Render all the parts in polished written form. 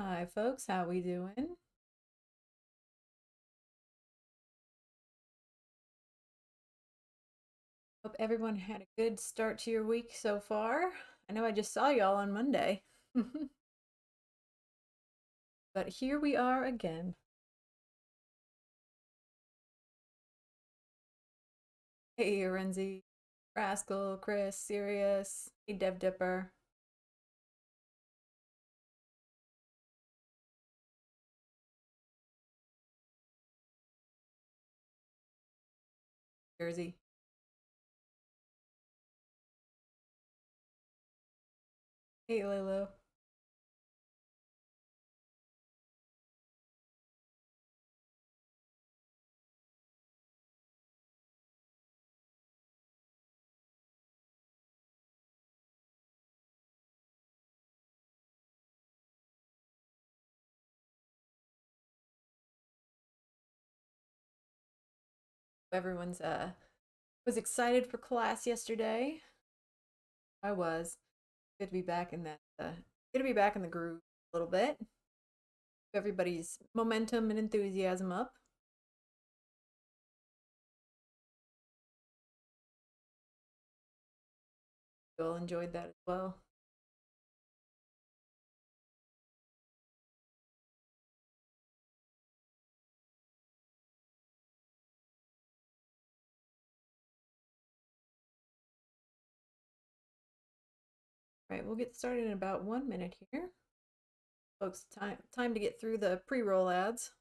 Hi, folks. How we doing? Hope everyone had a good start to your week so far. I know I just saw y'all on Monday, but here we are again. Hey, Renzi, Rascal, Chris, Sirius, hey, Dev Dipper, Jersey. Hey, Lilo. Everyone's was excited for class yesterday. I was. Good to be back in that. Good to be back in the groove a little bit. Everybody's momentum and enthusiasm up. You all enjoyed that as well. Right, we'll get started in about 1 minute here. Folks, time to get through the pre-roll ads.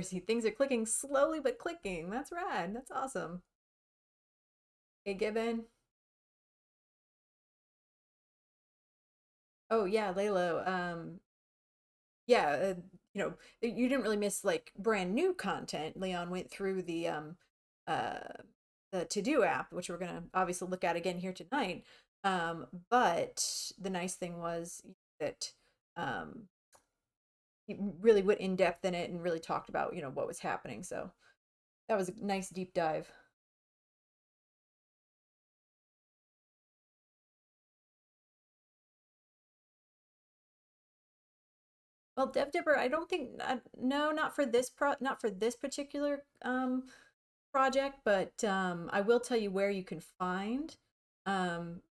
See, things are clicking slowly but clicking. That's rad. That's awesome. Hey, Gibbon. Oh yeah, Laylo. Yeah, you know, you didn't really miss like brand new content. Leon went through uh the to-do app, which we're gonna obviously look at again here tonight. But the nice thing was that um he really went in depth in it and really talked about, what was happening. So that was a nice deep dive. Well, Dev Dipper, I don't think no, not for this particular project, but I will tell you where you can find um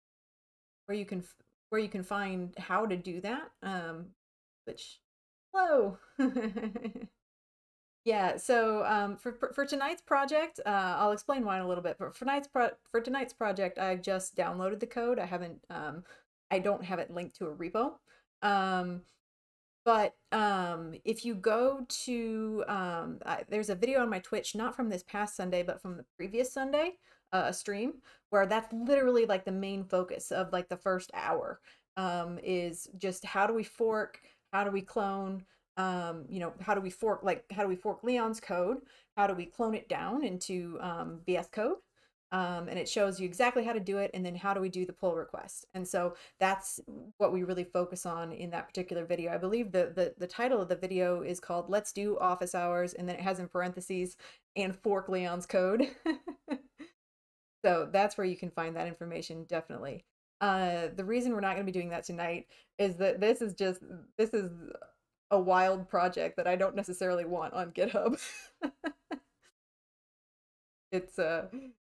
where you can where you can find how to do that. Which hello. Yeah, so for tonight's project, I'll explain why in a little bit. But for tonight's project, I've just downloaded the code. I don't have it linked to a repo. Um, but if you go to there's a video on my Twitch, not from this past Sunday, but from the previous Sunday, a stream where that's literally like the main focus of like the first hour, is just how do we fork, how do we clone, how do we fork Leon's code, how do we clone it down into VS Code, and it shows you exactly how to do it, and then how do we do the pull request. And so that's what we really focus on in that particular video. I believe the title of the video is called "Let's Do Office Hours," and then it has in parentheses "and fork Leon's code." So that's where you can find that information, definitely. The reason we're not going to be doing that tonight is that this is a wild project that I don't necessarily want on GitHub. It's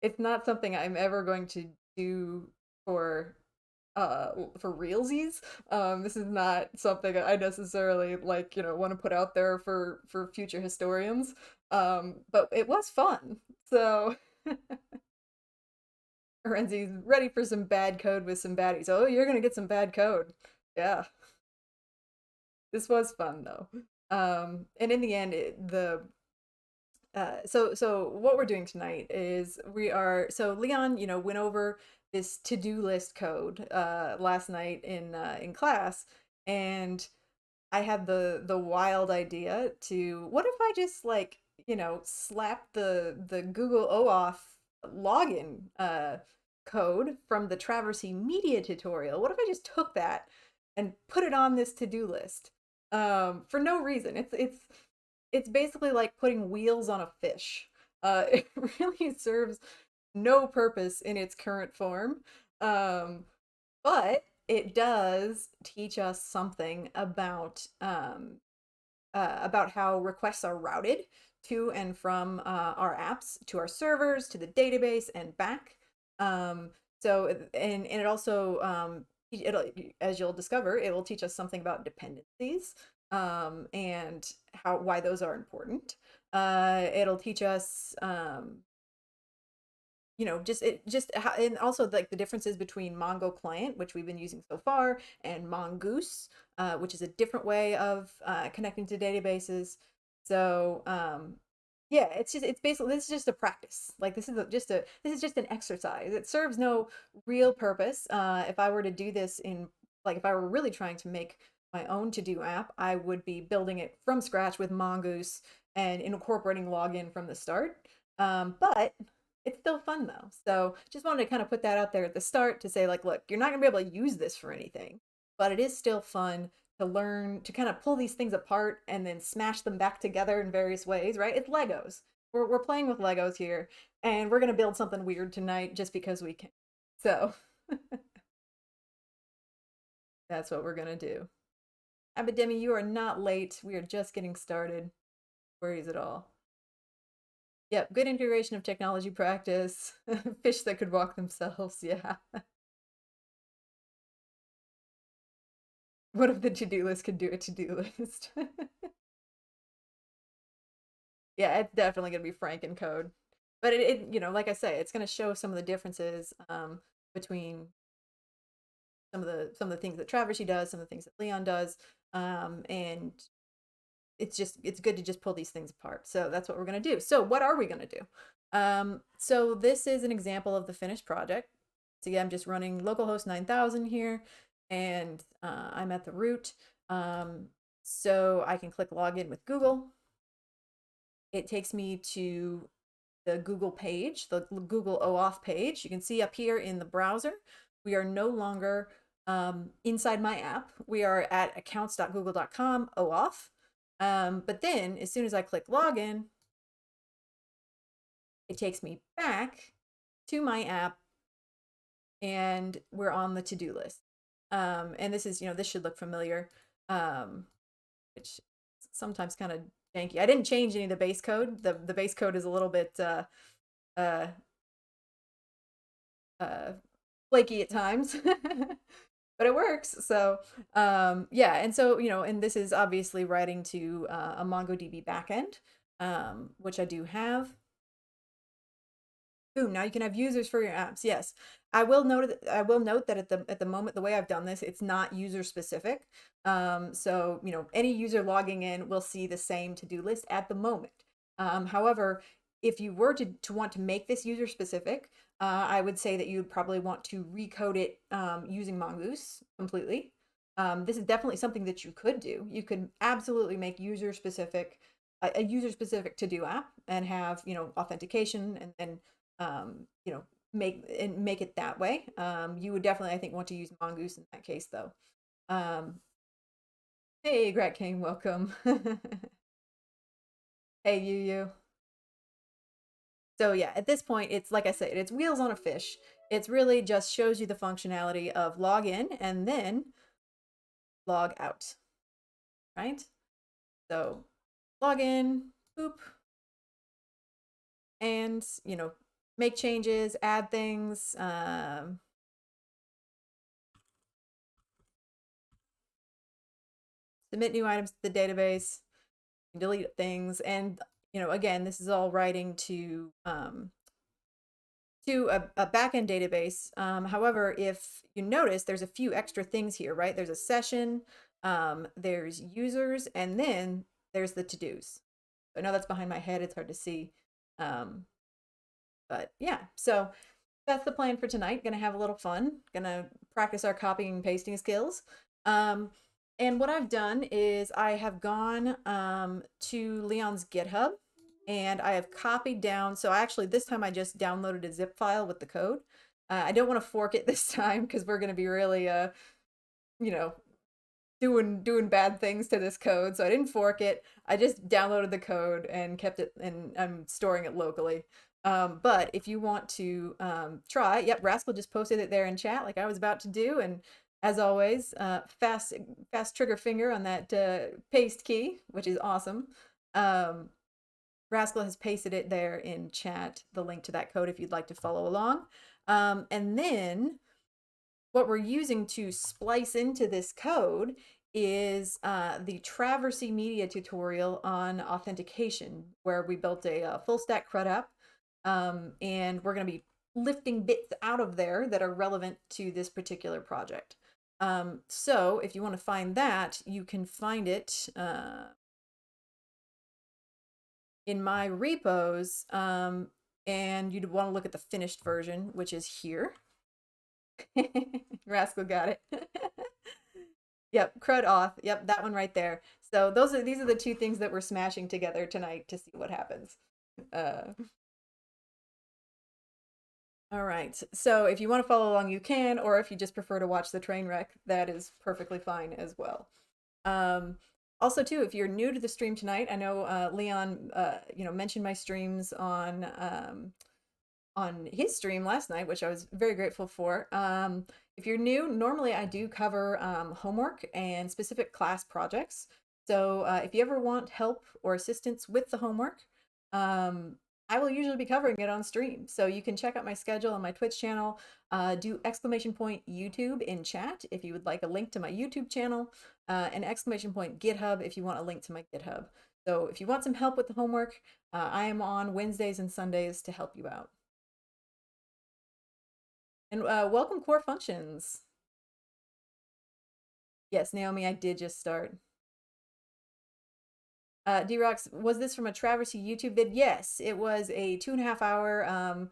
it's not something I'm ever going to do for for realsies. This is not something I necessarily like, want to put out there for future historians. But it was fun. So Renzi's ready for some bad code with some baddies. Oh, you're gonna get some bad code. Yeah. This was fun though. And in the end, so what we're doing tonight is so Leon, went over this to-do list code last night in class, and I had the wild idea to, what if I just like, slap the Google OAuth login code from the Traversy Media tutorial. What if I just took that and put it on this to-do list for no reason? It's basically like putting wheels on a fish. It really serves no purpose in its current form. Um, but it does teach us something about how requests are routed to and from our apps to our servers to the database and back. Um, and it also it'll, as you'll discover, it will teach us something about dependencies and how why those are important. It'll teach us just how, and also like the differences between Mongo client, which we've been using so far, and Mongoose, which is a different way of connecting to databases. So yeah, it's basically, this is just a practice. Like this is just an exercise. It serves no real purpose. If I were to do this in like if I were really trying to make my own to-do app, I would be building it from scratch with Mongoose and incorporating login from the start. But it's still fun though. So just wanted to kind of put that out there at the start to say, like, look, you're not gonna be able to use this for anything, but it is still fun to learn to kind of pull these things apart and then smash them back together in various ways, right? It's Legos. We're playing with Legos here, and we're gonna build something weird tonight just because we can. So that's what we're gonna do. Abidemi, you are not late. We are just getting started. Worries at all. Yep, good integration of technology practice. Fish that could walk themselves. Yeah. What if the to-do list could do a to-do list? Yeah, it's definitely gonna be Franken code. But like I say, it's gonna show some of the differences between some of the things that Traversy does, some of the things that Leon does. And it's good to just pull these things apart. So that's what we're gonna do. So what are we gonna do? So this is an example of the finished project. So yeah, I'm just running localhost 9000 here, and I'm at the root. So I can click login with Google. It takes me to the Google page, the Google OAuth page. You can see up here in the browser, we are no longer inside my app. We are at accounts.google.com OAuth. But then as soon as I click login, it takes me back to my app, and we're on the to-do list. And this is, this should look familiar, which sometimes kind of janky. I didn't change any of the base code. The base code is a little bit uh, uh, flaky at times, but it works. So yeah, and so and this is obviously writing to a MongoDB backend, which I do have. Boom, now you can have users for your apps. Yes. I will note that at the moment, the way I've done this, it's not user specific. So, any user logging in will see the same to-do list at the moment. However, if you were to want to make this user specific, I would say that you would probably want to recode it using Mongoose completely. This is definitely something that you could do. You could absolutely make user specific a user specific to-do app and have, authentication and make it that way. You would definitely, I think, want to use Mongoose in that case, though. Um, hey, Grat King, welcome. Hey, you. So yeah, at this point, it's like I said, it's wheels on a fish. It's really just shows you the functionality of log in and then log out, right? So log in, boop, and make changes, add things. Submit new items to the database, delete things, and again, this is all writing to a backend database. However, if you notice, there's a few extra things here, right? There's a session, there's users, and then there's the to-dos. I know that's behind my head; it's hard to see, um, but yeah. So that's the plan for tonight. Gonna have a little fun. Gonna practice our copying and pasting skills. Um, and what I've done is I have gone to Leon's GitHub, and I have copied down. So this time I just downloaded a zip file with the code. I don't want to fork it this time because we're gonna be really you know, doing bad things to this code. So I didn't fork it. I just downloaded the code and kept it, and I'm storing it locally. But if you want to try, yep, Rascal just posted it there in chat like I was about to do. And as always, fast trigger finger on that paste key, which is awesome. Um, Rascal has pasted it there in chat, the link to that code if you'd like to follow along. And then what we're using to splice into this code is the Traversy Media tutorial on authentication, where we built a full stack CRUD app. And we're going to be lifting bits out of there that are relevant to this particular project. So if you want to find that, you can find it in my repos. And you'd want to look at the finished version, which is here. Rascal got it. Yep, CRUD auth. Yep, that one right there. So these are the two things that we're smashing together tonight to see what happens. All right. So if you want to follow along, you can, or if you just prefer to watch the train wreck, that is perfectly fine as well. Also, too, if you're new to the stream tonight, I know Leon, mentioned my streams on his stream last night, which I was very grateful for. If you're new, normally I do cover homework and specific class projects. So if you ever want help or assistance with the homework, I will usually be covering it on stream. So you can check out my schedule on my Twitch channel, do !YouTube in chat if you would like a link to my YouTube channel, and !GitHub if you want a link to my GitHub. So if you want some help with the homework, I am on Wednesdays and Sundays to help you out. And welcome Core Functions. Yes, Naomi, I did just start. D-Rox, was this from a Traversy YouTube vid? Yes, it was a 2.5 hour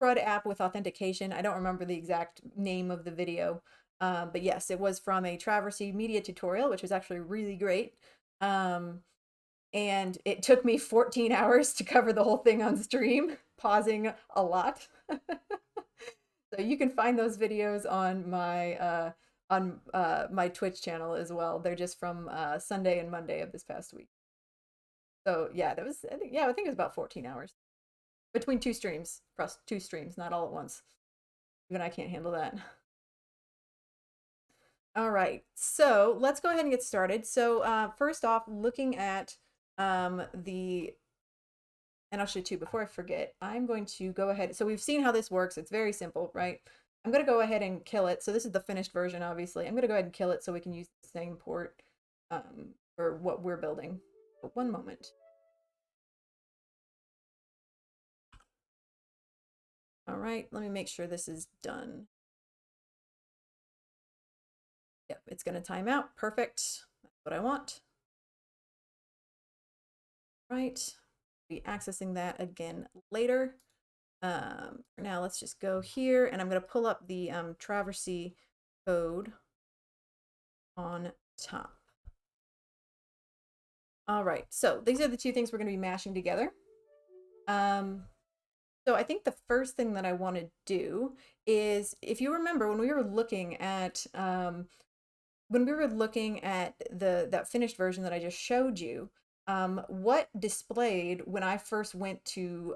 CRUD app with authentication. I don't remember the exact name of the video, but yes, it was from a Traversy media tutorial, which was actually really great. And it took me 14 hours to cover the whole thing on stream, pausing a lot. So you can find those videos on my Twitch channel as well. They're just from Sunday and Monday of this past week. So yeah, that was, I think it was about 14 hours between two streams, across two streams, not all at once. Even I can't handle that. All right, so let's go ahead and get started. So first off, looking at and actually too, before I forget, I'm going to go ahead. So we've seen how this works. It's very simple, right? I'm going to go ahead and kill it. So this is the finished version, obviously. I'm going to go ahead and kill it so we can use the same port for what we're building. But one moment. All right, let me make sure this is done. Yep, it's going to time out. Perfect. That's what I want. Right. Be accessing that again later. Now let's just go here, and I'm going to pull up the Traversy code on top. All right, so these are the two things we're going to be mashing together. So I think the first thing that I want to do is, if you remember when we were looking at that finished version that I just showed you, what displayed when I first went to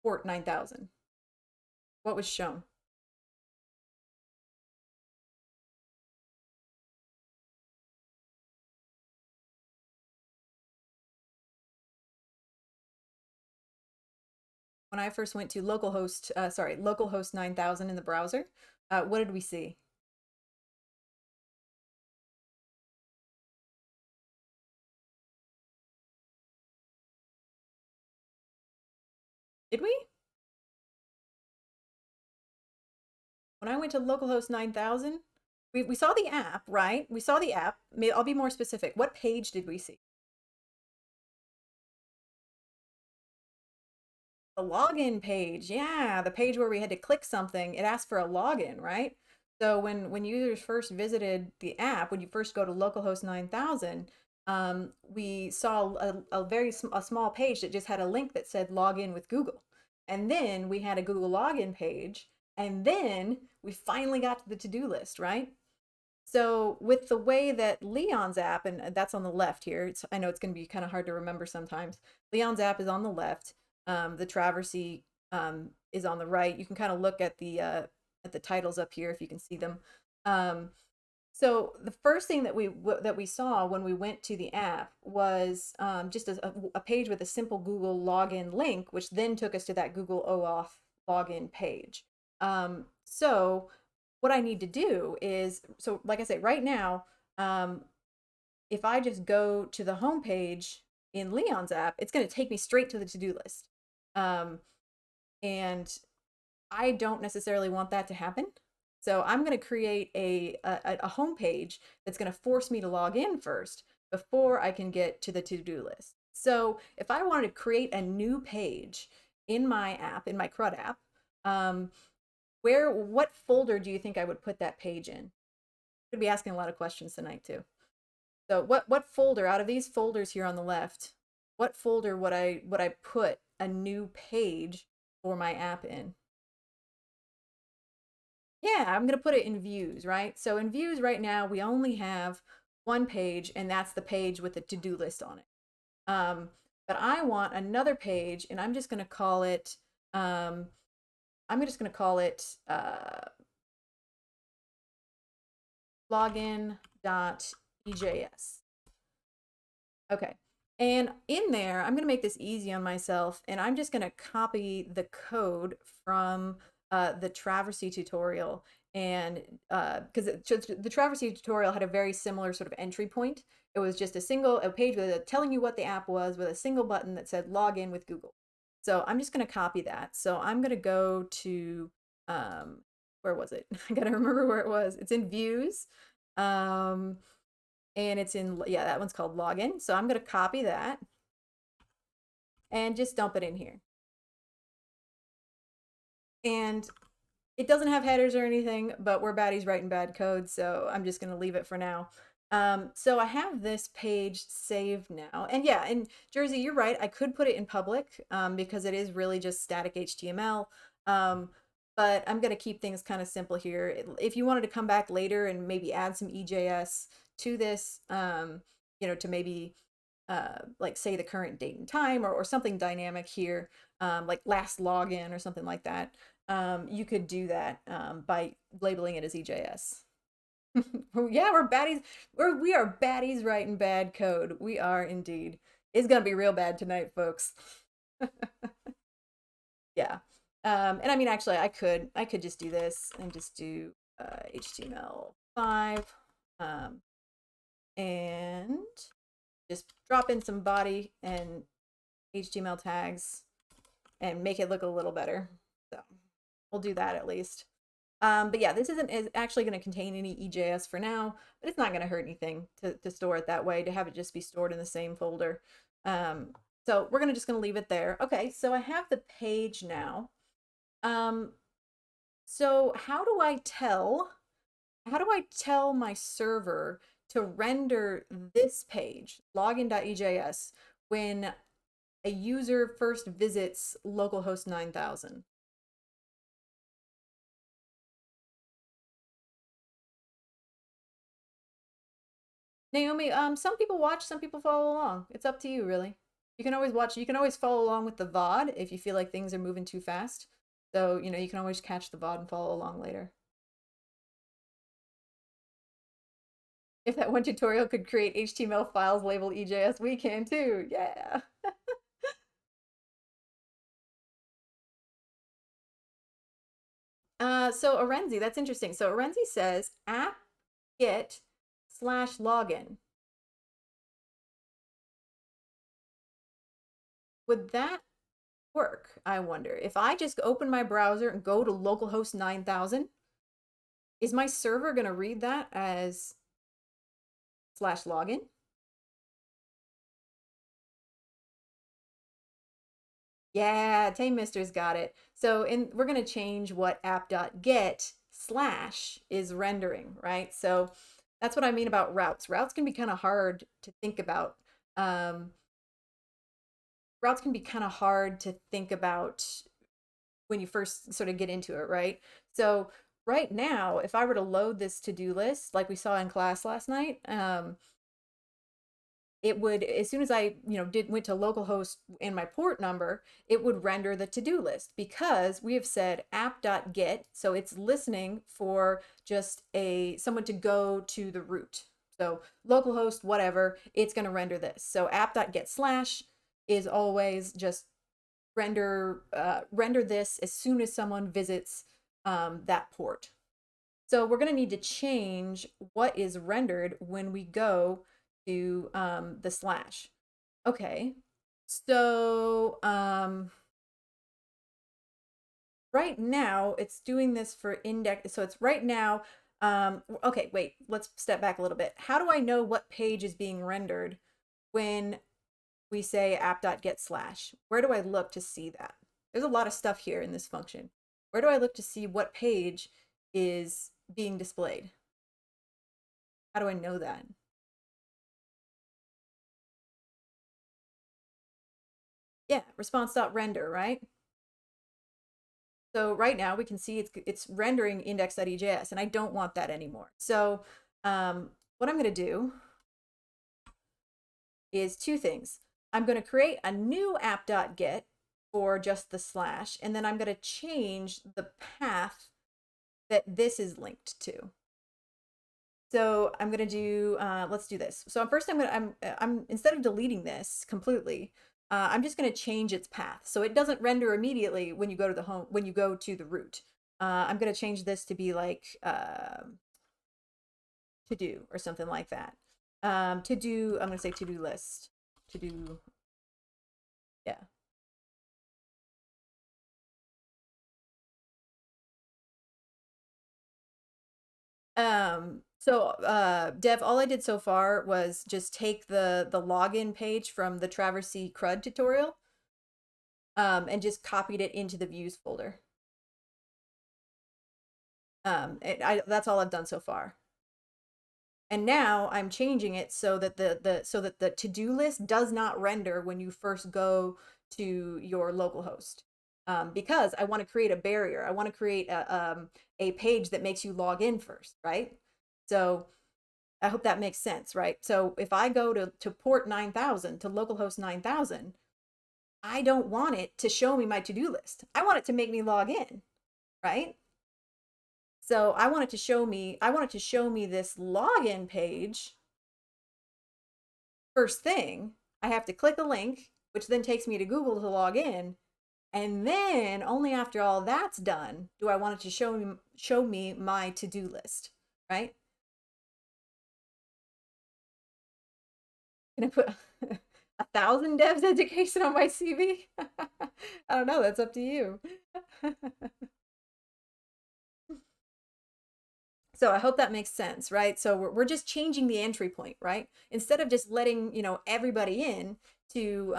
port 9000? What was shown? When I first went to localhost 9000 in the browser, what did we see? Did we? When I went to localhost 9000, we saw the app, right? We saw the app. I'll be more specific. What page did we see? The login page. Yeah, the page where we had to click something. It asked for a login, right? So when users first visited the app, when you first go to localhost 9000, we saw a small page that just had a link that said login with Google. And then we had a Google login page, and then we finally got to the to-do list, right? So with the way that Leon's app, and that's on the left here, I know it's going to be kind of hard to remember sometimes. Leon's app is on the left. The traversy is on the right. You can kind of look at the titles up here if you can see them. Um, so the first thing that we saw when we went to the app was just a page with a simple Google login link, which then took us to that Google OAuth login page. So what I need to do is, so like I say, right now, um, if I just go to the home page in Leon's app, it's going to take me straight to the to-do list. Um, and I don't necessarily want that to happen. So I'm going to create a home page that's going to force me to log in first before I can get to the to-do list. So if I wanted to create a new page in my app, in my CRUD app, um, what folder do you think I would put that page in? I'm going to be asking a lot of questions tonight too. So what folder out of these folders here on the left, what folder would I put a new page for my app in? Yeah, I'm going to put it in views, right? So in views right now, we only have one page, and that's the page with the to-do list on it. But I want another page, and I'm just going to call it, I'm just going to call it login.ejs. Okay. And in there, I'm going to make this easy on myself, and I'm just going to copy the code from the Traversy tutorial. And because the Traversy tutorial had a very similar sort of entry point. It was just a page with telling you what the app was with a single button that said log in with Google. So I'm just going to copy that. So I'm going to go to, where was it? I got to remember where it was. It's in views. And it's in, yeah, that one's called login. So I'm going to copy that and just dump it in here. And it doesn't have headers or anything, but we're baddies writing bad code, so I'm just going to leave it for now. So I have this page saved now. And yeah, and Jersey, you're right. I could put it in public because it is really just static HTML. But I'm going to keep things kind of simple here. If you wanted to come back later and maybe add some EJS to this, to maybe like say the current date and time or something dynamic here, like last login or something like that, you could do that by labeling it as EJS. Yeah, we're baddies. We are baddies writing bad code. We are indeed. It's gonna be real bad tonight, folks. Yeah. And I mean, actually, I could just do this and just do HTML5, and just drop in some body and HTML tags and make it look a little better. So we'll do that at least. But yeah, this isn't actually going to contain any EJS for now, but it's not going to hurt anything to store it that way, to have it just be stored in the same folder. So we're just going to leave it there. Okay, so I have the page now. So how do I tell my server to render this page, login.ejs, when a user first visits localhost 9000? Naomi, some people watch, some people follow along. It's up to you, really. You can always watch, you can always follow along with the VOD if you feel like things are moving too fast. So, you can always catch the VOD and follow along later. If that one tutorial could create HTML files labeled EJS, we can too. Yeah. So Arenzi, that's interesting. So Arenzi says app get /login. Would that work? I wonder. If I just open my browser and go to localhost 9000, is my server going to read that as /login? Yeah, Tame Mister's got it. So we're going to change what app.get/ is rendering, right? So that's what I mean about routes. Routes can be kind of hard to think about. Routes can be kind of hard to think about when you first sort of get into it, right? So right now, if I were to load this to-do list like we saw in class last night, it would, as soon as I, went to localhost and my port number, it would render the to-do list because we have said app.get, so it's listening for just someone to go to the root. So localhost, whatever, it's going to render this. So app.get slash is always just render this as soon as someone visits that port. So we're going to need to change what is rendered when we go to the slash. Okay, so right now it's doing this for index. So it's right now. Okay, wait, let's step back a little bit. How do I know what page is being rendered when we say app.get slash? Where do I look to see that? There's a lot of stuff here in this function. Where do I look to see what page is being displayed? How do I know that? Yeah, response.render, right? So right now we can see it's rendering index.ejs, and I don't want that anymore. So what I'm going to do is two things. I'm going to create a new app.get for just the slash, and then I'm going to change the path that this is linked to. So I'm going to do, let's do this. So first I'm instead of deleting this completely, I'm just going to change its path. So it doesn't render immediately when you go to the home, when you go to the root. I'm going to change this to be like to do or something like that. To do, I'm going to say to do list. To do, yeah. Dev, all I did so far was just take the login page from the Traversy CRUD tutorial, and just copied it into the views folder. That's all I've done so far. And now I'm changing it so that the to-do list does not render when you first go to your local host. Because I want to create a barrier. I want to create a page that makes you log in first, right? So I hope that makes sense, right? So if I go to port 9000, to localhost 9000, I don't want it to show me my to-do list. I want it to make me log in, right? So I wanted to show me this login page first thing. I have to click a link, which then takes me to Google to log in. And then only after all that's done do I want it to show me my to-do list, right? Can I put 1,000 devs education on my CV? I don't know. That's up to you. So I hope that makes sense, right? So we're just changing the entry point, right? Instead of just letting, everybody in to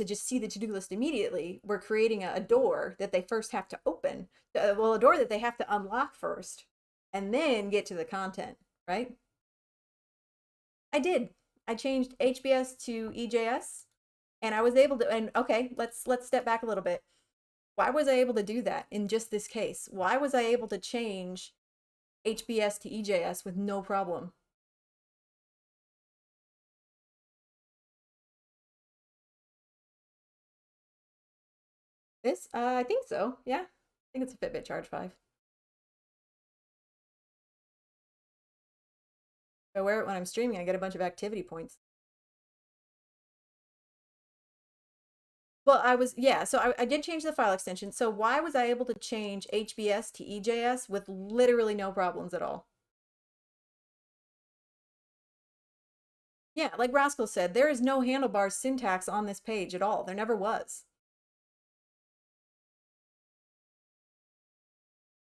just see the to-do list immediately, we're creating a door that they first have to open. Well, a door that they have to unlock first and then get to the content, right? I did. I changed HBS to EJS, and I was able to, and okay, let's step back a little bit. Why was I able to do that in just this case? Why was I able to change HBS to EJS with no problem? This, I think so. Yeah, I think it's a Fitbit Charge 5. If I wear it when I'm streaming, I get a bunch of activity points. Well, yeah, so I did change the file extension. So why was I able to change HBS to EJS with literally no problems at all? Yeah, like Rascal said, there is no handlebars syntax on this page at all. There never was.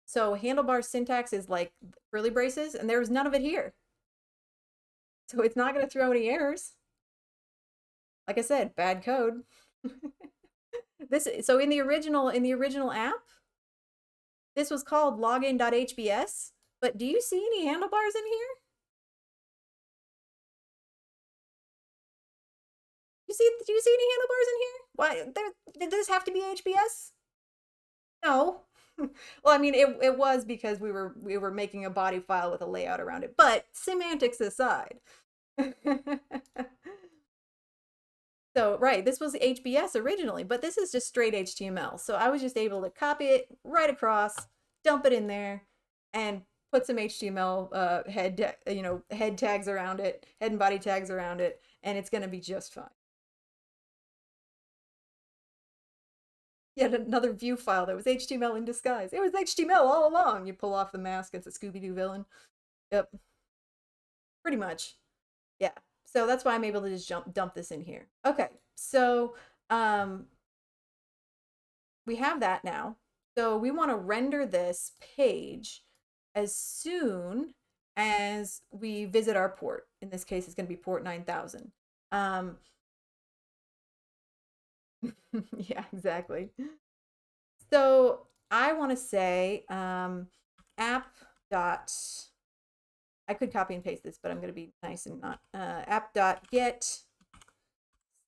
So handlebar syntax is like curly braces, and there's none of it here. So it's not going to throw any errors. Like I said, bad code. So in the original app, this was called login.hbs, but do you see any handlebars in here? Do you see any handlebars in here? Why did this have to be HBS? No. Well, I mean, it was because we were making a body file with a layout around it. But semantics aside, So, right, this was HBS originally, but this is just straight HTML. So I was just able to copy it right across, dump it in there, and put some HTML head tags around it, head and body tags around it, and it's going to be just fine. Yet another view file that was HTML in disguise. It was HTML all along. You pull off the mask, it's a Scooby-Doo villain. Yep, pretty much. Yeah. So that's why I'm able to just dump this in here. Okay. So um, we have that now. So we want to render this page as soon as we visit our port. In this case, it's going to be port 9000. Yeah, exactly. So I want to say app dot, I could copy and paste this, but I'm going to be nice and not, app dot get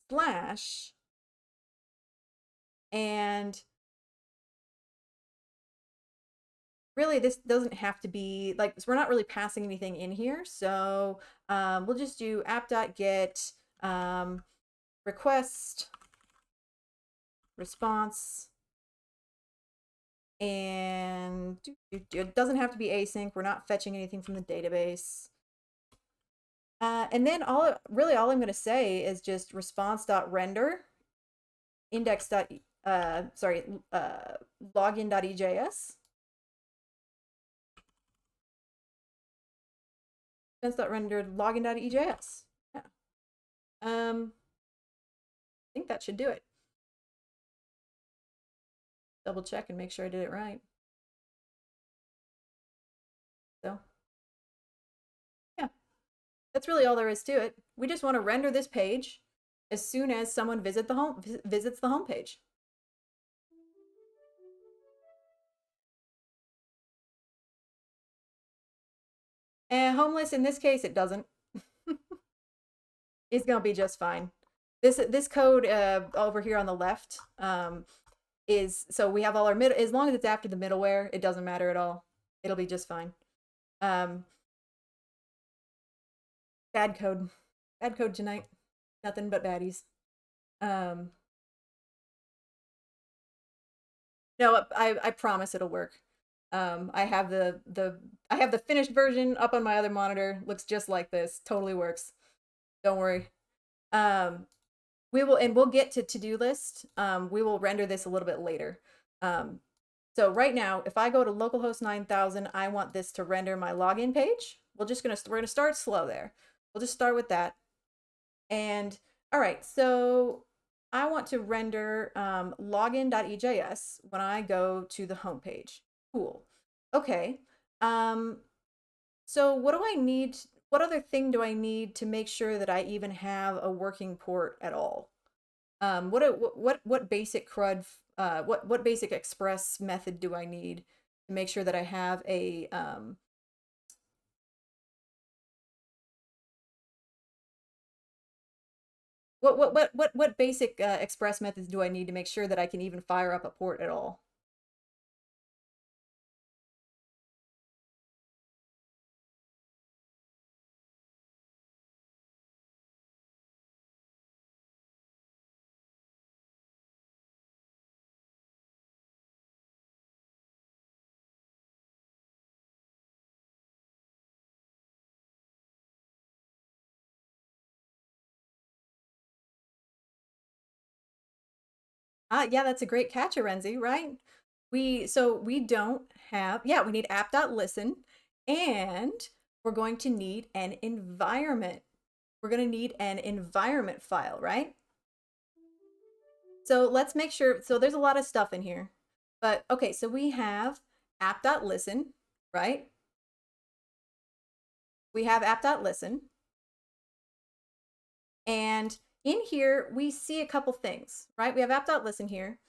slash, and really this doesn't have to be like, so we're not really passing anything in here. So we'll just do app.get request response, and it doesn't have to be async. We're not fetching anything from the database. And then all I'm going to say is just response.render index dot login.ejs. Rendered login.ejs. Yeah. I think that should do it. Double check and make sure I did it right. So, yeah, that's really all there is to it. We just want to render this page as soon as someone visits the home page. And homeless, in this case, it doesn't. It's gonna be just fine. This code over here on the left is, so we have all our as long as it's after the middleware, it doesn't matter at all. It'll be just fine. Bad code tonight. Nothing but baddies. No, I promise it'll work. I have I have the finished version up on my other monitor. Looks just like this. Totally works. Don't worry. We'll get to to-do list. We will render this a little bit later. So right now, if I go to localhost 9000, I want this to render my login page. We're gonna start slow there. We'll just start with that. And all right, so I want to render login.ejs when I go to the home page. Cool. Okay. So what do I need? What other thing do I need to make sure that I even have a working port at all? What basic CRUD, what basic express method do I need to make sure that I have a what basic express methods do I need to make sure that I can even fire up a port at all? Yeah, that's a great catch, Renzi, right? We don't have, yeah, we need app.listen, and we're going to need an environment. We're going to need an environment file, right? So let's make sure, so there's a lot of stuff in here. But okay, so we have app.listen, right? We have app.listen. And in here, we see a couple things, right? We have app.listen here.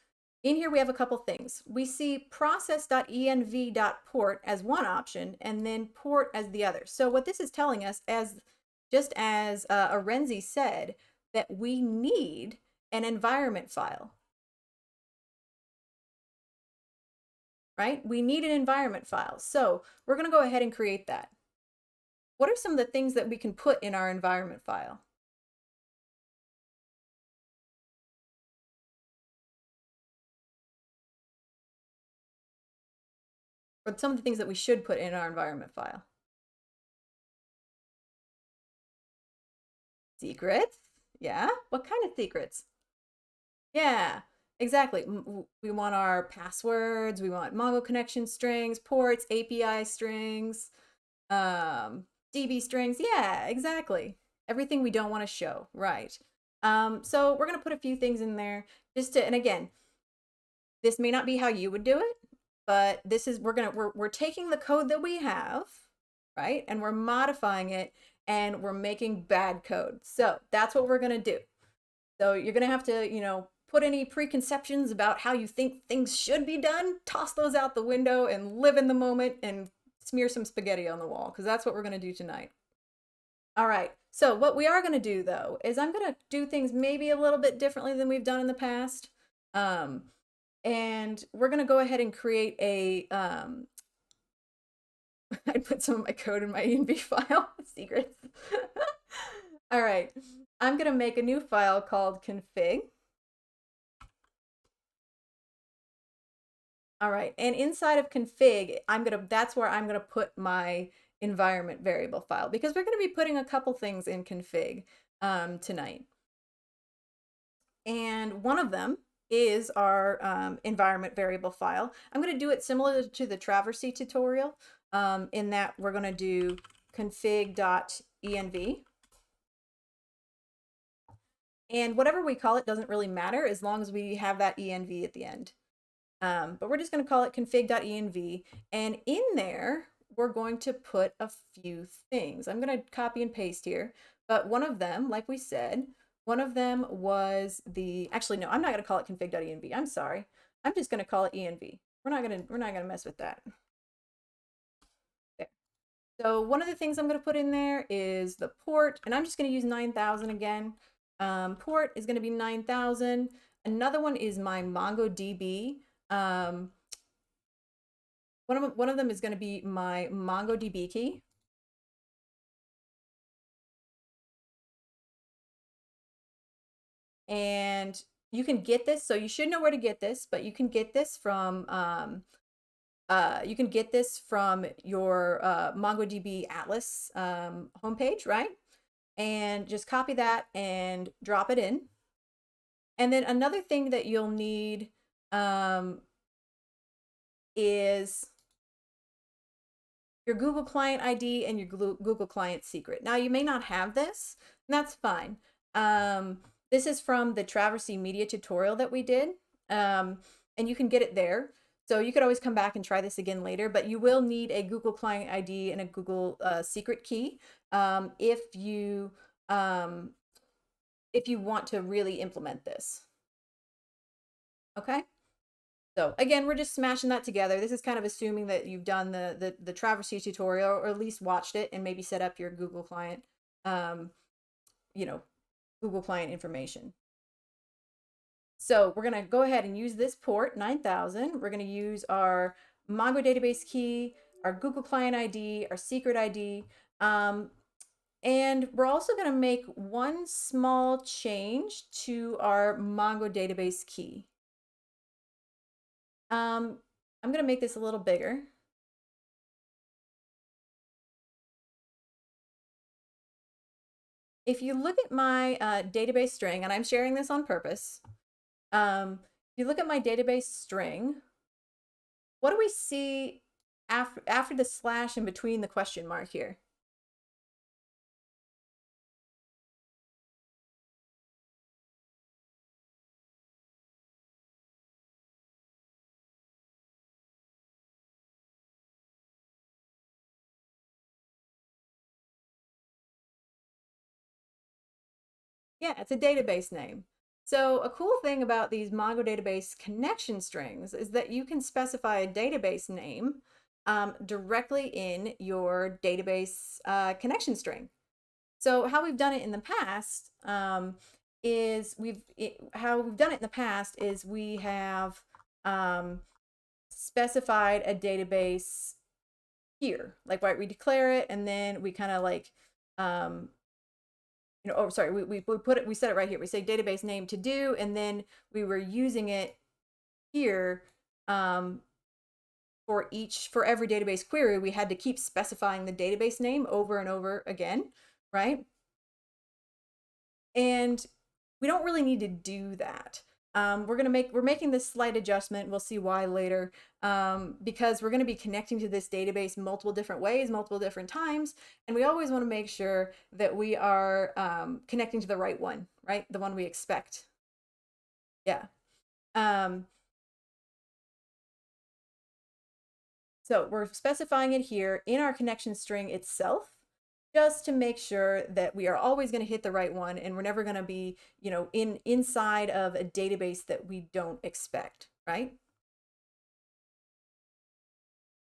In here, we have a couple things. We see process.env.port as one option, and then port as the other. So what this is telling us, just as Arenzi said, that we need an environment file, right? We need an environment file. So we're going to go ahead and create that. what are some of the things that we can put in our environment file? Or some of the things that we should put in our environment file? Secrets? Yeah. What kind of secrets? Yeah, exactly. We want our passwords, we want Mongo connection strings, ports, API strings, um, DB strings. Yeah, exactly. Everything we don't want to show, right? So we're gonna put a few things in there just to, and again, this may not be how you would do it, but this is we're taking the code that we have, right, and we're modifying it, and we're making bad code. So that's what we're gonna do. So you're gonna have to, put any preconceptions about how you think things should be done, toss those out the window and live in the moment and smear some spaghetti on the wall, because that's what we're gonna do tonight. All right. So what we are gonna do though is I'm gonna do things maybe a little bit differently than we've done in the past. Um, and we're gonna go ahead and create a I put some of my code in my env file secrets. All right, I'm gonna make a new file called config. All right, and inside of config, that's where I'm gonna put my environment variable file, because we're gonna be putting a couple things in config tonight. And one of them is our environment variable file. I'm gonna do it similar to the Traversy tutorial, in that we're gonna do config.env. And whatever we call it doesn't really matter as long as we have that env at the end. But we're just going to call it config.env. And in there, we're going to put a few things. I'm going to copy and paste here. But one of them, like we said, one of them was actually, no, I'm not going to call it config.env. I'm sorry. I'm just going to call it env. We're not going to mess with that. There. So one of the things I'm going to put in there is the port, and I'm just going to use 9,000 again. Port is going to be 9,000. Another one is my MongoDB. One of them is going to be my MongoDB key. And you can get this, so you should know where to get this, but you can get this from your MongoDB Atlas homepage, right? And just copy that and drop it in. And then another thing that you'll need is your Google Client ID and your Google Client secret. Now, you may not have this, and that's fine. This is from the Traversy Media tutorial that we did, and you can get it there. So you could always come back and try this again later, but you will need a Google Client ID and a Google secret key if you want to really implement this. Okay. So again, we're just smashing that together. This is kind of assuming that you've done the Traversy tutorial, or at least watched it and maybe set up your Google client, Google client information. So we're gonna go ahead and use this port 9,000. We're gonna use our Mongo database key, our Google client ID, our secret ID, and we're also gonna make one small change to our Mongo database key. I'm going to make this a little bigger. If you look at my database string, and I'm sharing this on purpose, if you look at my database string, what do we see after the slash and between the question mark here? Yeah, it's a database name. So a cool thing about these Mongo database connection strings is that you can specify a database name directly in your database connection string. So how we've done it in the past is we have specified a database here. Like, right, we declare it, and then we kind of like, oh, sorry, we put it, we set it right here. We say database name to do, and then we were using it here for every database query. We had to keep specifying the database name over and over again, right? And we don't really need to do that. We're making this slight adjustment. We'll see why later, because we're going to be connecting to this database multiple different ways, multiple different times, and we always want to make sure that we are connecting to the right one, right? The one we expect. Yeah. So we're specifying it here in our connection string itself, just to make sure that we are always going to hit the right one, and we're never going to be, inside of a database that we don't expect, right?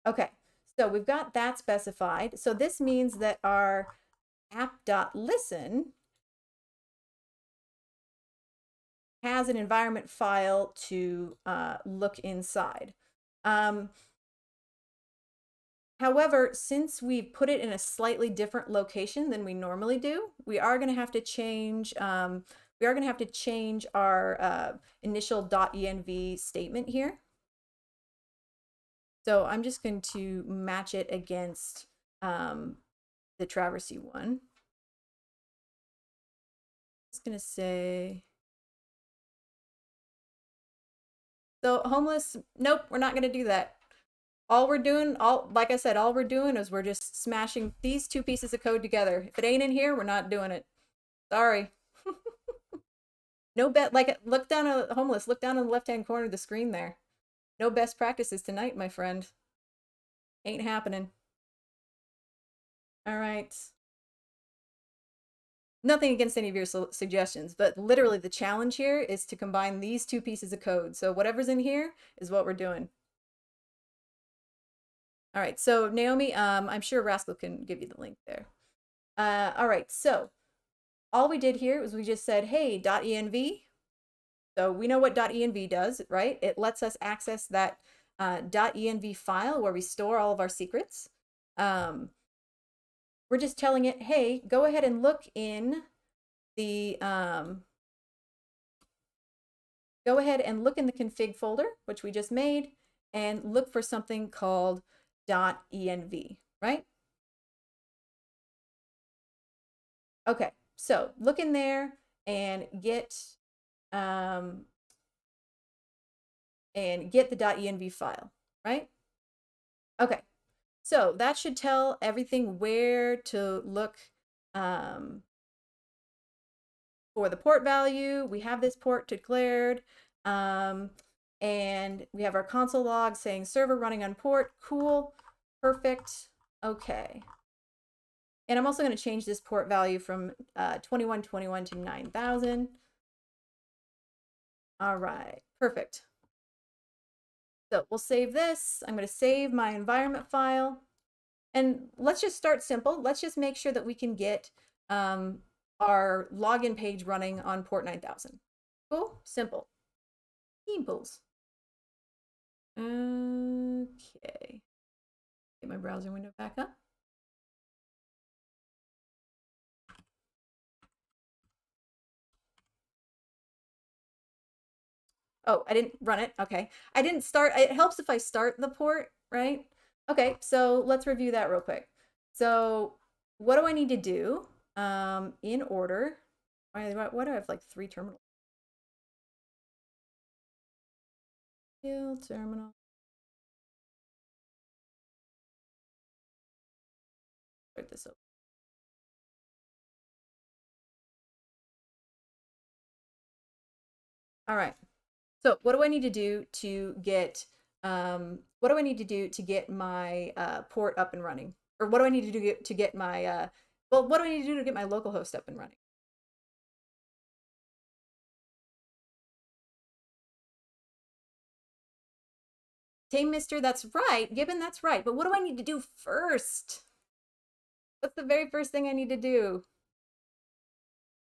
Okay, so we've got that specified. So this means that our app.listen has an environment file to look inside. However, since we put it in a slightly different location than we normally do, we are going to have to change. Our initial .env statement here. So I'm just going to match it against the Traversy one. Just going to say, so homeless, nope, we're not going to do that. All we're doing, like I said, all we're doing is we're just smashing these two pieces of code together. If it ain't in here, we're not doing it. Sorry. No bet, like, look down at homeless, look down on the left-hand corner of the screen there. No best practices tonight, my friend. Ain't happening. All right. Nothing against any of your suggestions, but literally the challenge here is to combine these two pieces of code. So whatever's in here is what we're doing. All right, so Naomi, I'm sure Rascal can give you the link there. All right, so all we did here was we just said, hey, .env. So we know what .env does, right? It lets us access that .env file where we store all of our secrets. We're just telling it, hey, go ahead and look in the config folder, which we just made, and look for something called .env, right? Okay, so look in there and get the .env file, right? Okay, so that should tell everything where to look for the port value. We have this port declared, and we have our console log saying server running on port. Cool, perfect. Okay. And I'm also going to change this port value from 2121 to 9000. All right, perfect. So we'll save this. I'm going to save my environment file. And let's just start simple. Let's just make sure that we can get our login page running on port 9000. Cool, simple. Simples. Okay. Get my browser window back up. Oh, I didn't run it. Okay. I didn't start. It helps if I start the port, right? Okay, so let's review that real quick. So what do I need to do in order? Why do I have like 3 terminals? Terminal. Start this up. All right. So what do I need to do to get my port up and running? Or what do I need to do to get my what do I need to do to get my localhost up and running? Tame Mister, that's right. Gibbon, that's right. But what do I need to do first? What's the very first thing I need to do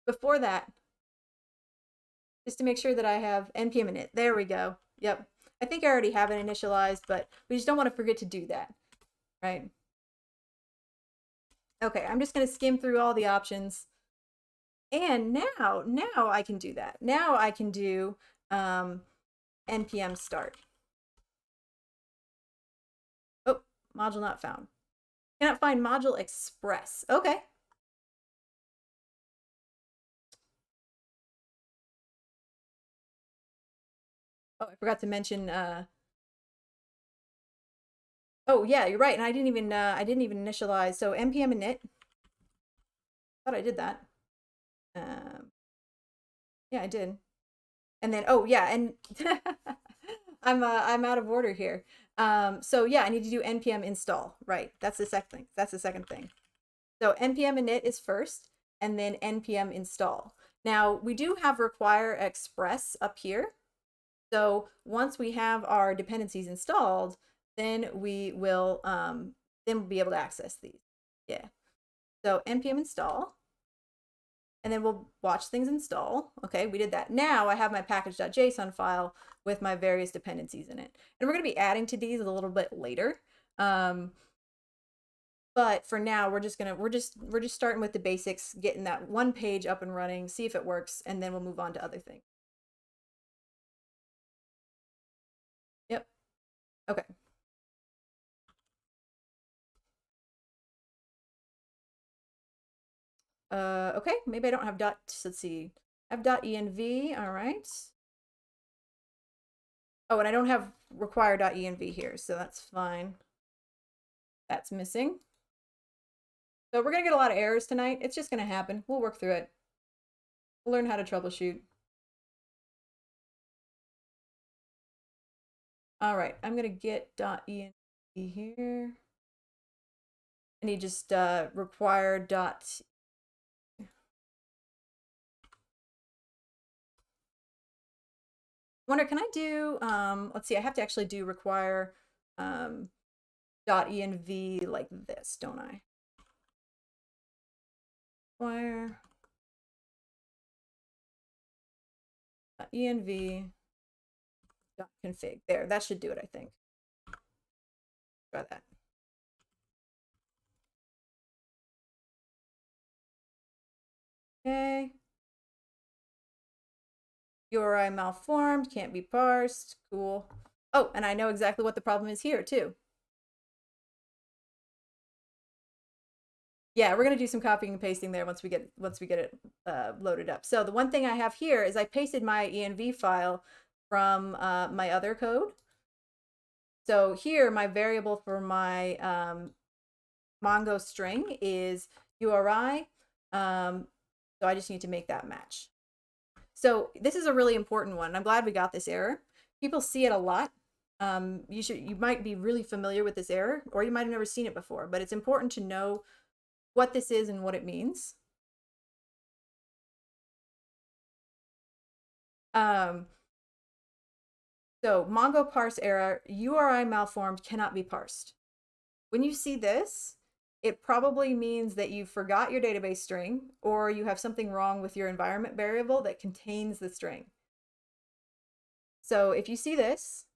before that? Just to make sure that I have npm init. There we go. Yep. I think I already have it initialized, but we just don't want to forget to do that, right? Okay, I'm just going to skim through all the options. And now I can do that. Now I can do npm start. Oh, module not found. Cannot find module express. Okay. Oh, I forgot to mention oh yeah, you're right. And I didn't even initialize. So npm init. Thought I did that. Yeah, I did. And then oh yeah, and I'm out of order here. So yeah, I need to do npm install. Right. That's the second thing. That's the second thing. So npm init is first, and then npm install. Now we do have require express up here. So once we have our dependencies installed, then we'll be able to access these. Yeah. So npm install, and then we'll watch things install. Okay, we did that. Now I have my package.json file with my various dependencies in it. And we're going to be adding to these a little bit later. But for now, we're just starting with the basics, getting that one page up and running, see if it works, and then we'll move on to other things. Yep. Okay. Okay, maybe I don't have let's see. I have .env, all right. Oh, and I don't have require.env here, so that's fine. That's missing. So we're gonna get a lot of errors tonight. It's just gonna happen. We'll work through it. We'll learn how to troubleshoot. All right, I'm gonna get .env here. I need just require dot. Wonder, can I do, let's see, I have to actually do require .env like this, don't I? Require .env .config. There, that should do it, I think. Try that. Okay. URI malformed, can't be parsed. Cool. Oh, and I know exactly what the problem is here too. Yeah, we're gonna do some copying and pasting there once we get it loaded up. So the one thing I have here is I pasted my env file from my other code. So here, my variable for my Mongo string is URI. So I just need to make that match. So this is a really important one. I'm glad we got this error. People see it a lot. You might be really familiar with this error, or you might have never seen it before, but it's important to know what this is and what it means. So Mongo parse error, URI malformed cannot be parsed. When you see this, it probably means that you forgot your database string, or you have something wrong with your environment variable that contains the string. So if you see this,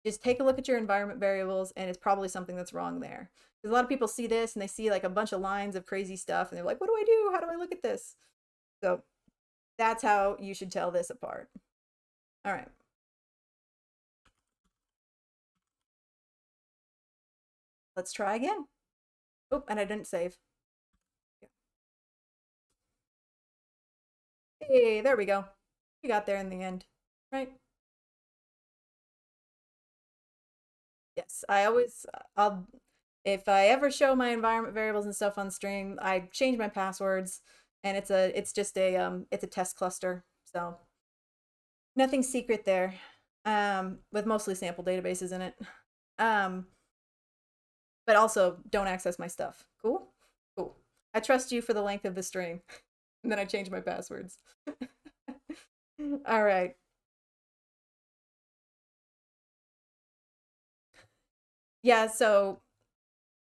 just take a look at your environment variables, and it's probably something that's wrong there. Because a lot of people see this and they see like a bunch of lines of crazy stuff, and they're like, what do I do? How do I look at this? So that's how you should tell this apart. All right. Let's try again. Oh, and I didn't save. Hey, there we go. We got there in the end, right? Yes, if I ever show my environment variables and stuff on stream, I change my passwords, and it's just it's a test cluster. So nothing secret there, with mostly sample databases in it. But also don't access my stuff. Cool? Cool. I trust you for the length of the stream. And then I change my passwords. All right. Yeah, so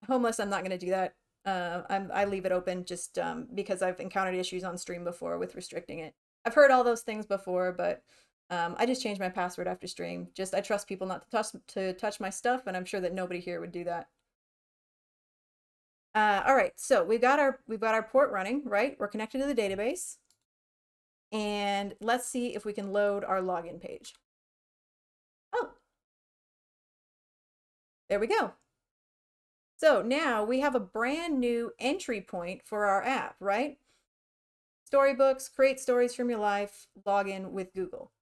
homeless, I'm not going to do that. I leave it open just because I've encountered issues on stream before with restricting it. I've heard all those things before, but I just changed my password after stream. Just I trust people not to touch my stuff, and I'm sure that nobody here would do that. All right, so we've got our port running, right? We're connected to the database. And let's see if we can load our login page. Oh, there we go. So now we have a brand new entry point for our app, right? Storybooks, create stories from your life, login with Google.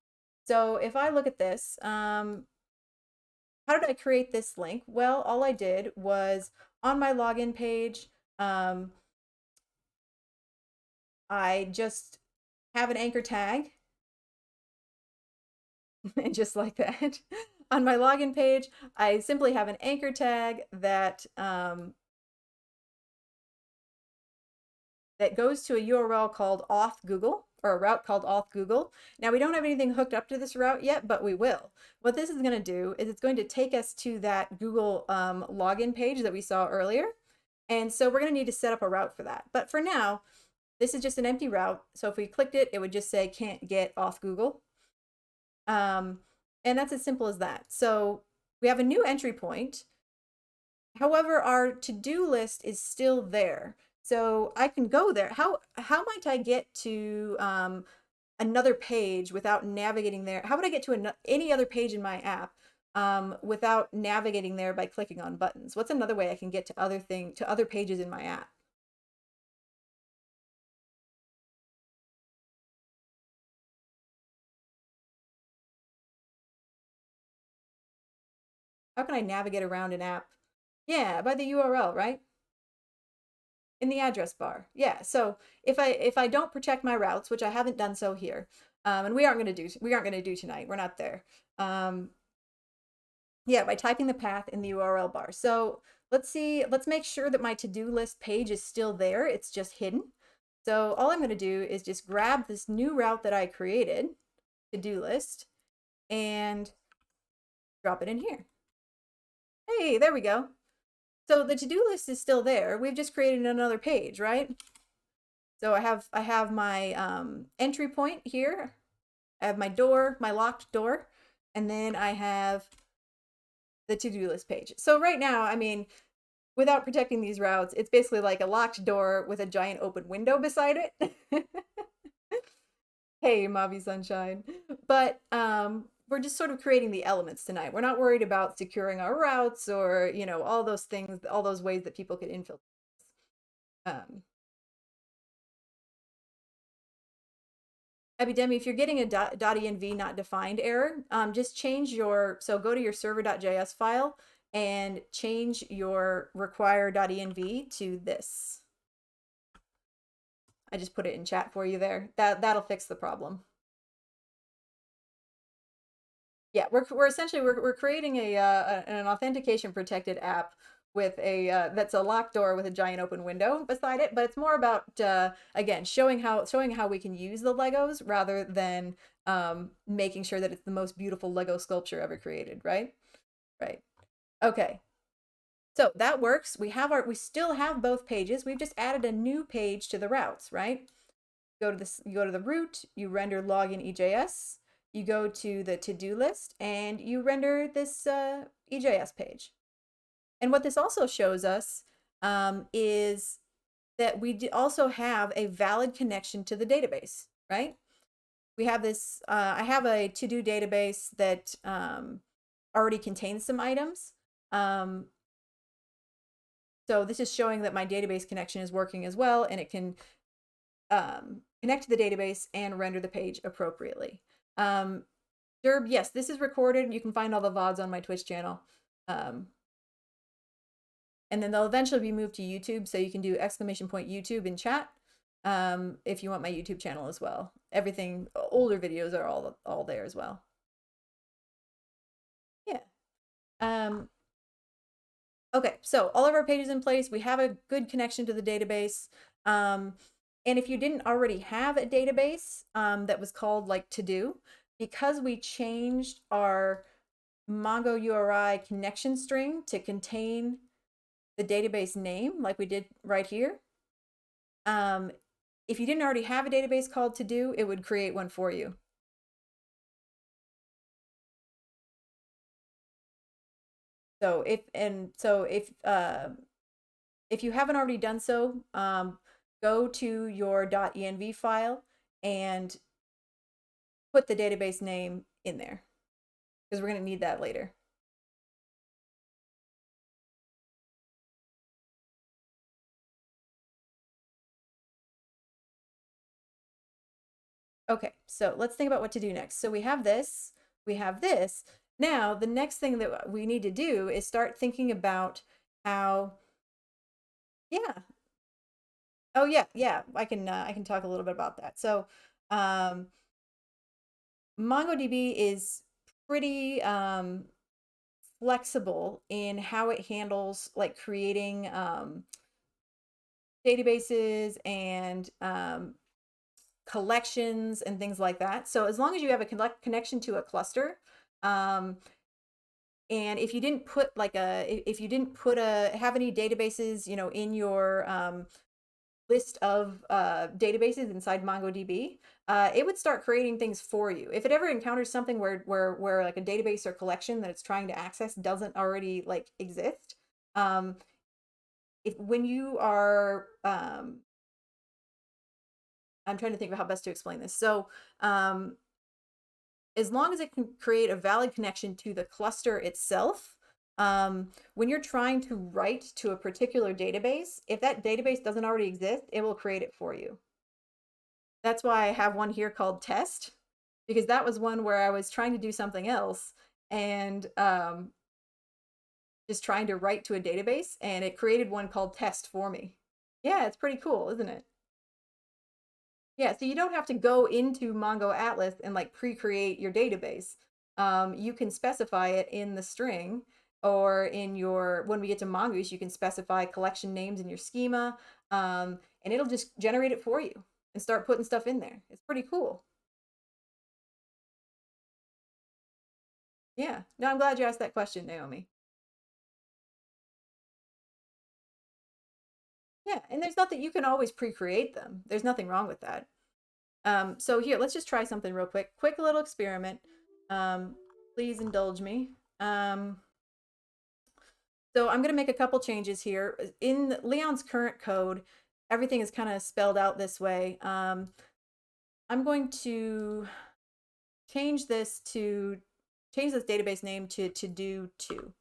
So if I look at this, how did I create this link? Well, all I did was on my login page, I just have an anchor tag and just like that. On my login page, I simply have an anchor tag that that goes to a URL called auth Google, or a route called auth Google. Now we don't have anything hooked up to this route yet, but we will. What this is going to do is it's going to take us to that Google login page that we saw earlier. And so we're going to need to set up a route for that. But for now, this is just an empty route. So if we clicked it, it would just say can't get auth Google. And that's as simple as that. So we have a new entry point. However, our to-do list is still there. So I can go there. How might I get to another page without navigating there? How would I get to any other page in my app without navigating there by clicking on buttons? What's another way I can get to other pages in my app? How can I navigate around an app? Yeah, by the URL, right? In the address bar. Yeah. So if I don't protect my routes, which I haven't done so here, and we aren't going to do tonight. We're not there. Um, yeah, by typing the path in the URL bar. So let's see. Let's make sure that my to-do list page is still there. It's just hidden. So all I'm going to do is just grab this new route that I created, to-do list, and drop it in here. Hey, there we go. So the to-do list is still there. We've just created another page, right? So I have my entry point here. I have my door, my locked door, and then I have the to-do list page. So right now, I mean, without protecting these routes, it's basically like a locked door with a giant open window beside it. Hey, Mavi Sunshine. But we're just sort of creating the elements tonight. We're not worried about securing our routes or, you know, all those things, all those ways that people could infiltrate. Um, Epidemi, if you're getting a .env not defined error, just change so go to your server.js file and change your require.env to this. I just put it in chat for you there. That'll fix the problem. Yeah, we're essentially we're creating an authentication protected app with a that's a locked door with a giant open window beside it, but it's more about again showing how we can use the Legos rather than making sure that it's the most beautiful Lego sculpture ever created, right? Right. Okay. So that works. We still have both pages. We've just added a new page to the routes, right? You go to the root, you render login EJS, you go to the to-do list, and you render this EJS page. And what this also shows us is that we also have a valid connection to the database, right? We have this, I have a to-do database that already contains some items. So this is showing that my database connection is working as well, and it can connect to the database and render the page appropriately. Derb, yes, this is recorded. You can find all the VODs on my Twitch channel. And then they'll eventually be moved to YouTube, so you can do ! YouTube in chat if you want my YouTube channel as well. Everything, older videos are all there as well. Yeah. Okay, so all of our pages in place. We have a good connection to the database. And if you didn't already have a database that was called like to do, because we changed our Mongo URI connection string to contain the database name like we did right here, if you didn't already have a database called to do, it would create one for you. So if if you haven't already done so, go to your .env file and put the database name in there because we're going to need that later. Okay, so let's think about what to do next. So we have this, we have this. Now, the next thing that we need to do is start thinking about how, yeah. Oh yeah, yeah, I can talk a little bit about that. So, MongoDB is pretty flexible in how it handles like creating databases and collections and things like that. So as long as you have a connection to a cluster, um, and if you didn't put like if you didn't put have any databases, you know, in your list of databases inside MongoDB, it would start creating things for you. If it ever encounters something where like a database or collection that it's trying to access doesn't already like exist, if when you are I'm trying to think of how best to explain this. So as long as it can create a valid connection to the cluster itself, when you're trying to write to a particular database, if that database doesn't already exist, it will create it for you. That's why I have one here called test, because that was one where I was trying to do something else and just trying to write to a database, and it created one called test for me. Yeah, it's pretty cool, isn't it? Yeah, so you don't have to go into Mongo Atlas and like pre-create your database. You can specify it in the string, or in your, when we get to Mongoose, you can specify collection names in your schema, and it'll just generate it for you and start putting stuff in there. It's pretty cool. Yeah, no, I'm glad you asked that question, Naomi. Yeah, and there's nothing, you can always pre-create them. There's nothing wrong with that. So here, let's just try something real quick. Quick little experiment. Please indulge me. So I'm going to make a couple changes here. In Leon's current code, everything is kind of spelled out this way. I'm going to change this database name to do2.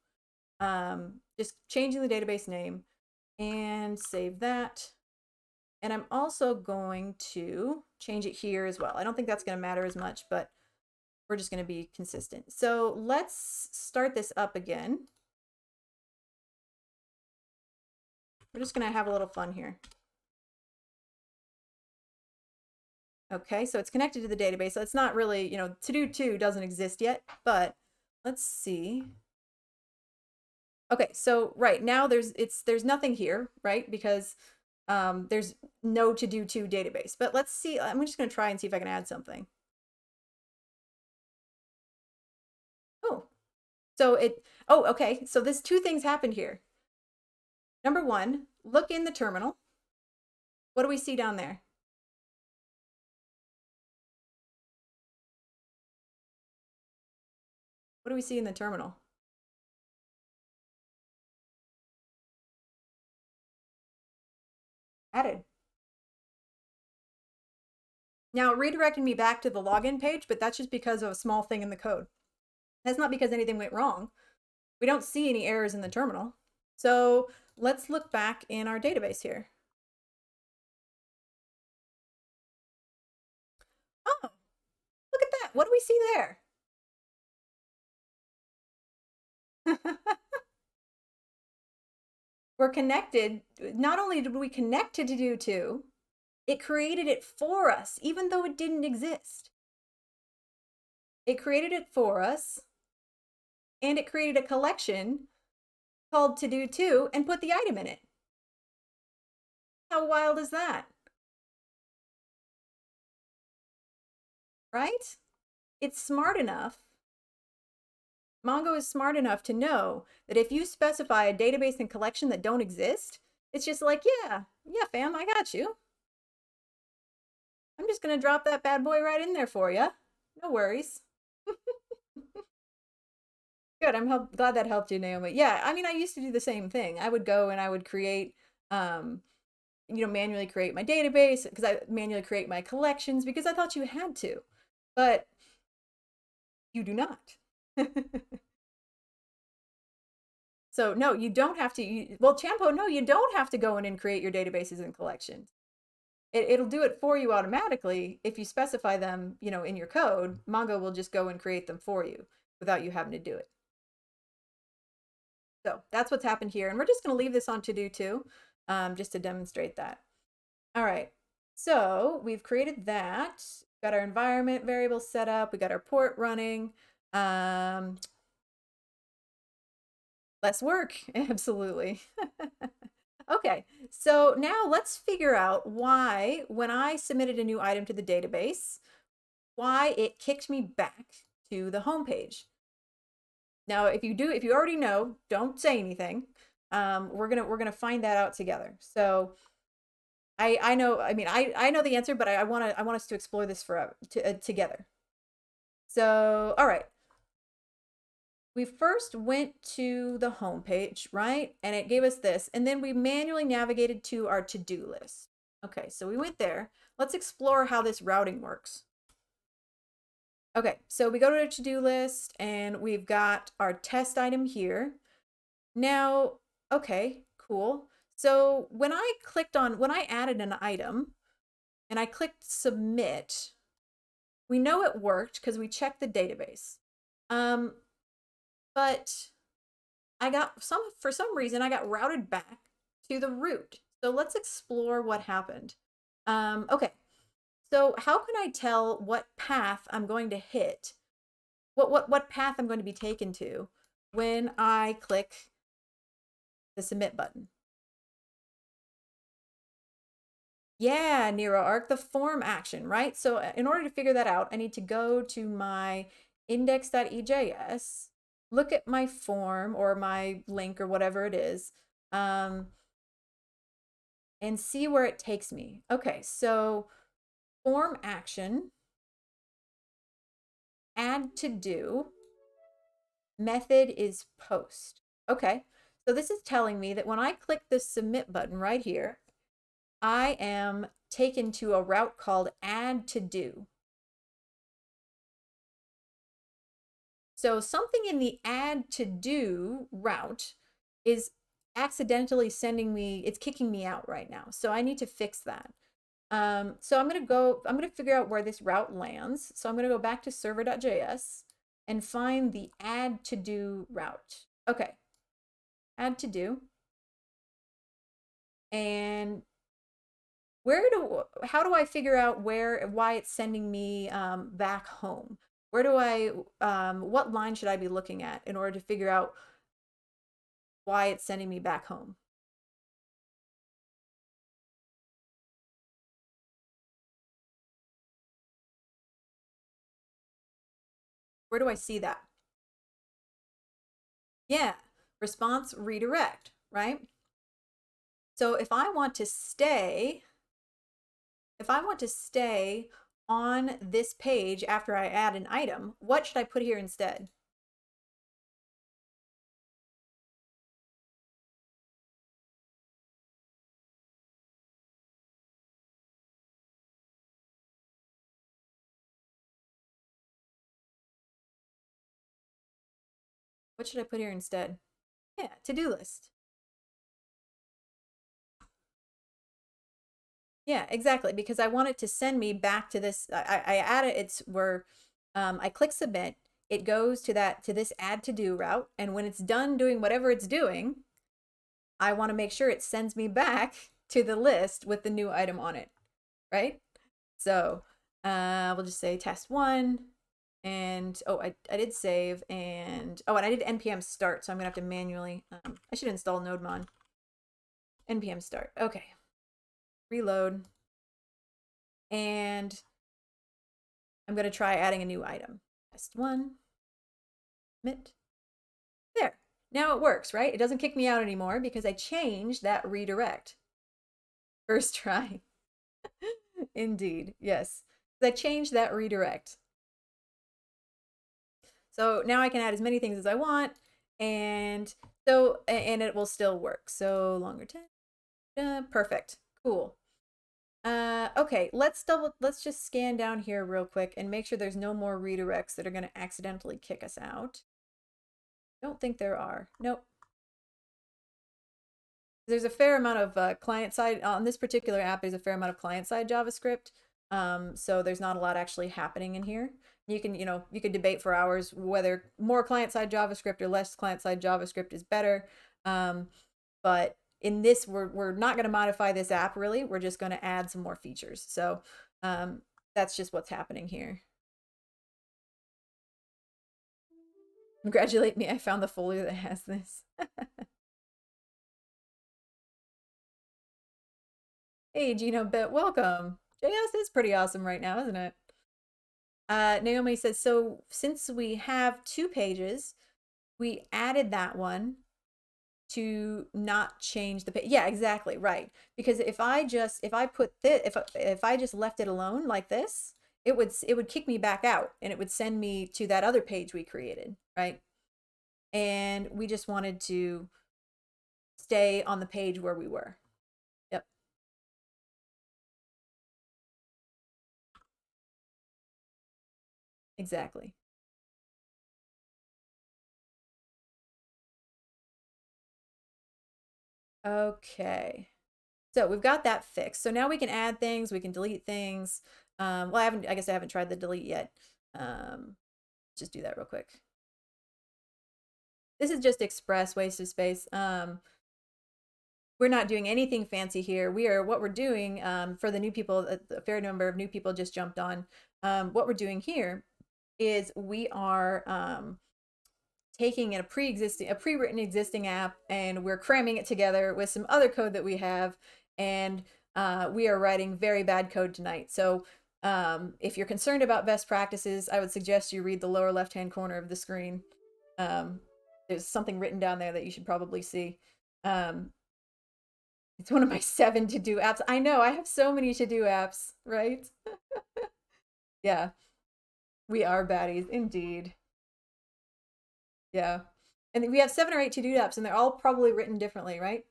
Just changing the database name and save that. And I'm also going to change it here as well. I don't think that's going to matter as much, but we're just going to be consistent. So let's start this up again. We're just going to have a little fun here. Okay, so it's connected to the database. So it's not really, you know, to-do2 doesn't exist yet, but let's see. Okay, so right now there's nothing here, right? Because there's no to-do2 database. But let's see. I'm just going to try and see if I can add something. Oh, so okay. So there's two things happened here. Number one, look in the terminal. What do we see down there? What do we see in the terminal? Added. Now it redirected me back to the login page, but that's just because of a small thing in the code. That's not because anything went wrong. We don't see any errors in the terminal. So let's look back in our database here. Oh, look at that. What do we see there? We're connected. Not only did we connect to do2, it created it for us, even though it didn't exist. It created it for us, and it created a collection called to do2 and put the item in it. How wild is that? Right? It's smart enough. Mongo is smart enough to know that if you specify a database and collection that don't exist, it's just like, yeah, fam, I got you. I'm just going to drop that bad boy right in there for you. No worries. Good. I'm glad that helped you, Naomi. Yeah, I mean, I used to do the same thing. I would go and I would create manually create my database, because I manually create my collections because I thought you had to, but you do not. So no, you don't have to. Well, Champo, no, you don't have to go in and create your databases and collections. It'll do it for you automatically if you specify them, in your code. Mongo will just go and create them for you without you having to do it. So that's what's happened here. And we're just going to leave this on to do too, just to demonstrate that. All right. So we've created that. Got our environment variable set up. We got our port running. Less work. Absolutely. Okay. So now let's figure out why, when I submitted a new item to the database, why it kicked me back to the home page. Now, if you already know, don't say anything. We're gonna find that out together. So I know, I know the answer, but I want us to explore this together. So, all right. We first went to the home page, right? And it gave us this, and then we manually navigated to our to-do list. Okay, so we went there. Let's explore how this routing works. Okay, so we go to the to-do list and we've got our test item here. Now, okay, cool. So when I added an item and I clicked submit, we know it worked because we checked the database. But for some reason, I got routed back to the root. So let's explore what happened. Okay, so how can I tell what path I'm going to hit? What path I'm going to be taken to when I click the submit button? Yeah, NeroArch, the form action, right? So in order to figure that out, I need to go to my index.ejs, look at my form or my link or whatever it is, and see where it takes me. Okay, so form action, add to do, method is post. Okay, so this is telling me that when I click the submit button right here, I am taken to a route called add to do. So something in the add to do route is accidentally it's kicking me out right now. So I need to fix that. So I'm going to figure out where this route lands. So I'm going to go back to server.js and find the add to do route. Okay. Add to do. And how do I figure out why it's sending me back home? What line should I be looking at in order to figure out why it's sending me back home? Where do I see that? Yeah, response redirect, right? So if I want to stay on this page after I add an item, what should I put here instead? What should I put here instead? Yeah, to-do list. Yeah, exactly, because I want it to send me back to this. I add it. It's where I click submit. It goes to this add to do route, and when it's done doing whatever it's doing, I want to make sure it sends me back to the list with the new item on it, right? So we'll just say test one, and I did save, and I did npm start, so I'm gonna have to manually. I should install nodemon. Npm start. Okay. Reload. And I'm going to try adding a new item. Test one, submit. There. Now it works, right? It doesn't kick me out anymore because I changed that redirect. First try. Indeed, yes. I changed that redirect. So now I can add as many things as I want, and it will still work. So longer test. Perfect. Cool. Okay, let's just scan down here real quick and make sure there's no more redirects that are going to accidentally kick us out. Don't think there are. Nope. There's a fair amount of client side on this particular app. There's a fair amount of client side JavaScript. So there's not a lot actually happening in here. You can, you could debate for hours whether more client side JavaScript or less client side JavaScript is better. But in this, we're not going to modify this app really. We're just going to add some more features. So that's just what's happening here. Congratulate me, I found the folder that has this. Hey, Gino Bit, welcome. JS is pretty awesome right now, isn't it? Naomi says, so since we have 2 pages, we added that one to not change the page. Yeah, exactly, right. Because if I put this, if I just left it alone like this, it would kick me back out and it would send me to that other page we created, right? And we just wanted to stay on the page where we were. Yep. Exactly. Okay. So we've got that fixed. So now we can add things, we can delete things. Well, I guess I haven't tried the delete yet. Just do that real quick. This is just express waste of space. We're not doing anything fancy here. What we're doing for the new people, a fair number of new people just jumped on. What we're doing here is we are taking a pre-written existing app, and we're cramming it together with some other code that we have, and we are writing very bad code tonight. So if you're concerned about best practices, I would suggest you read the lower left-hand corner of the screen. There's something written down there that you should probably see. It's one of my 7 to-do apps. I know, I have so many to-do apps, right? Yeah, we are baddies, indeed. Yeah. And we have 7 or 8 to-do apps, and they're all probably written differently, right?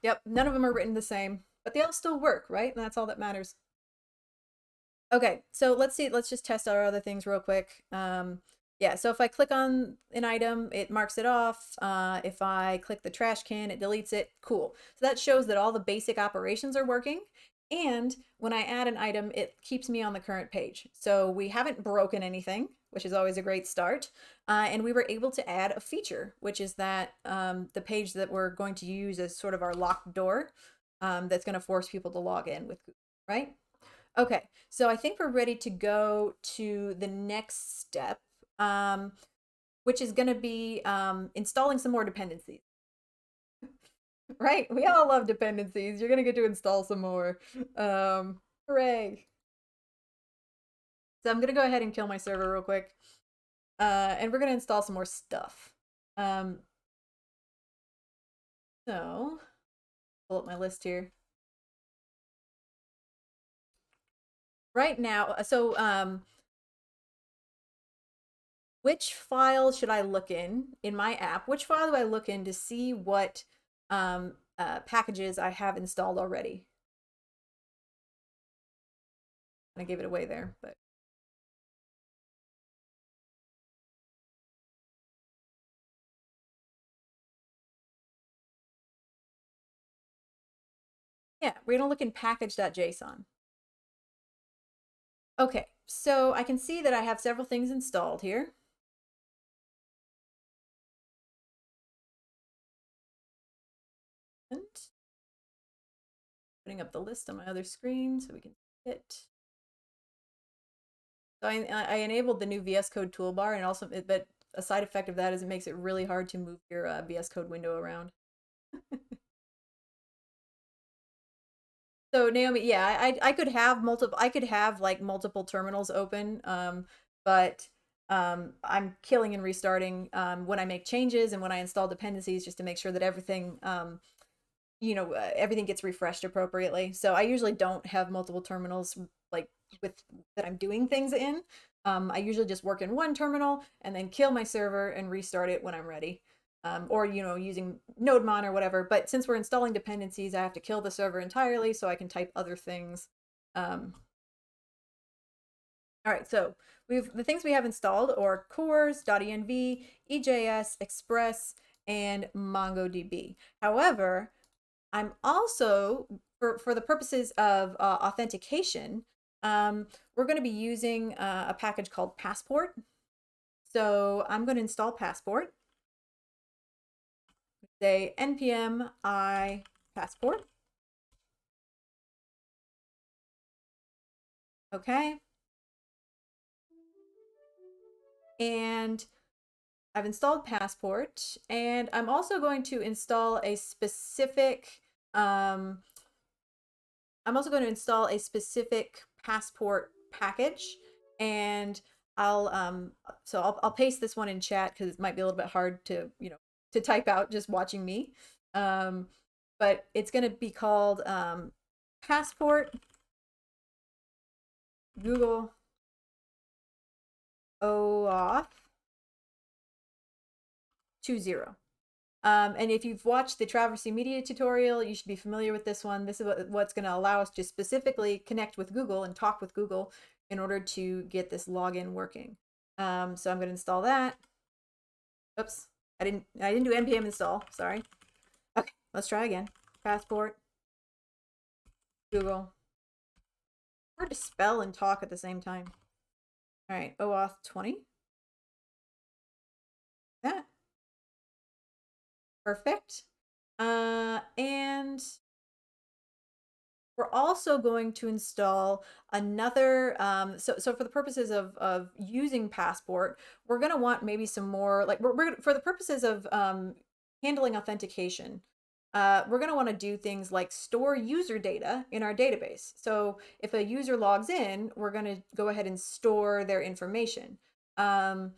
Yep, none of them are written the same, but they all still work, right? And that's all that matters. Okay, so let's see. Let's just test our other things real quick. Yeah, so if I click on an item, it marks it off. If I click the trash can, it deletes it. Cool. So that shows that all the basic operations are working. And when I add an item, it keeps me on the current page. So we haven't broken anything, which is always a great start. And we were able to add a feature, which is that the page that we're going to use as sort of our locked door that's going to force people to log in with Google, right? Okay, so I think we're ready to go to the next step, which is going to be installing some more dependencies. Right? We all love dependencies. You're going to get to install some more. Hooray. So I'm going to go ahead and kill my server real quick. And we're going to install some more stuff. So, pull up my list here. Right now, which file should I look in my app? Which file do I look in to see what packages I have installed already? I gave it away there, but yeah, we're gonna look in package.json. Okay, so I can see that I have several things installed here. And putting up the list on my other screen so we can see it. So I enabled the new VS Code toolbar, and also, but a side effect of that is it makes it really hard to move your VS Code window around. So Naomi, yeah, I could have like multiple terminals open, but I'm killing and restarting when I make changes and when I install dependencies just to make sure that everything everything gets refreshed appropriately. So I usually don't have multiple terminals like with that I'm doing things in. I usually just work in one terminal and then kill my server and restart it when I'm ready. Or, using NodeMon or whatever. But since we're installing dependencies, I have to kill the server entirely so I can type other things. All right, so the things we have installed are cores, .env, EJS, Express, and MongoDB. However, I'm also, for the purposes of authentication, we're going to be using a package called Passport. So I'm going to install Passport. Say npm I passport. Okay. And I've installed Passport, and I'm also going to install a specific Passport package, and I'll paste this one in chat because it might be a little bit hard to to type out just watching me. But it's going to be called Passport Google OAuth 2.0. And if you've watched the Traversy Media tutorial, you should be familiar with this one. This is what's going to allow us to specifically connect with Google and talk with Google in order to get this login working. So I'm going to install that. Oops, I didn't do npm install. Sorry. Okay, let's try again. Passport Google. Hard to spell and talk at the same time. All right, OAuth 20. That. Perfect. And we're also going to install another, so for the purposes of using Passport, we're going to want maybe some more, like for the purposes of handling authentication, we're going to want to do things like store user data in our database. So if a user logs in, we're going to go ahead and store their information in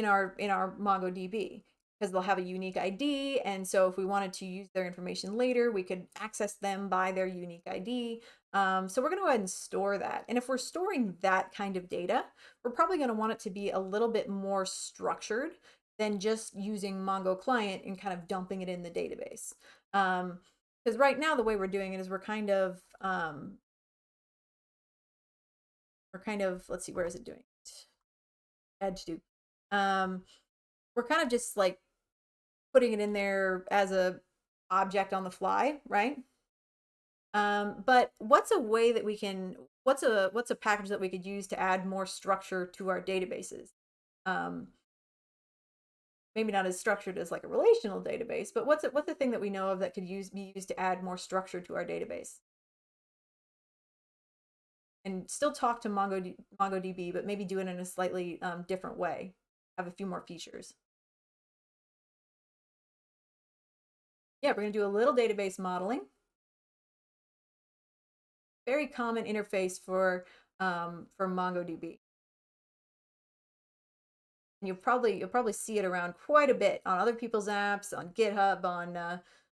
our MongoDB, because they'll have a unique ID. And so if we wanted to use their information later, we could access them by their unique ID. So we're going to go ahead and store that. And if we're storing that kind of data, we're probably going to want it to be a little bit more structured than just using Mongo client and kind of dumping it in the database. Because right now the way we're doing it is we're kind of, let's see, where is it doing it? Add to do. We're kind of just like putting it in there as a object on the fly, right? But what's a way that we can, what's a package that we could use to add more structure to our databases? Maybe not as structured as like a relational database, but what's the thing that we know of that could be used to add more structure to our database? And still talk to MongoDB, but maybe do it in a slightly different way. Have a few more features. Yeah, we're going to do a little database modeling. Very common interface for MongoDB. And you'll probably see it around quite a bit on other people's apps, on GitHub,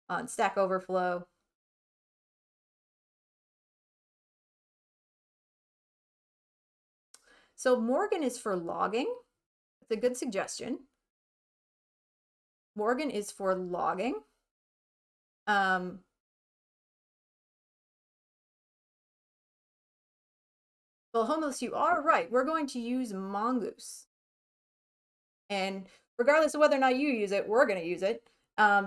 on Stack Overflow. So Morgan is for logging. It's a good suggestion. Morgan is for logging. Well, Homeless, you are right. We're going to use Mongoose. And regardless of whether or not you use it, we're going to use it,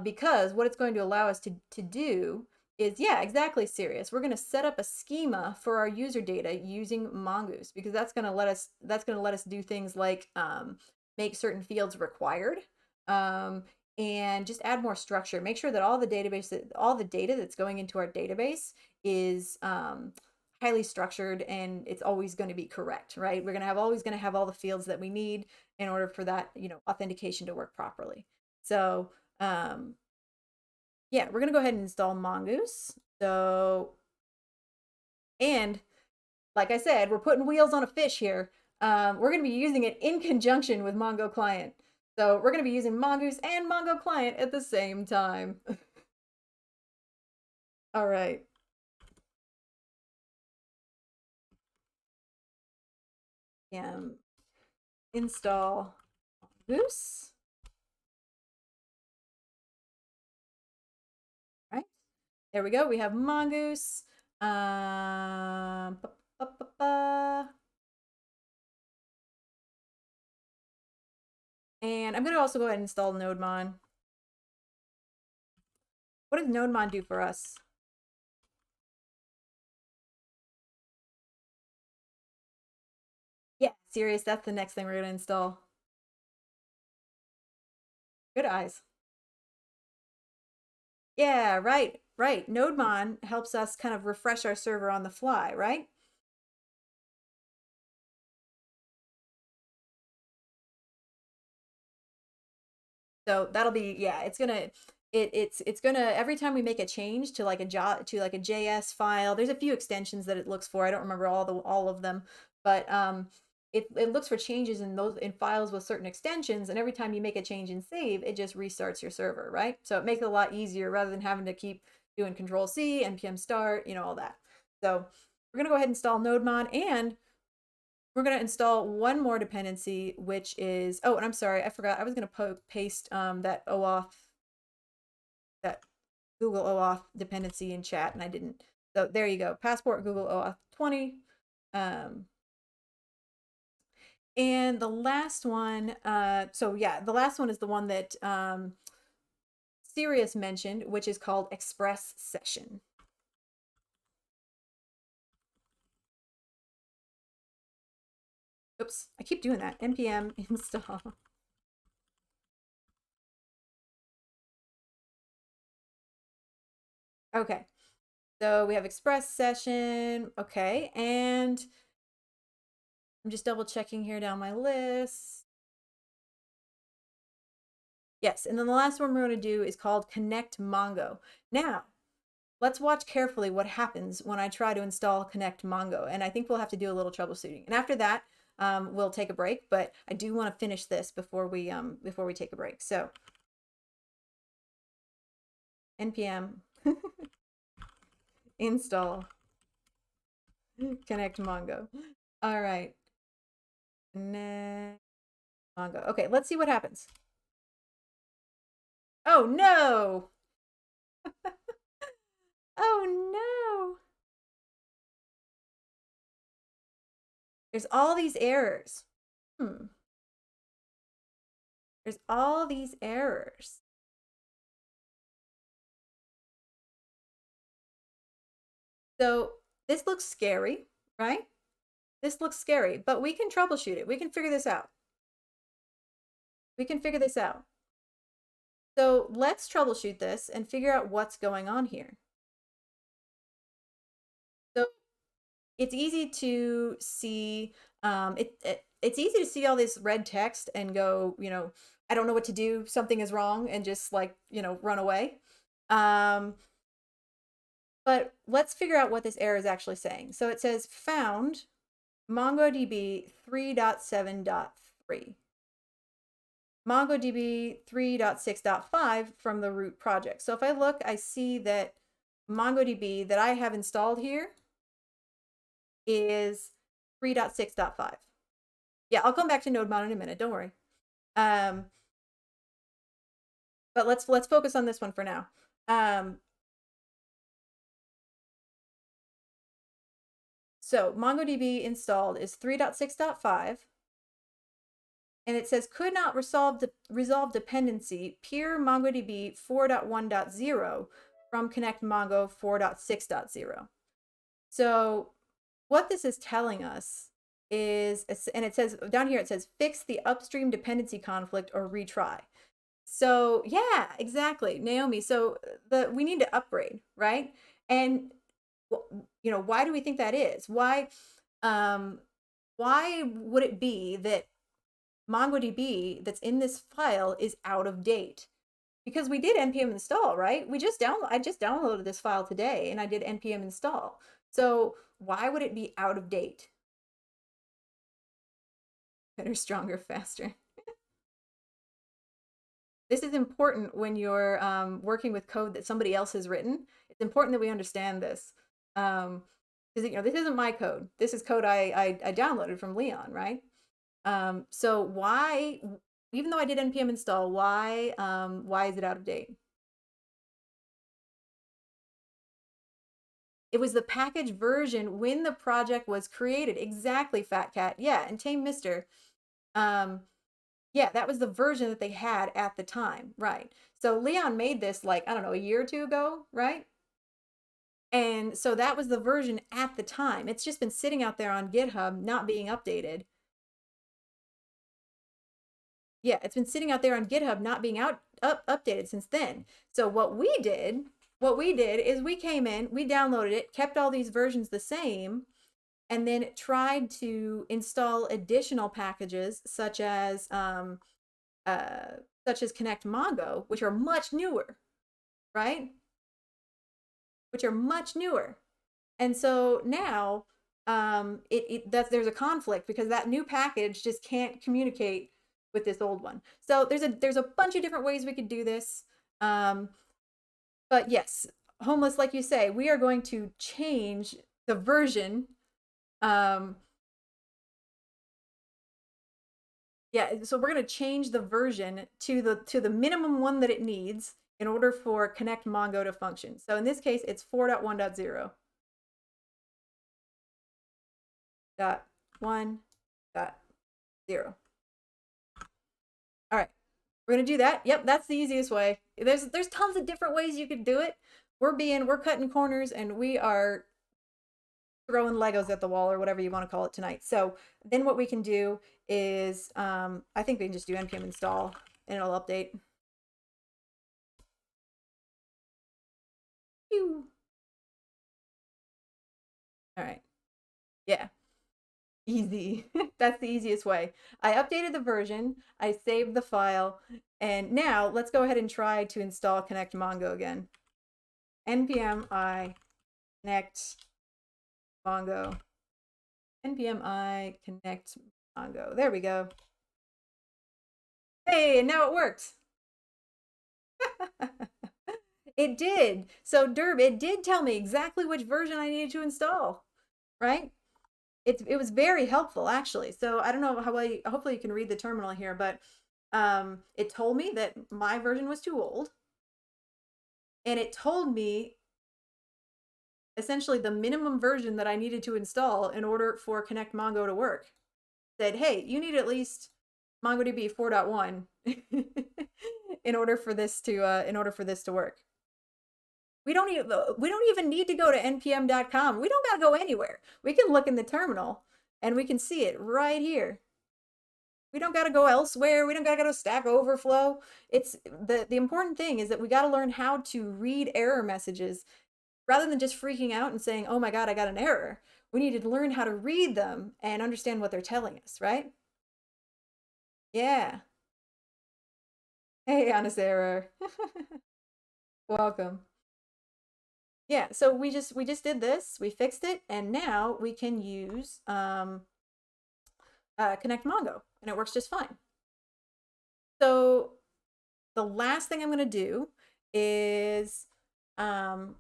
because what it's going to allow us to do is, yeah, exactly, Sirius. We're going to set up a schema for our user data using Mongoose, because that's going to let us do things like make certain fields required, and just add more structure. Make sure that all the data that's going into our database is highly structured, and it's always going to be correct, right? We're always going to have all the fields that we need in order for that, authentication to work properly. So yeah, we're going to go ahead and install Mongoose. So, and like I said, we're putting wheels on a fish here. We're going to be using it in conjunction with Mongo Client. So we're going to be using Mongoose and Mongo Client at the same time. All right. npm install mongoose. Right, there we go. We have mongoose. Ba, ba, ba, ba. And I'm going to also go ahead and install nodemon. What does nodemon do for us? Yeah, serious. That's the next thing we're going to install. Good eyes. Yeah, right, right. Nodemon helps us kind of refresh our server on the fly, right? So that'll be, yeah, it's gonna it's gonna, every time we make a change to like a JS file, there's a few extensions that it looks for. I don't remember all of them, but it looks for changes in those in files with certain extensions, and every time you make a change and save, it just restarts your server, right? So it makes it a lot easier rather than having to keep doing Control C, npm start, all that. So we're gonna go ahead and install nodemon, and we're going to install one more dependency, which is, oh, and I'm sorry, I forgot. I was going to paste that OAuth, that Google OAuth dependency in chat, and I didn't. So there you go. Passport Google OAuth 20. And the last one, so yeah, the last one is the one that Sirius mentioned, which is called Express Session. Oops, I keep doing that. npm install. Okay, so we have Express Session. Okay, and I'm just double checking here down my list. Yes, and then the last one we're going to do is called Connect Mongo. Now, let's watch carefully what happens when I try to install Connect Mongo, and I think we'll have to do a little troubleshooting. And after that, we'll take a break, but I do want to finish this before we take a break. So, npm install Connect Mongo. All right, Connect Mongo. Okay, let's see what happens. Oh no! Oh no! There's all these errors. There's all these errors. So this looks scary, right? This looks scary, but we can troubleshoot it. We can figure this out. We can figure this out. So let's troubleshoot this and figure out what's going on here. So it's easy to see, it's easy to see all this red text and go, I don't know what to do. Something is wrong, and just like, run away. But let's figure out what this error is actually saying. So it says found MongoDB 3.7.3. MongoDB 3.6.5 from the root project. So if I look, I see that MongoDB that I have installed here is 3.6.5. Yeah, I'll come back to nodemon in a minute. Don't worry. But let's focus on this one for now. So MongoDB installed is 3.6.5. And it says could not resolve dependency peer MongoDB 4.1.0 from Connect Mongo 4.6.0. So what this is telling us is, and it says down here, it says fix the upstream dependency conflict or retry. So yeah, exactly, Naomi. So we need to upgrade, right? And why do we think that is? Why would it be that MongoDB that's in this file is out of date? Because we did npm install, right? I just downloaded this file today, and I did npm install. So why would it be out of date? Better, stronger, faster. This is important when you're working with code that somebody else has written. It's important that we understand this. because this isn't my code. This is code I downloaded from Leon, right? So why, even though I did npm install, why is it out of date? It was the package version when the project was created. Exactly, Fat Cat. Yeah, and Tame Mister. Um, yeah, that was the version that they had at the time, right? So Leon made this like, I don't know, a year or two ago, right? And so that was the version at the time. It's just been sitting out there on GitHub, not being updated. Yeah, it's been sitting out there on GitHub, not being updated since then. So what we did is we came in, we downloaded it, kept all these versions the same, and then tried to install additional packages uh, such as Connect Mongo, which are much newer, right? Which are much newer. And so now there's a conflict because that new package just can't communicate with this old one. So there's a bunch of different ways we could do this. Um, but yes, homeless, like you say, we are going to change the version. Um, yeah, so we're going to change the version to the minimum one that it needs in order for Connect Mongo to function. So in this case, it's 4.1.0. Dot 1.0. All right, we're gonna do that. Yep, that's the easiest way. There's tons of different ways you could do it. We're cutting corners and we are throwing Legos at the wall or whatever you want to call it tonight. So then what we can do is I think we can just do npm install and it'll update. Pew. All right. Yeah. Easy. That's the easiest way. I updated the version, I saved the file, and now let's go ahead and try to install Connect Mongo again. npm I connect Mongo. npm I connect Mongo. There we go. Hey, and now it works. It did. So Derb, it did tell me exactly which version I needed to install, right? It was very helpful actually. So I don't know how well hopefully you can read the terminal here, but it told me that my version was too old, and it told me essentially the minimum version that I needed to install in order for Connect Mongo to work. Said, hey, you need at least MongoDB 4.1 in order for this to work. We don't even need to go to npm.com. We don't gotta go anywhere. We can look in the terminal and we can see it right here. We don't got to go elsewhere. We don't got to go to Stack Overflow. It's the important thing is that we got to learn how to read error messages rather than just freaking out and saying, "Oh my God, I got an error." We need to learn how to read them and understand what they're telling us, right? Yeah. Hey, honest error. Welcome. Yeah. So we just did this. We fixed it, and now we can use Connect Mongo, and it works just fine. So the last thing I'm going to do is so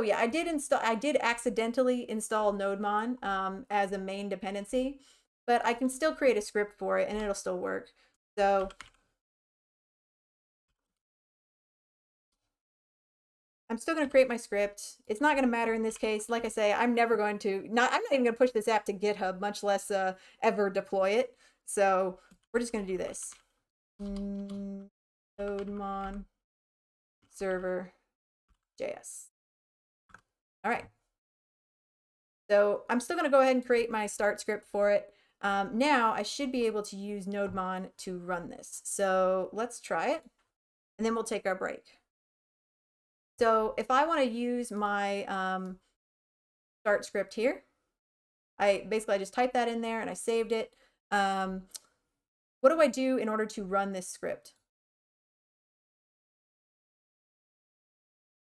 yeah, I did accidentally install nodemon as a main dependency, but I can still create a script for it and it'll still work. So I'm still going to create my script. It's not going to matter in this case. Like I say, I'm not even going to push this app to GitHub, much less ever deploy it. So we're just going to do this. Nodemon server JS. All right. So I'm still going to go ahead and create my start script for it. Now I should be able to use nodemon to run this. So let's try it, and then we'll take our break. So if I want to use my start script here, I just typed that in there and I saved it. What do I do in order to run this script?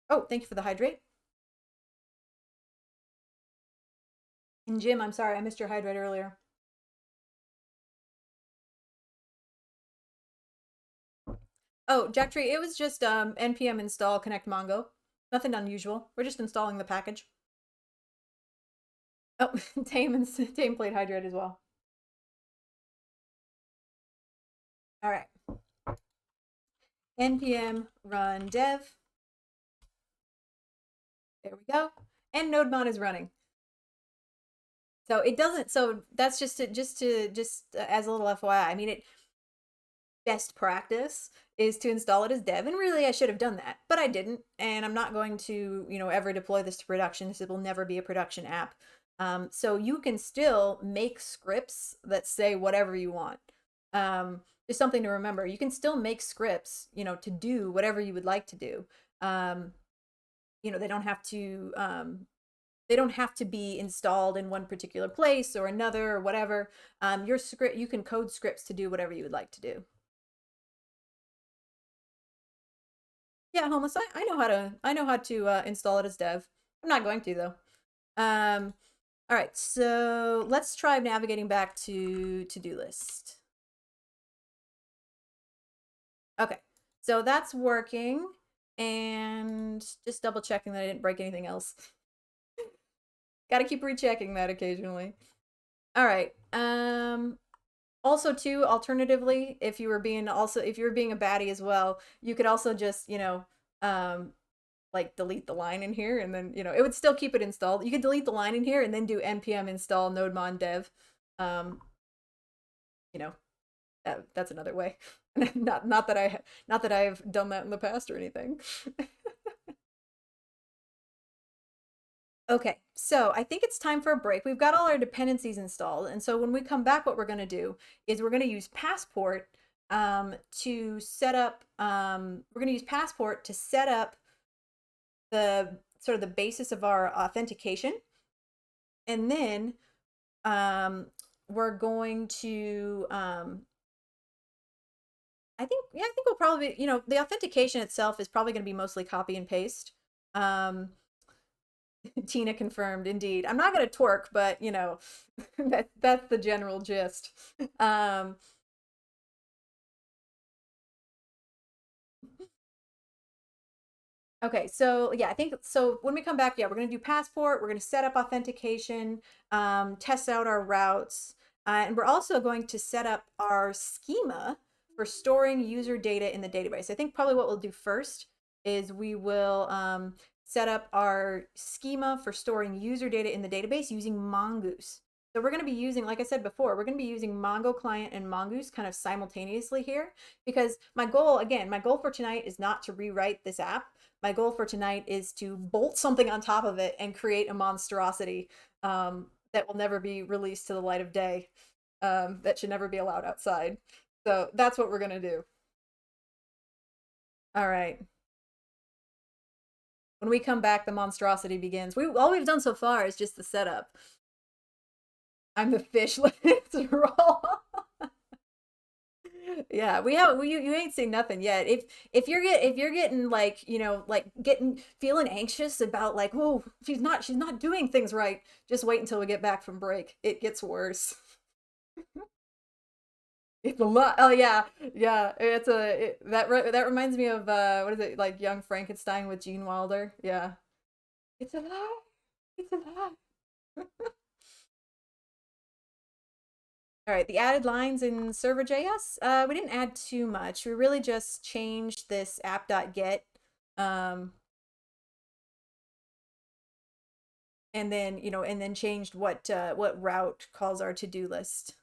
Oh, thank you for the hydrate. And Jim, I'm sorry, I missed your hydrate earlier. Oh, Jacktree, it was just npm install connect mongo. Nothing unusual. We're just installing the package. Oh, tame played Hydrate as well. All right. npm run dev. There we go. And nodemon is running. So it doesn't. So that's just as a little FYI. I mean, it best practice is to install it as dev, and really I should have done that, but I didn't, and I'm not going to ever deploy this to production. This will never be a production app. So you can still make scripts that say whatever you want. Just something to remember. You can still make scripts, to do whatever you would like to do. Um, they don't have to be installed in one particular place or another or whatever. Your script, you can code scripts to do whatever you would like to do. Yeah, homeless. I know how to install it as dev. I'm not going to though. All right, so let's try navigating back to to-do list. Okay, so that's working, and just double checking that I didn't break anything else. Got to keep rechecking that occasionally. All right. Also too, alternatively, if you were being a baddie as well, you could also just, um like delete the line in here, and then it would still keep it installed. You could delete the line in here and then do npm install nodemon dev. Um, you know, that's another way. Not that I've done that in the past or anything. Okay, so I think it's time for a break. We've got all our dependencies installed, and so when we come back, what we're going to do is we're going to use Passport to set up. We're going to use Passport to set up the sort of the basis of our authentication, and then we're going to I think we'll probably, the authentication itself is probably going to be mostly copy and paste. um Tina confirmed, indeed. I'm not going to twerk, but that's the general gist. um Okay, so yeah, I think so. When we come back, yeah, we're going to do Passport. We're going to set up authentication, test out our routes, and we're also going to set up our schema for storing user data in the database. I think probably what we'll do first is we will set up our schema for storing user data in the database using Mongoose. So we're going to be using, like I said before, we're going to be using Mongo client and Mongoose kind of simultaneously here, because my goal for tonight is not to rewrite this app. My goal for tonight is to bolt something on top of it and create a monstrosity that will never be released to the light of day, that should never be allowed outside. So that's what we're going to do. All right. When we come back, the monstrosity begins. All we've done so far is just the setup. I'm the fish. Let's roll. Yeah, you ain't seen nothing yet. If you're getting like, like getting feeling anxious about like, oh, she's not doing things right, just wait until we get back from break. It gets worse. It's a lot. Oh yeah. Yeah, that reminds me of what is it, like Young Frankenstein with Gene Wilder. Yeah. It's a lot. It's a lot. All right, the added lines in server.js, we didn't add too much. We really just changed this app.get, um, and then changed what route calls our to-do list.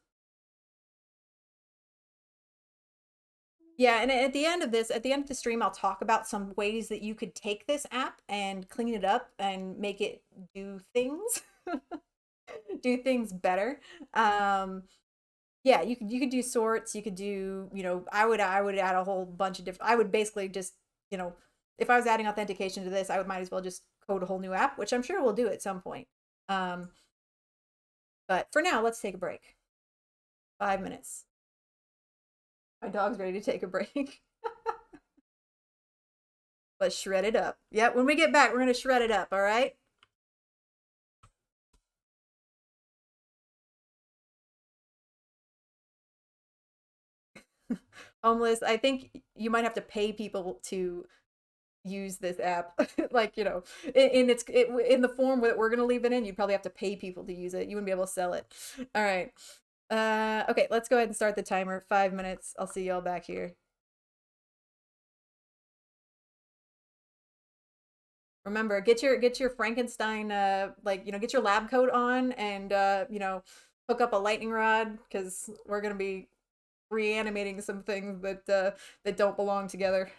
Yeah, and at the end of the stream, I'll talk about some ways that you could take this app and clean it up and make it do things, do things better. Um, Yeah, you could do sorts. You could do, I would add a whole bunch of different. I would basically just, if I was adding authentication to this, I would might as well just code a whole new app, which I'm sure we'll do at some point. Um, but for now, let's take a break. 5 minutes. My dog's ready to take a break. Let's shred it up. Yeah, when we get back, we're gonna shred it up. All right. Homeless. I think you might have to pay people to use this app. Like, in the form that we're gonna leave it in, you'd probably have to pay people to use it. You wouldn't be able to sell it. All right. Okay, let's go ahead and start the timer. 5 minutes. I'll see y'all back here. Remember, get your Frankenstein, get your lab coat on, and hook up a lightning rod, because we're gonna be reanimating some things that don't belong together.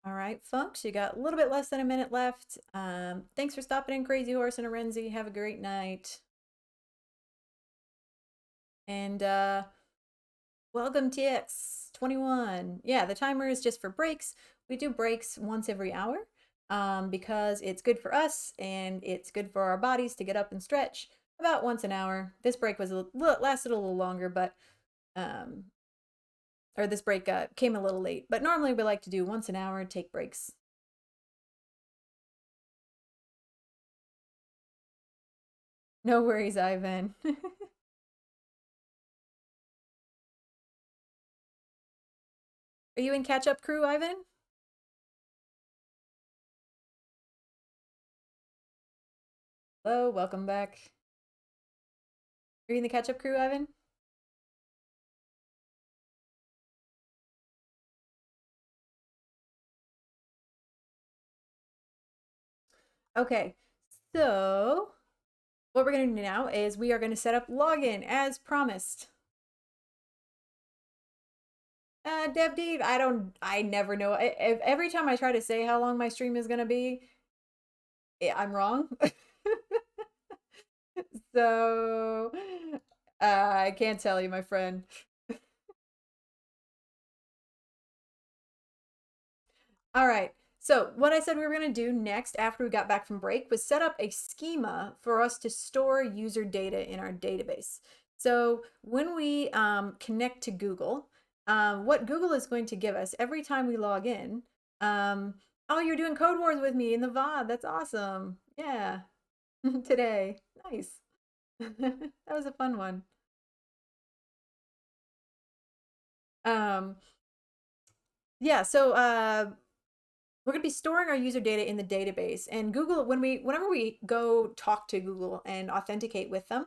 All right, folks, you got a little bit less than a minute left. Thanks for stopping in, Crazy Horse and Arenzi. Have a great night. And welcome, TX21. Yeah, the timer is just for breaks. We do breaks once every hour, because it's good for us and it's good for our bodies to get up and stretch about once an hour. This break lasted a little longer, but um, or this break came a little late. But normally we like to do once an hour, take breaks. No worries, Ivan. Are you in catch-up crew, Ivan? Hello, welcome back. Are you in the catch-up crew, Ivan? Okay, so what we're going to do now is we are going to set up login as promised. DevDev, I never know. Every time I try to say how long my stream is going to be, I'm wrong. So, I can't tell you, my friend. All right. So what I said we were going to do next after we got back from break was set up a schema for us to store user data in our database. So when we connect to Google, what Google is going to give us every time we log in, oh, you're doing Code Wars with me in the VOD. That's awesome. Yeah, today. Nice. That was a fun one. Um, yeah, so we're going to be storing our user data in the database. And Google, whenever we go talk to Google and authenticate with them,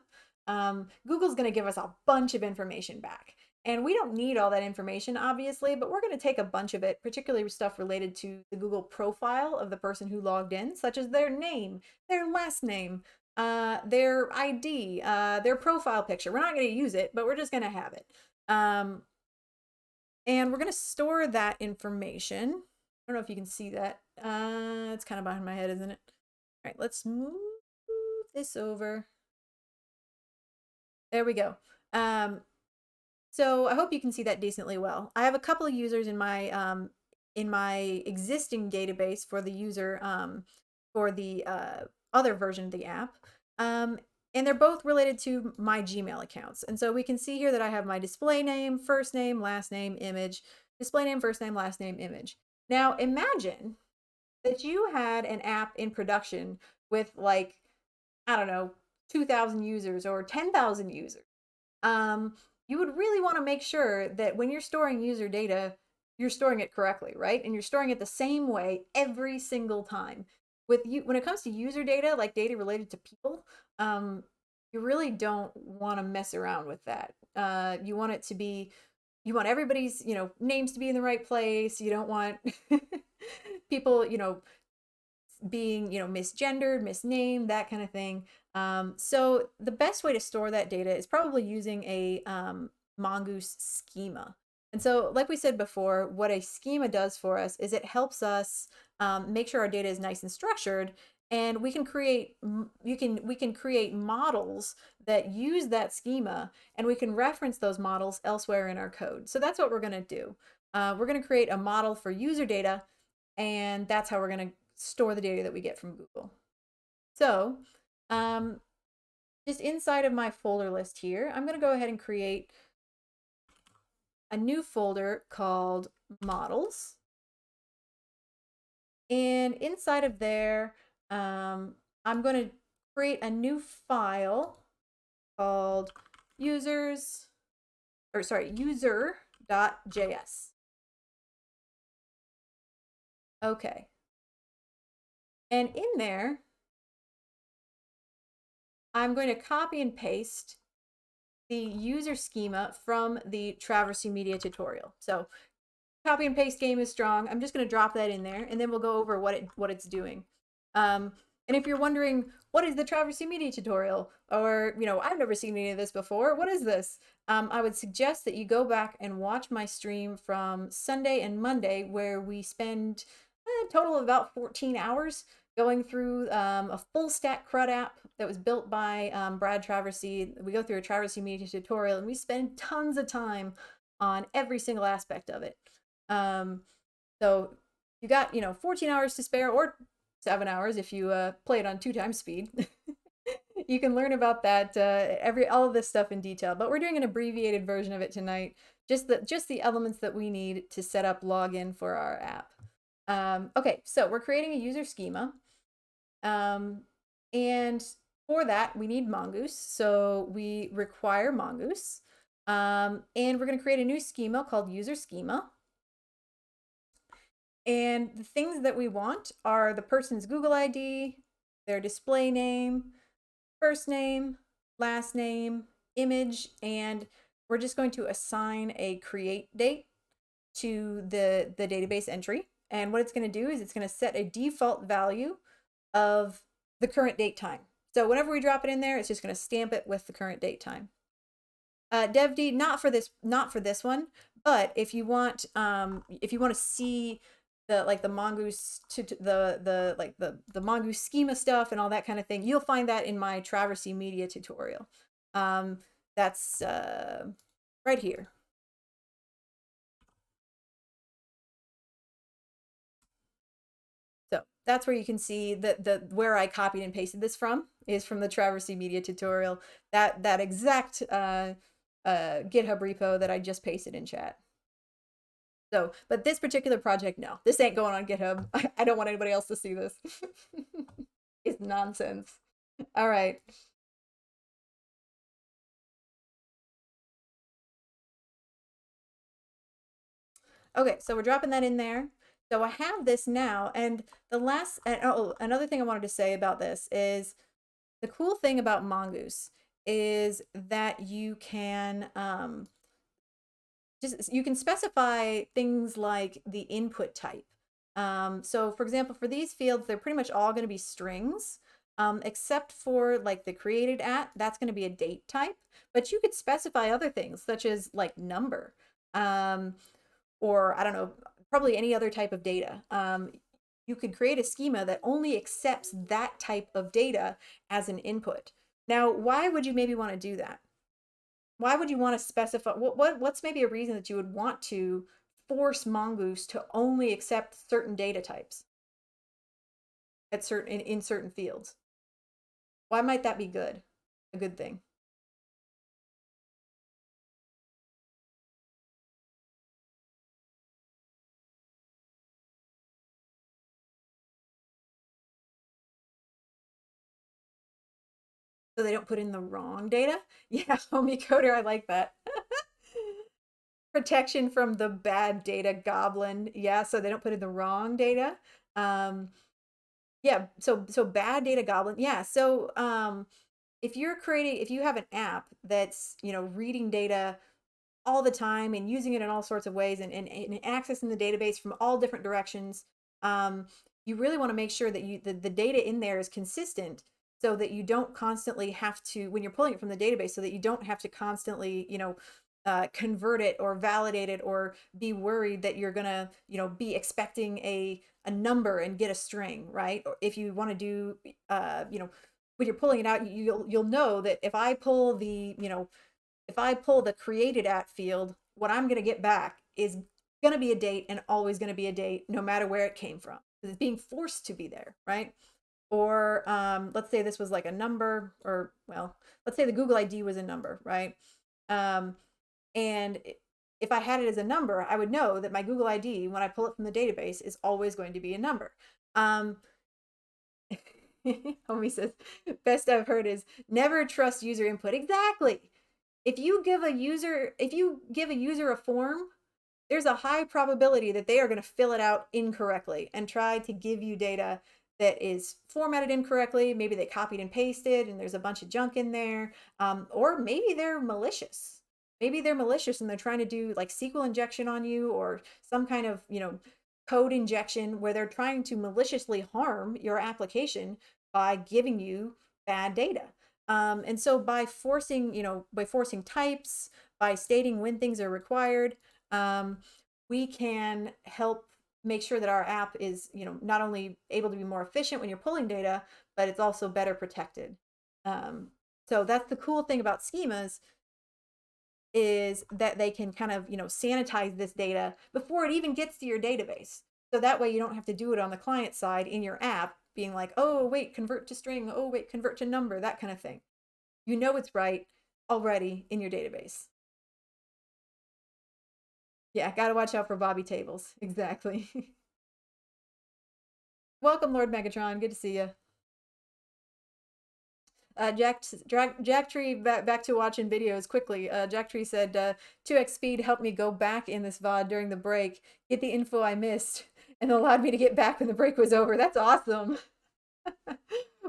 Google's going to give us a bunch of information back. And we don't need all that information, obviously, but we're going to take a bunch of it, particularly stuff related to the Google profile of the person who logged in, such as their name, their last name, their ID, their profile picture. We're not going to use it, but we're just going to have it. And we're going to store that information. I don't know if you can see that. It's kind of behind my head, isn't it? All right, let's move this over. There we go. So I hope you can see that decently well. I have a couple of users in my existing database for the user for the other version of the app. And they're both related to my Gmail accounts. And so we can see here that I have my display name, first name, last name, image, display name, first name, last name, image. Now imagine that you had an app in production with like, I don't know, 2,000 users or 10,000 users. You would really want to make sure that when you're storing user data, you're storing it correctly, right? And you're storing it the same way every single time. With you, when it comes to user data, like data related to people, you really don't want to mess around with that. You want it to be, you want everybody's, names to be in the right place. You don't want people, being, misgendered, misnamed, that kind of thing. So the best way to store that data is probably using a Mongoose schema. And so, like we said before, what a schema does for us is it helps us make sure our data is nice and structured, and we can create we can create models that use that schema, and we can reference those models elsewhere in our code. So that's what we're going to do. We're going to create a model for user data, and that's how we're going to store the data that we get from Google. So um, just inside of my folder list here, I'm going to go ahead and create a new folder called models. And inside of there, I'm going to create a new file called user.js. Okay. And in there, I'm going to copy and paste the user schema from the Traversy Media tutorial. So copy and paste game is strong. I'm just going to drop that in there, and then we'll go over what it's doing. And if you're wondering, what is the Traversy Media tutorial? Or, I've never seen any of this before. What is this? I would suggest that you go back and watch my stream from Sunday and Monday, where we spend a total of about 14 hours going through a full stack CRUD app that was built by Brad Traversy. We go through a Traversy Media tutorial, and we spend tons of time on every single aspect of it. So you got, 14 hours to spare, or 7 hours if you play it on 2 times speed. You can learn about that, all of this stuff in detail, but we're doing an abbreviated version of it tonight. Just the elements that we need to set up login for our app. Okay, so we're creating a user schema. And For that, we need Mongoose. So we require Mongoose. And we're going to create a new schema called user schema. And the things that we want are the person's Google ID, their display name, first name, last name, image, and we're just going to assign a create date to the database entry. And what it's going to do is it's going to set a default value of the current date time. So whenever we drop it in there, it's just going to stamp it with the current date time. DevD, not for this one, but if you want to see the Mongoose the Mongoose schema stuff and all that kind of thing, you'll find that in my Traversy Media tutorial. That's right here. So that's where you can see where I copied and pasted this from is from the Traversy Media tutorial. That exact GitHub repo that I just pasted in chat. So, but this particular project, no, this ain't going on GitHub. I don't want anybody else to see this. It's nonsense. All right. Okay, so we're dropping that in there. So I have this now, and another thing I wanted to say about this is the cool thing about Mongoose is that you can you can specify things like the input type. So for example, for these fields, they're pretty much all going to be strings, except for like the created at, that's going to be a date type, but you could specify other things such as like number, or I don't know, probably any other type of data. You could create a schema that only accepts that type of data as an input. Now, why would you maybe want to do that? Why would you want to specify what's maybe a reason that you would want to force Mongoose to only accept certain data types at in certain fields? Why might that be good? A good thing? So they don't put in the wrong data? Yeah, homie coder, I like that. Protection from the bad data goblin. Yeah, so they don't put in the wrong data. Yeah, so bad data goblin. Yeah, so if you have an app that's, reading data all the time and using it in all sorts of ways and accessing the database from all different directions, you really want to make sure that the data in there is consistent so that you don't constantly have to, when you're pulling it from the database, so that you don't have to constantly, convert it or validate it or be worried that you're gonna, be expecting a number and get a string, right? Or if you want to do, when you're pulling it out, you'll know that if I pull the created at field, what I'm going to get back is going to be a date and always going to be a date no matter where it came from. It's being forced to be there, right? Or let's say this was like a number, or well, let's say the Google ID was a number, right? And if I had it as a number, I would know that my Google ID, when I pull it from the database, is always going to be a number. Homie says, best I've heard is never trust user input. Exactly. If you give a user a form, there's a high probability that they are going to fill it out incorrectly and try to give you data that is formatted incorrectly. Maybe they copied and pasted and there's a bunch of junk in there. Or maybe they're malicious. Maybe they're malicious and they're trying to do like SQL injection on you or some kind of, code injection where they're trying to maliciously harm your application by giving you bad data. And so by forcing types, by stating when things are required, we can help make sure that our app is, not only able to be more efficient when you're pulling data, but it's also better protected. So that's the cool thing about schemas, is that they can kind of, sanitize this data before it even gets to your database. So that way you don't have to do it on the client side in your app, being like, oh, wait, convert to string. Oh, wait, convert to number, that kind of thing. You know it's right already in your database. Yeah, gotta watch out for Bobby tables. Exactly. Welcome, Lord Megatron. Good to see you. Jack Tree, back to watching videos quickly. Jack Tree said, 2x speed helped me go back in this VOD during the break, get the info I missed, and allowed me to get back when the break was over. That's awesome.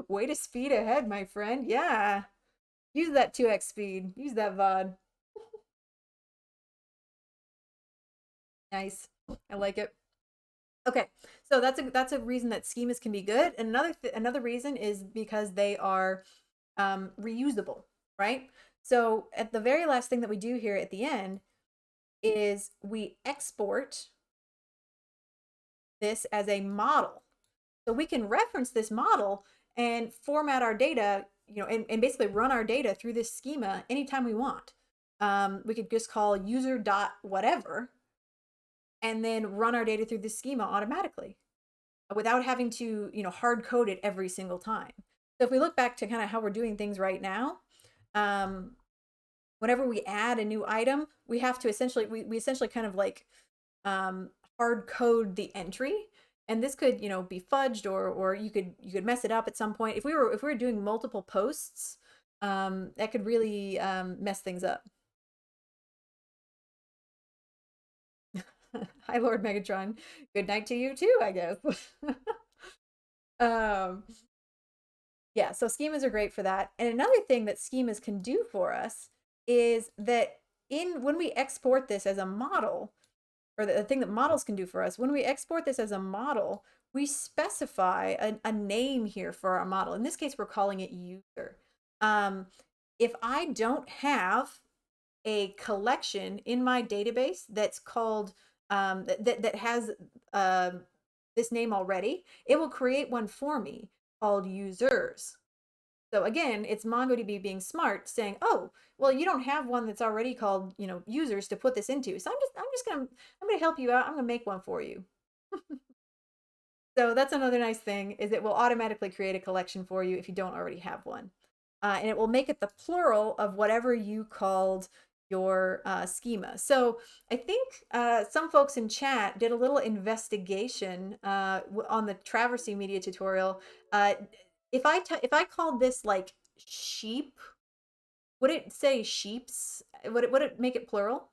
Way to speed ahead, my friend. Yeah. Use that 2x speed. Use that VOD. Nice. I like it. Okay, so that's a reason that schemas can be good. And another reason is because they are reusable, right? So at the very last thing that we do here at the end is we export this as a model. So we can reference this model and format our data, and basically run our data through this schema anytime we want. We could just call user dot whatever and then run our data through this schema automatically without having to, hard code it every single time. So if we look back to kind of how we're doing things right now, whenever we add a new item, we have to we essentially kind of like hard code the entry. And this could, be fudged, or you could mess it up at some point. If we were doing multiple posts, that could really mess things up. Hi, Lord Megatron. Good night to you too, I guess. um, yeah, so schemas are great for that. And another thing that schemas can do for us is that when we export this as a model, or the thing that models can do for us, when we export this as a model, we specify a name here for our model. In this case, we're calling it user. If I don't have a collection in my database that's called that has this name already, it will create one for me called users. So again, it's MongoDB being smart, saying, "Oh, well, you don't have one that's already called, users to put this into. So I'm gonna help you out. I'm gonna make one for you." So that's another nice thing, is it will automatically create a collection for you if you don't already have one. And it will make it the plural of whatever you called your schema. So I think some folks in chat did a little investigation on the Traversy Media tutorial. If I called this like sheep, would it say sheeps? Would it make it plural?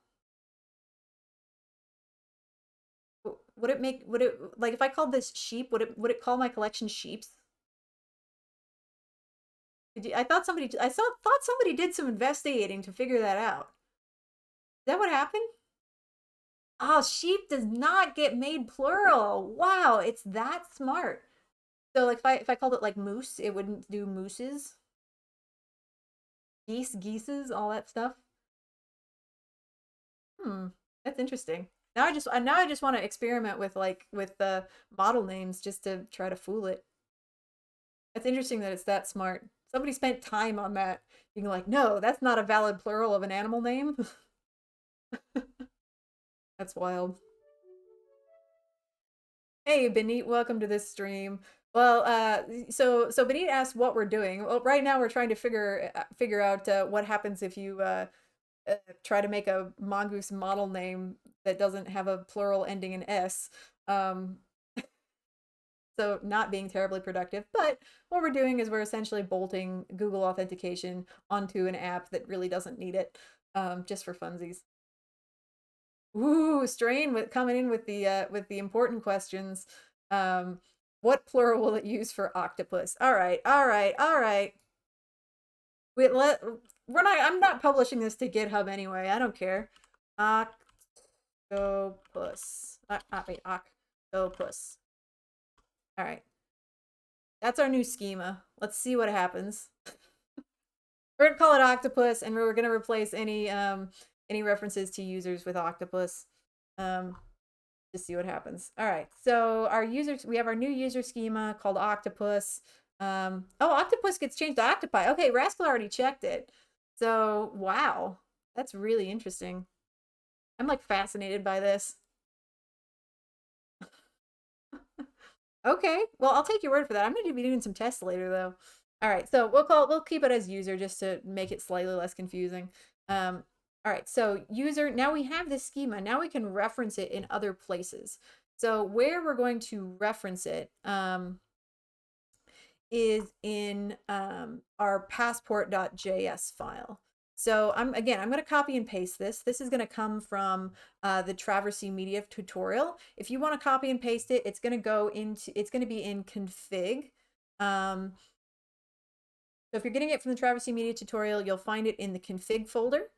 Would it, like, if I called this sheep, would it call my collection sheeps? Thought somebody did some investigating to figure that out. Is that what happened? Oh, sheep does not get made plural. Wow, it's that smart. So like if I called it like moose, it wouldn't do mooses. Geeses, all that stuff. Hmm, that's interesting. Now I just want to experiment with the model names just to try to fool it. That's interesting that it's that smart. Somebody spent time on that, being like, no, that's not a valid plural of an animal name. That's wild. Hey, Benit, welcome to this stream. Well, so Benit asked what we're doing. Well, right now we're trying to figure out what happens if you try to make a mongoose model name that doesn't have a plural ending in S. Um, so not being terribly productive. But what we're doing is we're essentially bolting Google Authentication onto an app that really doesn't need it, just for funsies. Ooh, Strain with coming in with the important questions. What plural will it use for octopus? All right, all right, all right. I'm not publishing this to GitHub anyway. I don't care. Octopus. Wait, octopus. All right. That's our new schema. Let's see what happens. We're gonna call it octopus, and we're gonna replace any references to users with octopus. To see what happens. All right. So we have our new user schema called octopus. Oh, octopus gets changed to octopi. Okay, Rascal already checked it. So wow, that's really interesting. I'm like fascinated by this. Okay, well, I'll take your word for that. I'm going to be doing some tests later, though. All right, so we'll keep it as user just to make it slightly less confusing. All right, so user, now we have this schema. Now we can reference it in other places. So where we're going to reference it is in our passport.js file. So I'm going to copy and paste this. This is going to come from the Traversy Media tutorial. If you want to copy and paste it, it's going to be in config. So if you're getting it from the Traversy Media tutorial, you'll find it in the config folder.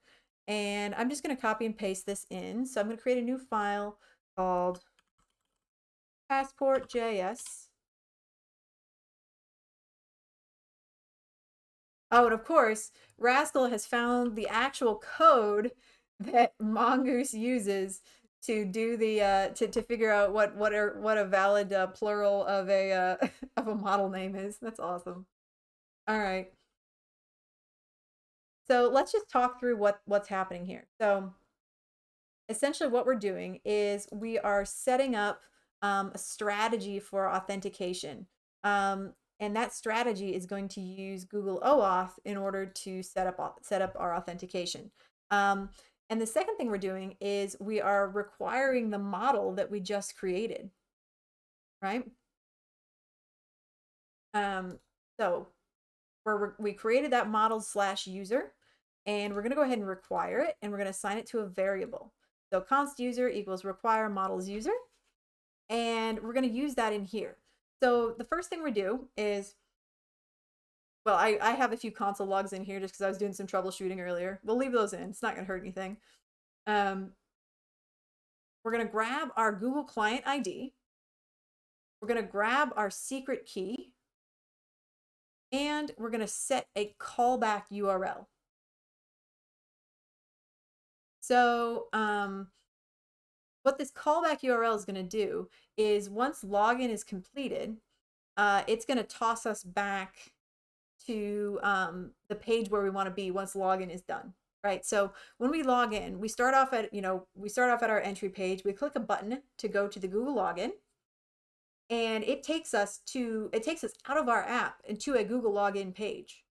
And I'm just going to copy and paste this in. So I'm going to create a new file called passport.js. Oh, and of course, Rascal has found the actual code that Mongoose uses to do the to figure out what a valid plural of a of a model name is. That's awesome. All right. So let's just talk through what's happening here. So essentially what we're doing is we are setting up a strategy for authentication. And that strategy is going to use Google OAuth in order to set up our authentication. And the second thing we're doing is we are requiring the model that we just created, right? So we created that model/user, and we're going to go ahead and require it, and we're going to assign it to a variable. So const user equals require models user, and we're going to use that in here. So the first thing we do is, well, I have a few console logs in here just because I was doing some troubleshooting earlier. We'll leave those in. It's not going to hurt anything. We're going to grab our Google Client ID. We're going to grab our secret key, and we're going to set a callback URL. So what this callback URL is going to do is once login is completed, it's going to toss us back to the page where we want to be once login is done, right? So when we log in, we start off at our entry page. We click a button to go to the Google login, and it takes us out of our app into a Google login page.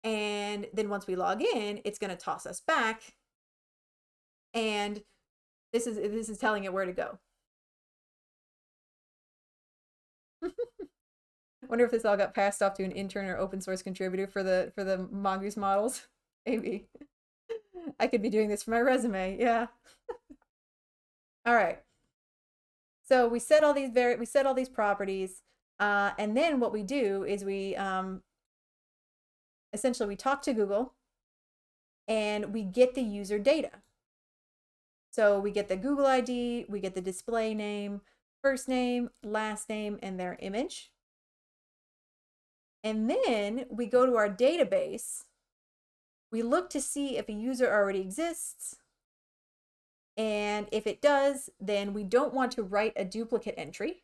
And then once we log in, it's going to toss us back, and this is telling it where to go. I wonder if this all got passed off to an intern or open source contributor for the Mongoose models. Maybe. I could be doing this for my resume. Yeah. All right. So we set all these properties, and then what we do is we essentially we talk to Google, and we get the user data. So we get the Google ID, we get the display name, first name, last name, and their image. And then we go to our database. We look to see if a user already exists. And if it does, then we don't want to write a duplicate entry.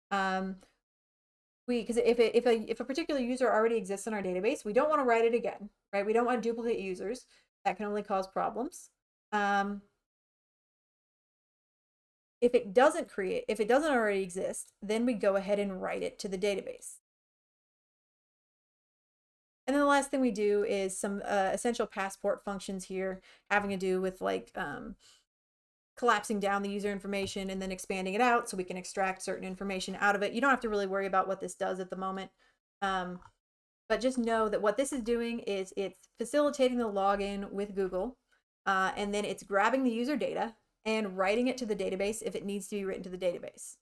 Because if a particular user already exists in our database, we don't want to write it again, right? We don't want to duplicate users. That can only cause problems. If it doesn't already exist, then we go ahead and write it to the database. And then the last thing we do is some essential passport functions here having to do with like collapsing down the user information and then expanding it out so we can extract certain information out of it. You don't have to really worry about what this does at the moment. But just know that what this is doing is it's facilitating the login with Google, and then it's grabbing the user data and writing it to the database if it needs to be written to the database.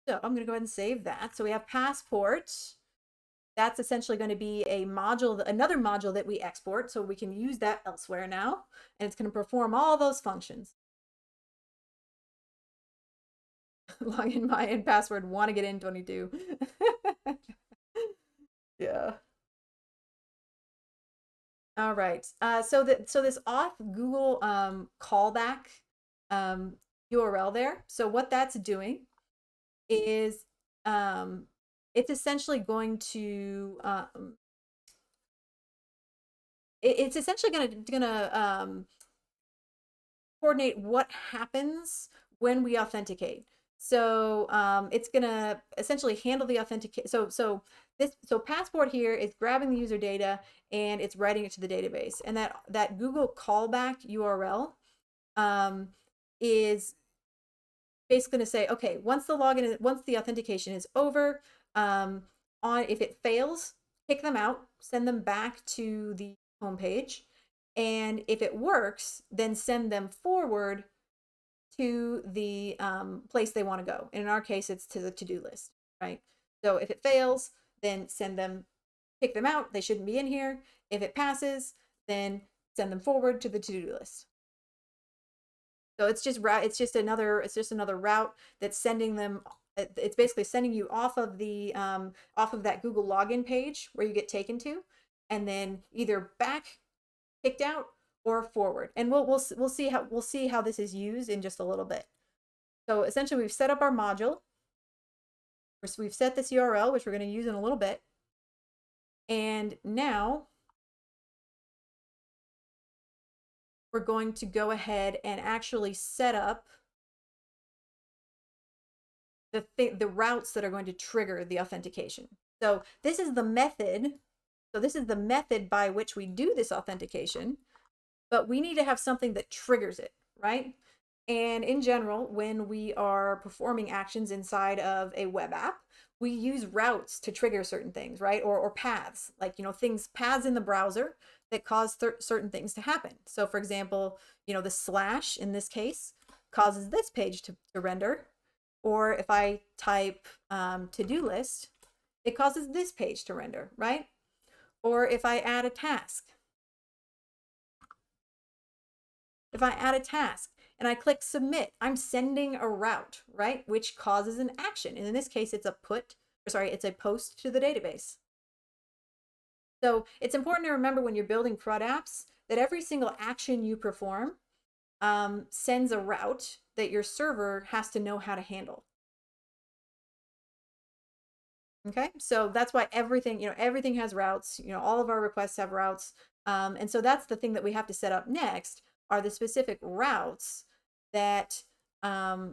So I'm going to go ahead and save that. So we have passport. That's essentially going to be another module that we export, so we can use that elsewhere now, and it's going to perform all those functions. Login, my and password, want to get in 22. Yeah. All right. So this auth Google callback URL there. So what that's doing is it's essentially going to it's essentially gonna coordinate what happens when we authenticate. So it's gonna essentially handle the authenticate. So passport here is grabbing the user data and it's writing it to the database, and that Google callback URL is basically going to say, okay, once the authentication is over, if it fails, kick them out, send them back to the home page. And if it works, then send them forward to the place they want to go. And in our case, it's to the to-do list, right? So if it fails, then kick them out. They shouldn't be in here. If it passes, then send them forward to the to-do list. So it's just another route that's sending them. It's basically sending you off of that Google login page where you get taken to, and then either back, kicked out, or forward. And we'll see how this is used in just a little bit. So essentially, we've set up our module. We've set this URL, which we're going to use in a little bit. And now we're going to go ahead and actually set up the routes that are going to trigger the authentication. So this is the method. So this is the method by which we do this authentication, but we need to have something that triggers it, right? And in general, when we are performing actions inside of a web app, we use routes to trigger certain things, right? Or paths, like, paths in the browser that cause certain things to happen. So for example, the slash in this case causes this page to render. Or if I type to-do list, it causes this page to render, right? Or if I add a task. If I add a task and I click submit, I'm sending a route, right? Which causes an action. And in this case, it's a post to the database. So it's important to remember when you're building CRUD apps that every single action you perform sends a route that your server has to know how to handle. Okay, so that's why everything has routes. All of our requests have routes. And so that's the thing that we have to set up next, are the specific routes that are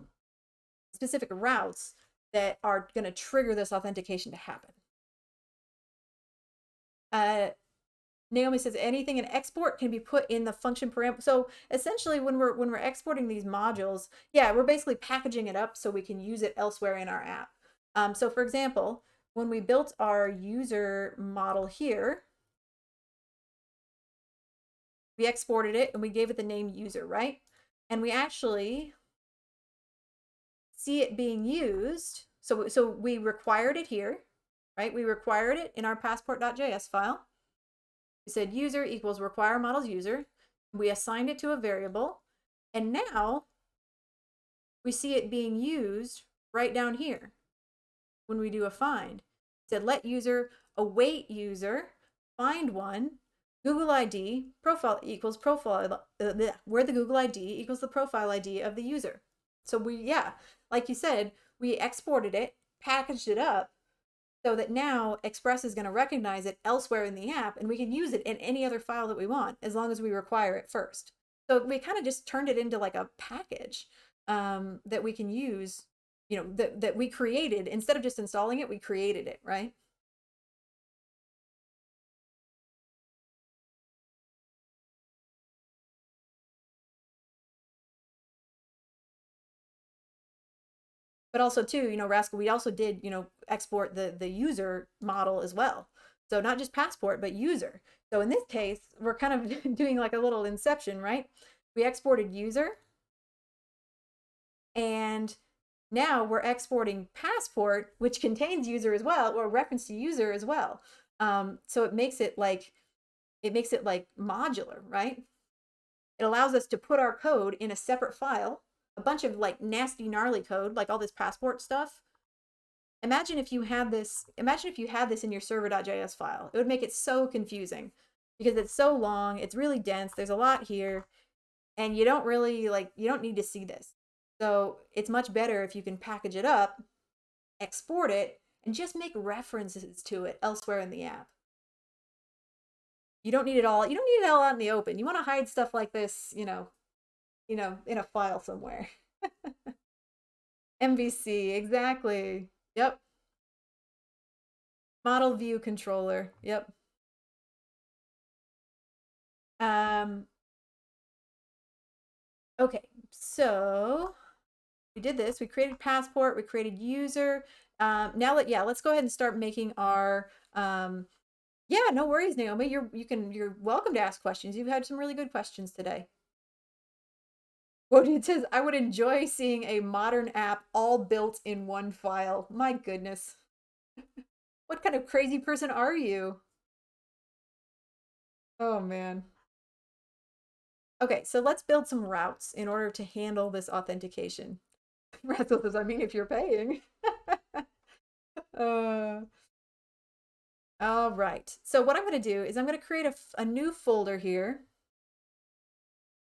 going to trigger this authentication to happen. Naomi says anything in export can be put in the function parameter. So essentially, when we're exporting these modules, yeah, we're basically packaging it up so we can use it elsewhere in our app. So for example, when we built our user model here, we exported it and we gave it the name user, right? And we actually see it being used. So we required it here, right? We required it in our passport.js file. We said user equals require models user. We assigned it to a variable. And now we see it being used right down here when we do a find. It said let user await user, find one, Google ID, profile equals profile, where the Google ID equals the profile ID of the user. So like you said, we exported it, packaged it up, so that now Express is going to recognize it elsewhere in the app, and we can use it in any other file that we want, as long as we require it first. So we kind of just turned it into like a package that we can use, that we created. Instead of just installing it, we created it, right? But also too, Rascal, we also did, export the user model as well. So not just passport, but user. So in this case, we're kind of doing like a little inception, right? We exported user, and now we're exporting passport, which contains user as well, or reference to user as well. So it makes it like modular, right? It allows us to put our code in a separate file, a bunch of like nasty, gnarly code, like all this passport stuff. Imagine if you had this in your server.js file. It would make it so confusing because it's so long, it's really dense, there's a lot here, and you don't need to see this. So it's much better if you can package it up, export it, and just make references to it elsewhere in the app. You don't need it all out in the open. You want to hide stuff like this, in a file somewhere. MVC, exactly. Yep. Model view controller. Yep. Okay, so we did this. We created passport. We created user. Now let's go ahead and start making our. Yeah, no worries, Naomi. You're welcome to ask questions. You've had some really good questions today. Well, it says I would enjoy seeing a modern app all built in one file. My goodness, what kind of crazy person are you? Oh man. Okay, so let's build some routes in order to handle this authentication. Ratzel says, I mean, if you're paying. uh, all right. So what I'm going to do is I'm going to create a new folder here.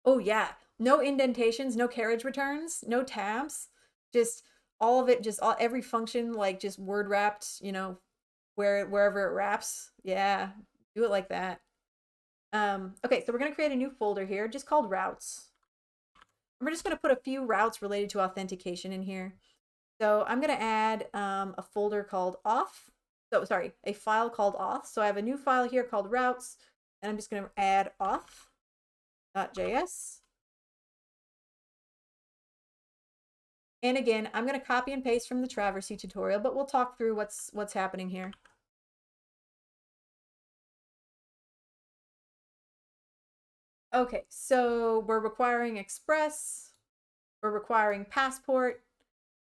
Oh yeah, no indentations, no carriage returns, no tabs, just all of it, just every function like just word wrapped, wherever it wraps. Yeah, do it like that. Okay, so we're going to create a new folder here just called routes. And we're just going to put a few routes related to authentication in here. So I'm going to add a folder called auth. So sorry, a file called auth. So I have a new file here called routes, and I'm just going to add auth.js. And again, I'm going to copy and paste from the Traversy tutorial, but we'll talk through what's happening here. Okay, so we're requiring Express, we're requiring Passport,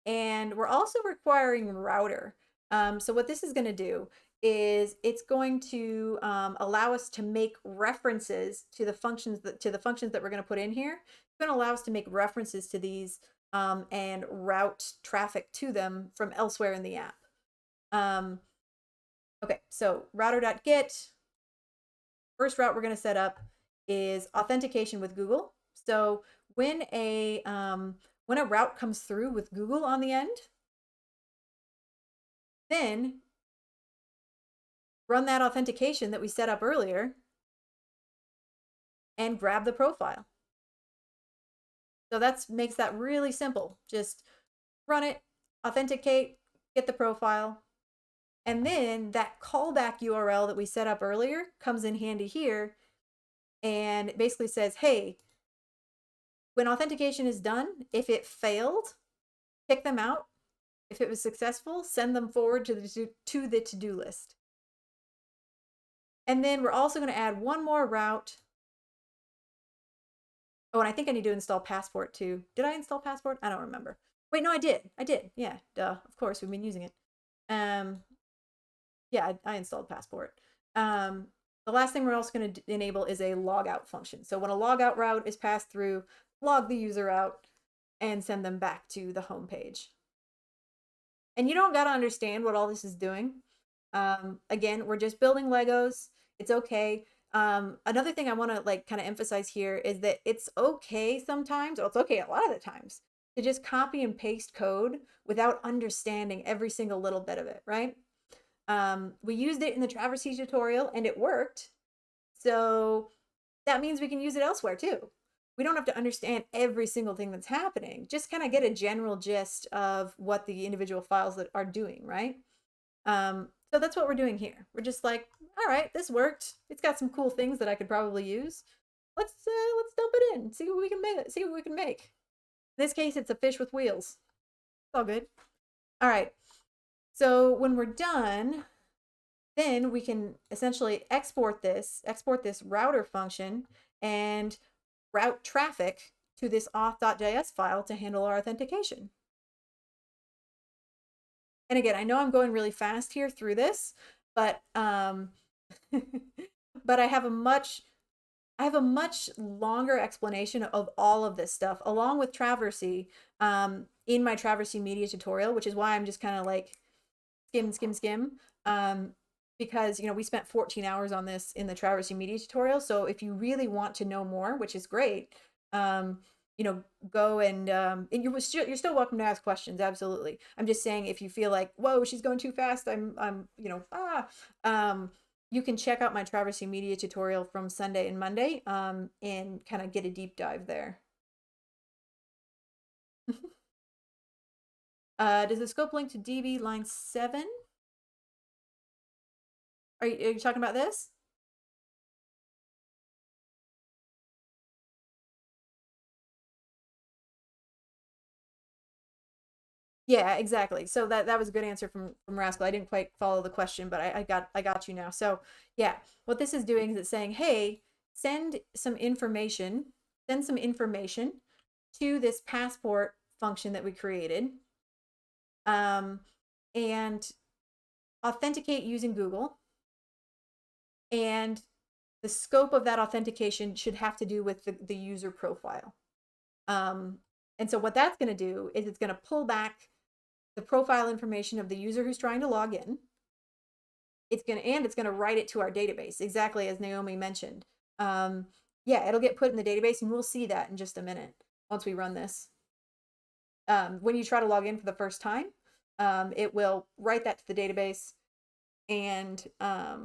and we're also requiring Router. So what this is going to do is it's going to allow us to make references to the functions that we're going to put in here. It's going to allow us to make references to these and route traffic to them from elsewhere in the app. Okay, so router.get, first route we're going to set up is authentication with Google. So when a route comes through with Google on the end, then run that authentication that we set up earlier and grab the profile. So that makes that really simple. Just run it, authenticate, get the profile, and then that callback URL that we set up earlier comes in handy here and it basically says, hey, when authentication is done, if it failed, pick them out. If it was successful, send them forward to the to-do list. And then we're also going to add one more route. Oh, and I think I need to install Passport too. Did I install Passport? I don't remember. Wait, no, I did. I did. Yeah, duh. Of course, we've been using it. Yeah, I installed Passport. The last thing we're also going to enable is a logout function. So when a logout route is passed through, log the user out and send them back to the home page. And you don't got to understand what all this is doing. Again, we're just building Legos. It's okay. Another thing I want to like kind of emphasize here is that it's okay sometimes, or it's okay a lot of the times, to just copy and paste code without understanding every single little bit of it, right? We used it in the Traversy tutorial and it worked. So that means we can use it elsewhere too. We don't have to understand every single thing that's happening. Just kind of get a general gist of what the individual files that are doing, right? So that's what we're doing here. We're just like, all right, this worked. It's got some cool things that I could probably use. Let's dump it in. See what we can make. See what we can make. In this case, it's a fish with wheels. It's all good. All right. So when we're done, then we can essentially export this router function and route traffic to this auth.js file to handle our authentication. And again, I know I'm going really fast here through this, but but I have a much longer explanation of all of this stuff along with Traversy in my Traversy media tutorial, which is why I'm just kind of like skim because we spent 14 hours on this in the Traversy media tutorial. So if you really want to know more, which is great, go and you're still welcome to ask questions. Absolutely. I'm just saying, if you feel like, whoa, she's going too fast, you can check out my Traversy media tutorial from Sunday and Monday and kind of get a deep dive there. Does the scope link to DB line 7? Are you talking about this? Yeah, exactly. So that was a good answer from Rascal. I didn't quite follow the question, but I got you now. So yeah, what this is doing is it's saying, hey, send some information, send some information to this passport function that we created, um, and authenticate using Google. And the scope of that authentication should have to do with the user profile. Um, and so what that's going to do is it's going to pull back the profile information of the user who's trying to log in. It's going to write it to our database, exactly as Naomi mentioned. Um, yeah, it'll get put in the database, and we'll see that in just a minute once we run this. When you try to log in for the first time, it will write that to the database, and uh,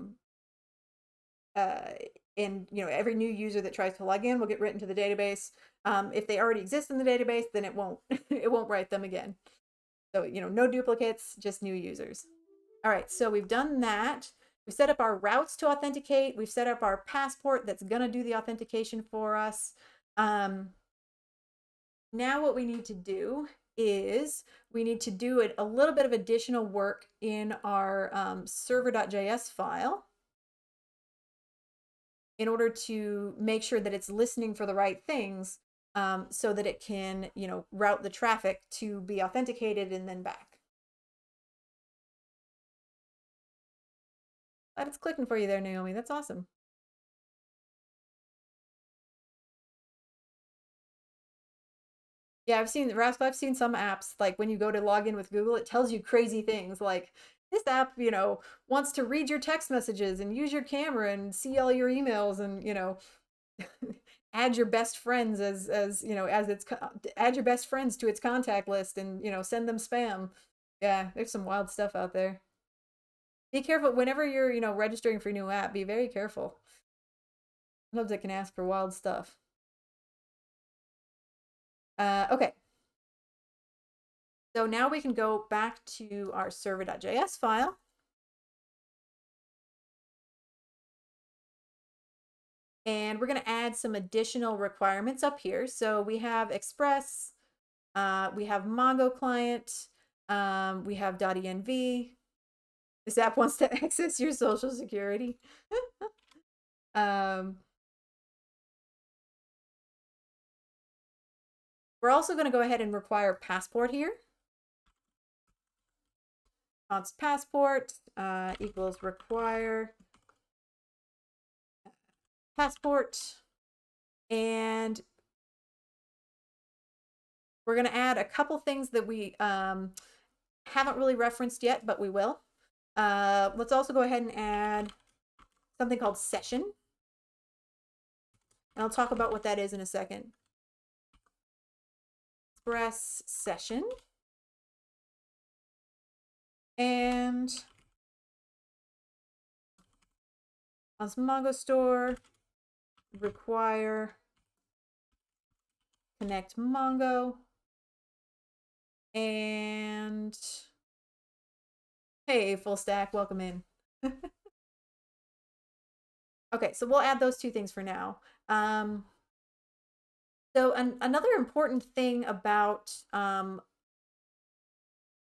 every new user that tries to log in will get written to the database. If they already exist in the database, then it won't it won't write them again. So no duplicates, just new users. All right, so we've done that. We've set up our routes to authenticate. We've set up our passport that's going to do the authentication for us. Now what we need to do is we need to do a little bit of additional work in our server.js file in order to make sure that it's listening for the right things, so that it can, route the traffic to be authenticated and then back. Glad it's clicking for you there, Naomi. That's awesome. Yeah, I've seen some apps, like when you go to log in with Google, it tells you crazy things like this app, wants to read your text messages and use your camera and see all your emails and, add your best friends add your best friends to its contact list and, send them spam. Yeah, there's some wild stuff out there. Be careful whenever you're, registering for a new app, be very careful. Sometimes it can ask for wild stuff. Okay. So now we can go back to our server.js file. And we're going to add some additional requirements up here. So we have Express, we have Mongo client, we have .env. This app wants to access your social security. We're also going to go ahead and require passport here. Const passport equals require passport. And we're going to add a couple things that we haven't really referenced yet, but we will. Let's also go ahead and add something called session. And I'll talk about what that is in a second. Express session. And on Mongo store, require connect Mongo. And hey, full stack, welcome in. Okay, so we'll add those two things for now. So another important thing about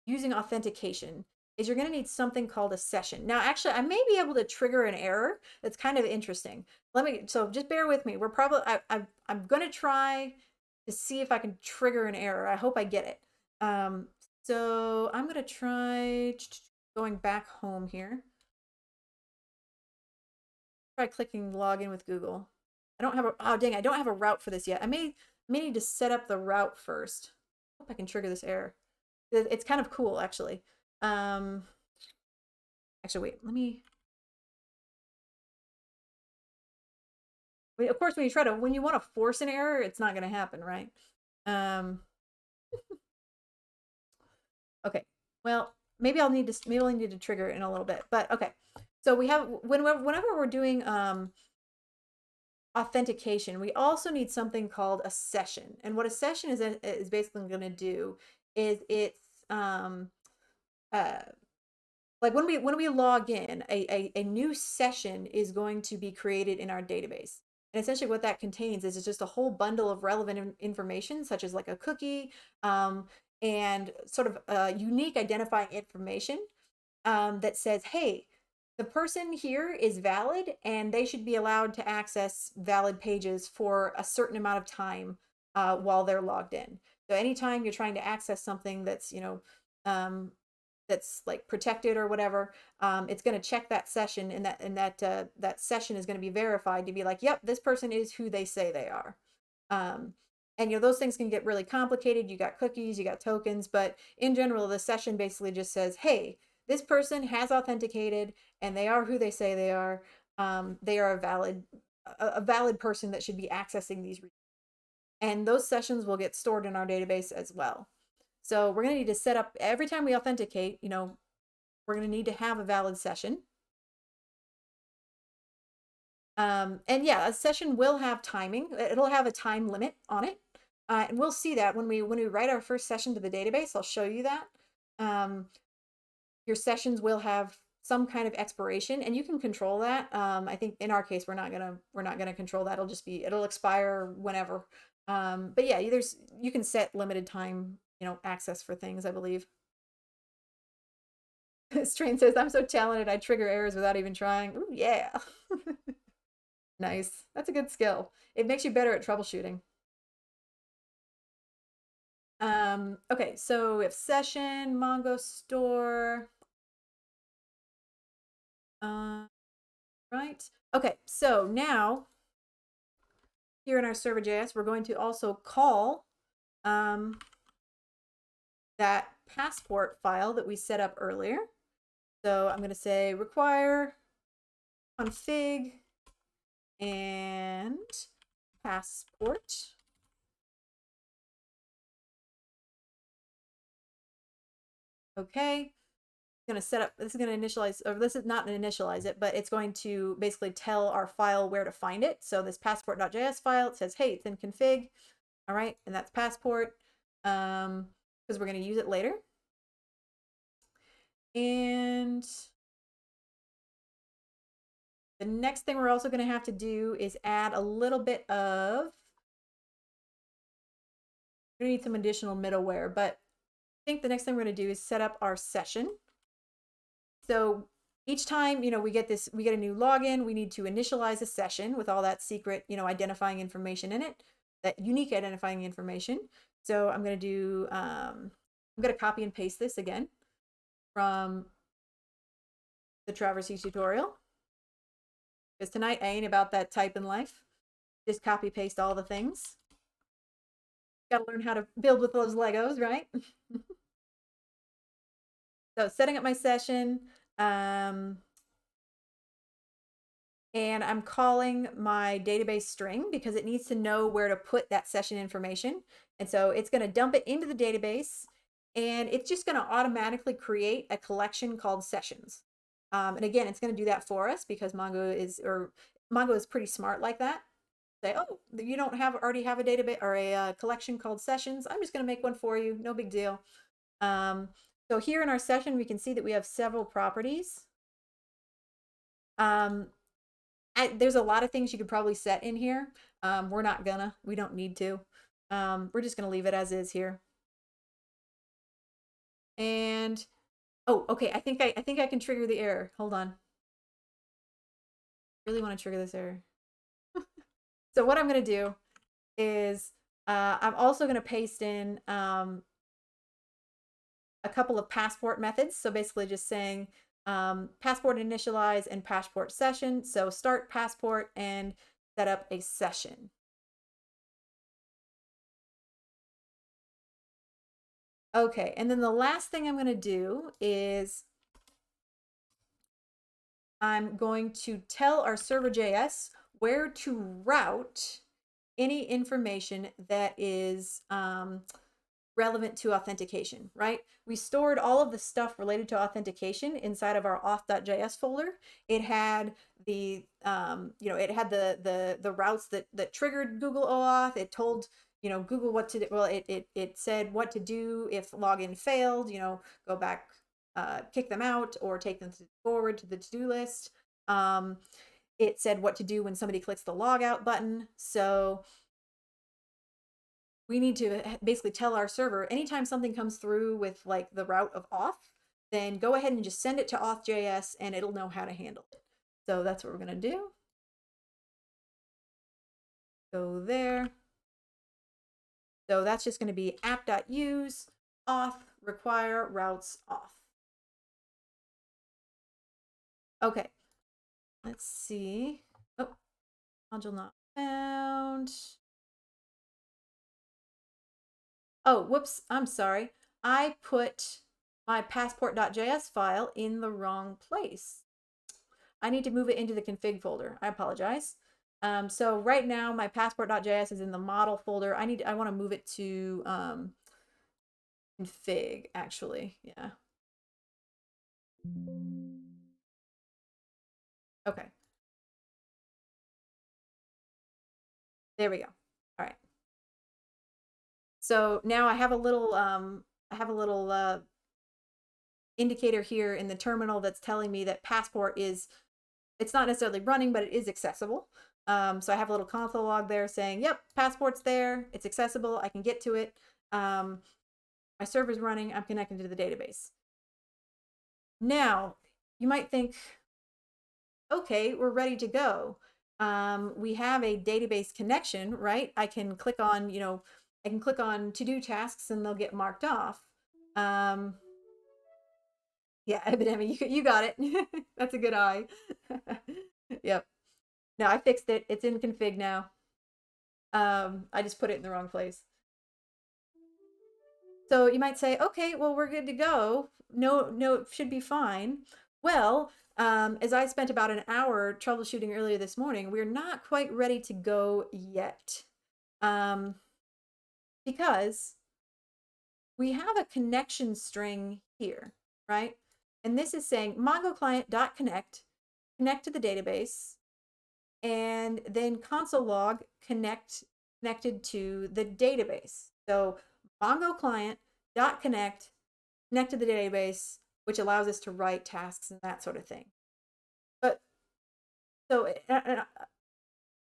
using authentication is you're going to need something called a session. Now, actually, I may be able to trigger an error that's kind of interesting. So just bear with me. I'm going to try to see if I can trigger an error. I hope I get it. So I'm going to try going back home here. Try clicking login with Google. I don't have oh dang, I don't have a route for this yet. I may need to set up the route first. Hope I can trigger this error. It's kind of cool, actually. Actually, wait, of course, when you want to force an error, it's not going to happen, right? Okay, well, maybe I'll need to trigger it in a little bit, but okay. So we have, whenever we're doing authentication, we also need something called a session. And what a session is basically going to do is it's like when we log in, a new session is going to be created in our database. And essentially what that contains is it's just a whole bundle of relevant information, such as like a cookie, and sort of unique identifying information that says, hey, the person here is valid and they should be allowed to access valid pages for a certain amount of time while they're logged in. So anytime you're trying to access something that's, that's like protected or whatever, it's going to check that session, and that session is going to be verified to be like, yep, this person is who they say they are. Um, and those things can get really complicated. You got cookies, you got tokens, but in general, the session basically just says, hey, this person has authenticated and they are who they say they are. They are a valid person that should be accessing these. And those sessions will get stored in our database as well. So we're going to need to set up, every time we authenticate, we're going to need to have a valid session. And yeah, a session will have timing. It'll have a time limit on it. And we'll see that when we write our first session to the database. I'll show you that. Your sessions will have some kind of expiration, and you can control that. I think in our case, we're not gonna control that. It'll expire whenever. But yeah, you can set limited time, access for things, I believe. Strain says, I'm so talented, I trigger errors without even trying. Ooh, yeah. Nice. That's a good skill. It makes you better at troubleshooting. Okay, so we have session, Mongo store. Right. Okay, so now here in our server.js, we're going to also call that passport file that we set up earlier. So I'm going to say require config and passport. Okay. Going to set up, this is going to initialize, or this is not going to initialize it, but it's going to basically tell our file where to find it. So this passport.js file, it says, hey, it's in config. All right. And that's passport because we're going to use it later. And the next thing we're also going to have to do is add a little bit of, we're going to need some additional middleware, but I think the next thing we're going to do is set up our session. So each time, we get a new login, we need to initialize a session with all that secret, identifying information in it, that unique identifying information. So I'm going to do, I'm going to copy and paste this again from the Traversy tutorial. Because tonight I ain't about that type in life. Just copy paste all the things. Got to learn how to build with those Legos, right? So setting up my session. And I'm calling my database string because it needs to know where to put that session information. And so it's going to dump it into the database, and it's just going to automatically create a collection called sessions. And again, it's going to do that for us because Mongo is pretty smart like that. Say, oh, you don't already have a database or a collection called sessions. I'm just going to make one for you. No big deal. So here in our session, we can see that we have several properties. There's a lot of things you could probably set in here. We don't need to. We're just gonna leave it as is here. And oh, okay, I think I can trigger the error. Hold on. Really want to trigger this error. So what I'm gonna do is I'm also gonna paste in a couple of passport methods. So basically just saying passport initialize and passport session. So start passport and set up a session. Okay, and then the last thing I'm going to do is I'm going to tell our server.js where to route any information that is relevant to authentication, right? We stored all of the stuff related to authentication inside of our auth.js folder. It had the the routes that triggered Google OAuth. It told Google what to do. Well, it said what to do if login failed. Go back, kick them out, or take them forward to the to-do list. It said what to do when somebody clicks the logout button. So we need to basically tell our server anytime something comes through with like the route of auth, then go ahead and just send it to auth.js and it'll know how to handle it. So that's what we're going to do. Go there. So that's just going to be app.use auth require routes auth. Okay, let's see. Oh, module not found. Oh, whoops, I'm sorry. I put my passport.js file in the wrong place. I need to move it into the config folder. I apologize. So right now my passport.js is in the model folder. I want to move it to config actually. Yeah. Okay. There we go. All right. So now I have a little indicator here in the terminal that's telling me that passport is, it's not necessarily running, but it is accessible. So I have a little console log there saying, yep, passport's there, it's accessible, I can get to it. My server's running, I'm connected to the database. Now, you might think, okay, we're ready to go. We have a database connection, right? I can click on, I can click on to-do tasks and they'll get marked off. Yeah, Epidemic, you got it. That's a good eye. Yep. No, I fixed it. It's in config now. I just put it in the wrong place. So you might say, okay, well, we're good to go. No, it should be fine. Well, as I spent about an hour troubleshooting earlier this morning, we're not quite ready to go yet. Because we have a connection string here, right? And this is saying Mongo client.connect, connect to the database, and then console log connected to the database. So Mongo client.connect, connect to the database, which allows us to write tasks and that sort of thing. But so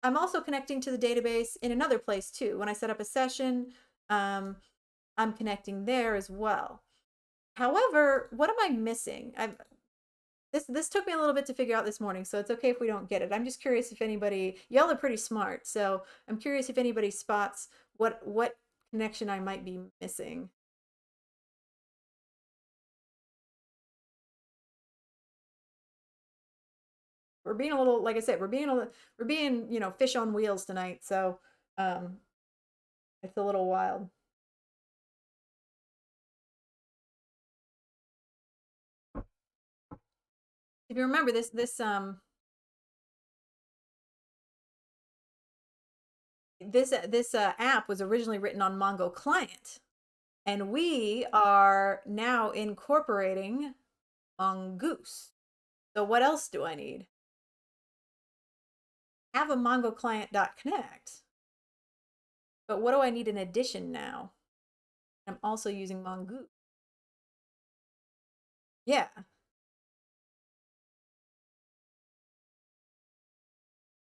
I'm also connecting to the database in another place too. When I set up a session, I'm connecting there as well. However, what am I missing? This took me a little bit to figure out this morning, so it's okay if we don't get it. I'm just curious if anybody, y'all are pretty smart, so I'm curious if anybody spots what connection I might be missing. We're being a little, like I said, we're being fish on wheels tonight, so it's a little wild. If you remember this app was originally written on Mongo client, and we are now incorporating Mongoose. So what else do I need? Have a Mongo client.connect. But what do I need in addition now? I'm also using Mongoose. Yeah.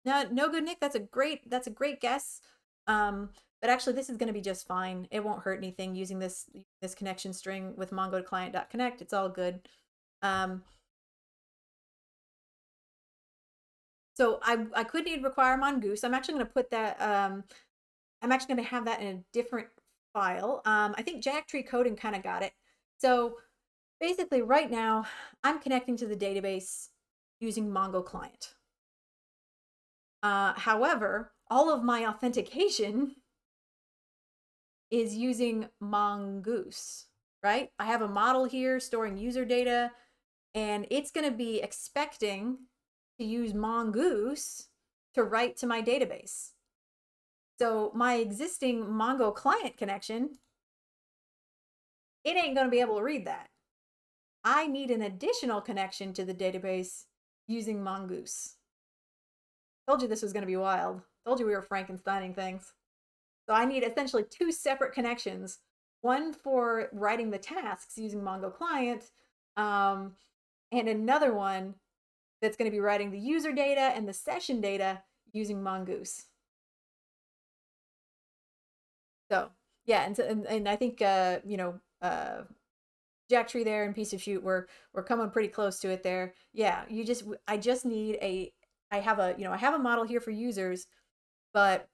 No good, Nick. That's a great guess. But actually this is going to be just fine. It won't hurt anything using this connection string with Mongo client.connect. It's all good. So I could need require Mongoose. I'm actually going to put that, I'm actually going to have that in a different file. I think Jacktree Coding kind of got it. So basically right now I'm connecting to the database using Mongo client. However, all of my authentication is using Mongoose, right? I have a model here storing user data, and it's going to be expecting to use Mongoose to write to my database. So my existing Mongo client connection, it ain't going to be able to read that. I need an additional connection to the database using Mongoose. Told you this was going to be wild. Told you we were Frankensteining things. So I need essentially two separate connections, one for writing the tasks using Mongo client, and another one that's going to be writing the user data and the session data using Mongoose. So Yeah, and I think you know, Jack Tree there and Piece of Shoot, we're coming pretty close to it there. Yeah, I just need a I have a I have a model here for users, but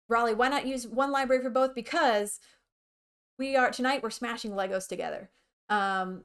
Raleigh, why not use one library for both? Because we're smashing Legos together. Um,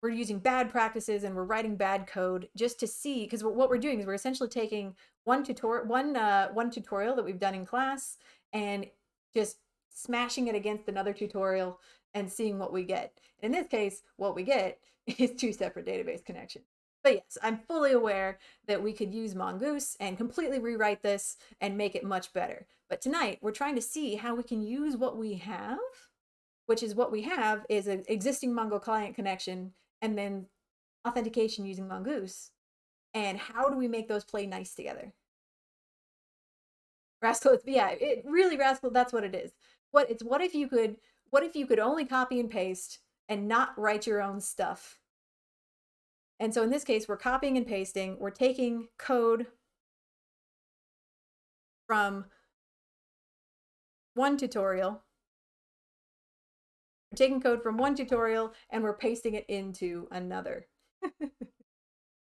we're using bad practices and we're writing bad code just to see, because what we're doing is we're essentially taking one tutorial that we've done in class and just smashing it against another tutorial and seeing what we get. In this case, what we get is two separate database connections. But yes, I'm fully aware that we could use Mongoose and completely rewrite this and make it much better. But tonight, we're trying to see how we can use what we have, which is what we have is an existing Mongo client connection and then authentication using Mongoose. And how do we make those play nice together? Rascal, yeah, it really Rascal. That's what it is. What if you could only copy and paste and not write your own stuff? And so in this case, we're copying and pasting. We're taking code from one tutorial. We're taking code from one tutorial and we're pasting it into another.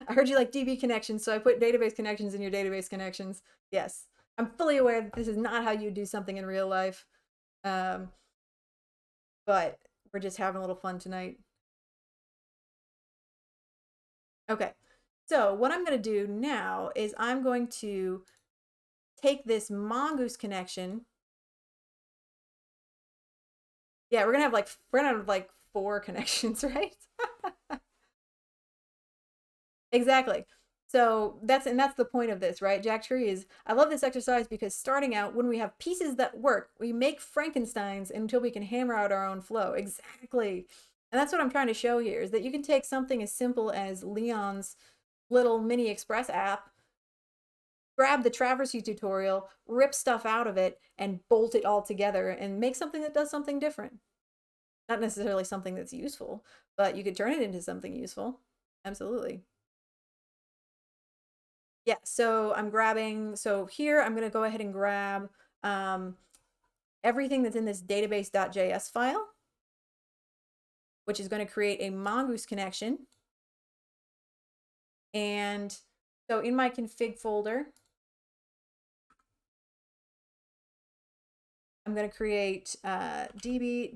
I heard you like DB connections, so I put database connections in your database connections. Yes, I'm fully aware that this is not how you do something in real life, um, but we're just having a little fun tonight. Okay, so what I'm going to do now is I'm going to take this Mongoose connection. Yeah, we're gonna have like 4 connections, right? Exactly. So that's the point of this, right? Jack Tree is I love this exercise because starting out when we have pieces that work, we make Frankensteins until we can hammer out our own flow. Exactly. And that's what I'm trying to show here is that you can take something as simple as Leon's little mini express app, grab the Traversy tutorial, rip stuff out of it and bolt it all together and make something that does something different. Not necessarily something that's useful, but you could turn it into something useful. Absolutely. Yeah, so so here I'm going to go ahead and grab everything that's in this database.js file, which is going to create a Mongoose connection. And so in my config folder, I'm going to create db.js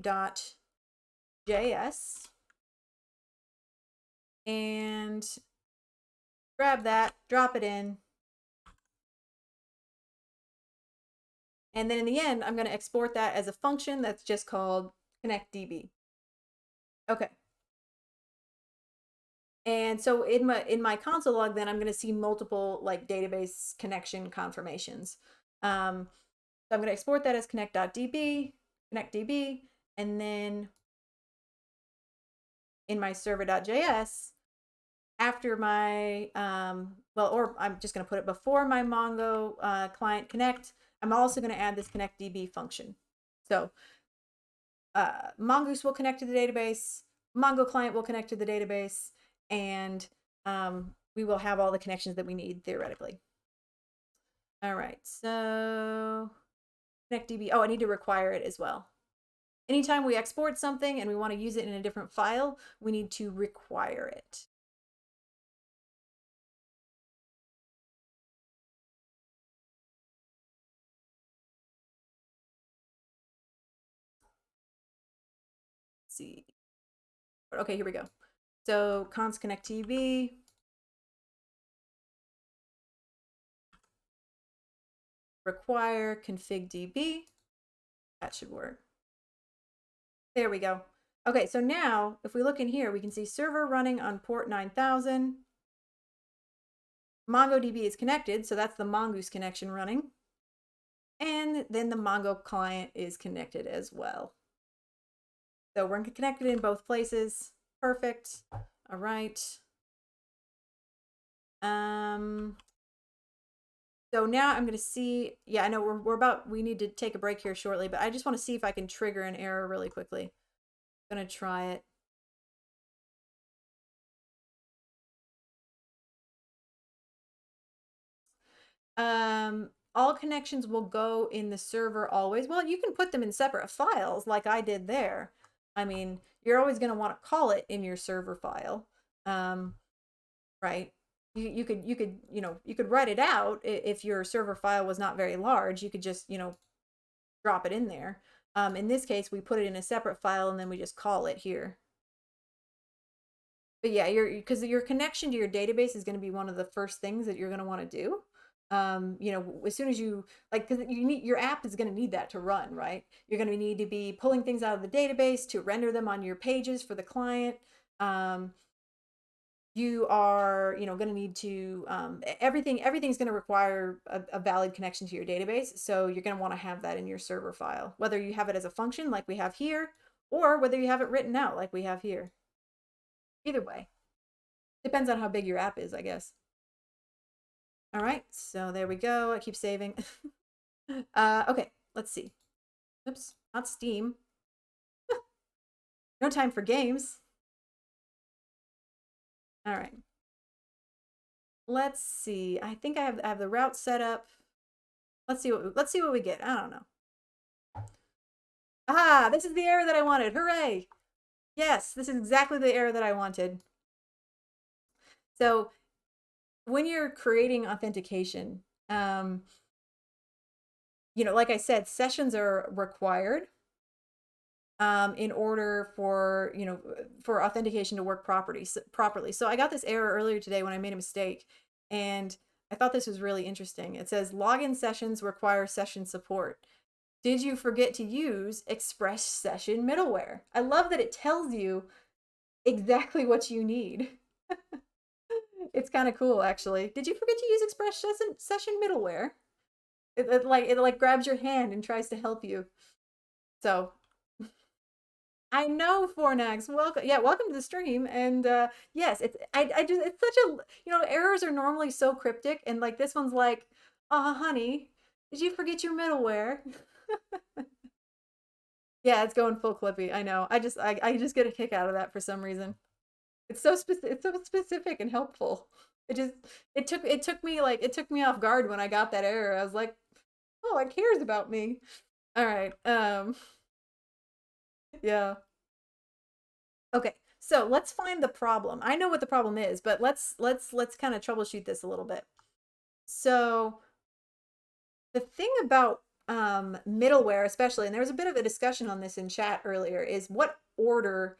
and grab that, drop it in. And then in the end, I'm going to export that as a function that's just called connectdb. Okay. And so in my console log, then I'm going to see multiple like database connection confirmations. So I'm going to export that as connect.db, and then in my server.js, after my, or I'm just going to put it before my Mongo client connect, I'm also going to add this connectdb function. So Mongoose will connect to the database, Mongo client will connect to the database, and we will have all the connections that we need theoretically. All right, so connectdb. Oh, I need to require it as well. Anytime we export something and we want to use it in a different file, we need to require it. Let's see. Okay, here we go. So const connectdb. Require config db. That should work. There we go. Okay, so now if we look in here, we can see server running on port 9000. MongoDB is connected, so that's the Mongoose connection running. And then the Mongo client is connected as well. So we're connected in both places. Perfect. All right. So now I'm going to see, yeah, I know we need to take a break here shortly, but I just want to see if I can trigger an error really quickly. I'm going to try it. all connections will go in the server always. Well, you can put them in separate files like I did there. I mean, you're always going to want to call it in your server file. Right? You could write it out if your server file was not very large. You could just, drop it in there. In this case, we put it in a separate file and then we just call it here. But yeah, because your connection to your database is going to be one of the first things that you're going to want to do. As soon as you because your app is going to need that to run, right? You're going to need to be pulling things out of the database to render them on your pages for the client. You are, going to need to everything's going to require a valid connection to your database. So you're going to want to have that in your server file, whether you have it as a function like we have here, or whether you have it written out like we have here. Either way, depends on how big your app is, I guess. All right, so there we go. I keep saving. Okay, let's see. Oops, not Steam. No time for games. All right. Let's see. I think I have the route set up. Let's see what we get. I don't know. Ah, this is the error that I wanted. Hooray! Yes, this is exactly the error that I wanted. So when you're creating authentication, like I said, sessions are required in order for authentication to work properly. So I got this error earlier today when I made a mistake, and I thought this was really interesting. It says login sessions require session support. Did you forget to use Express Session middleware? I love that it tells you exactly what you need. It's kind of cool, actually. Did you forget to use Express Session middleware? It grabs your hand and tries to help you. So I know, Fornax. Welcome, welcome to the stream. And yes, it's such a errors are normally so cryptic, and like this one's like, oh honey, did you forget your middleware? Yeah, it's going full Clippy. I know. I just get a kick out of that for some reason. It's so specific and helpful. It took me off guard when I got that error. I was like, oh, it cares about me. All right. Yeah. Okay. So let's find the problem. I know what the problem is, but let's kind of troubleshoot this a little bit. So the thing about middleware, especially, and there was a bit of a discussion on this in chat earlier, is what order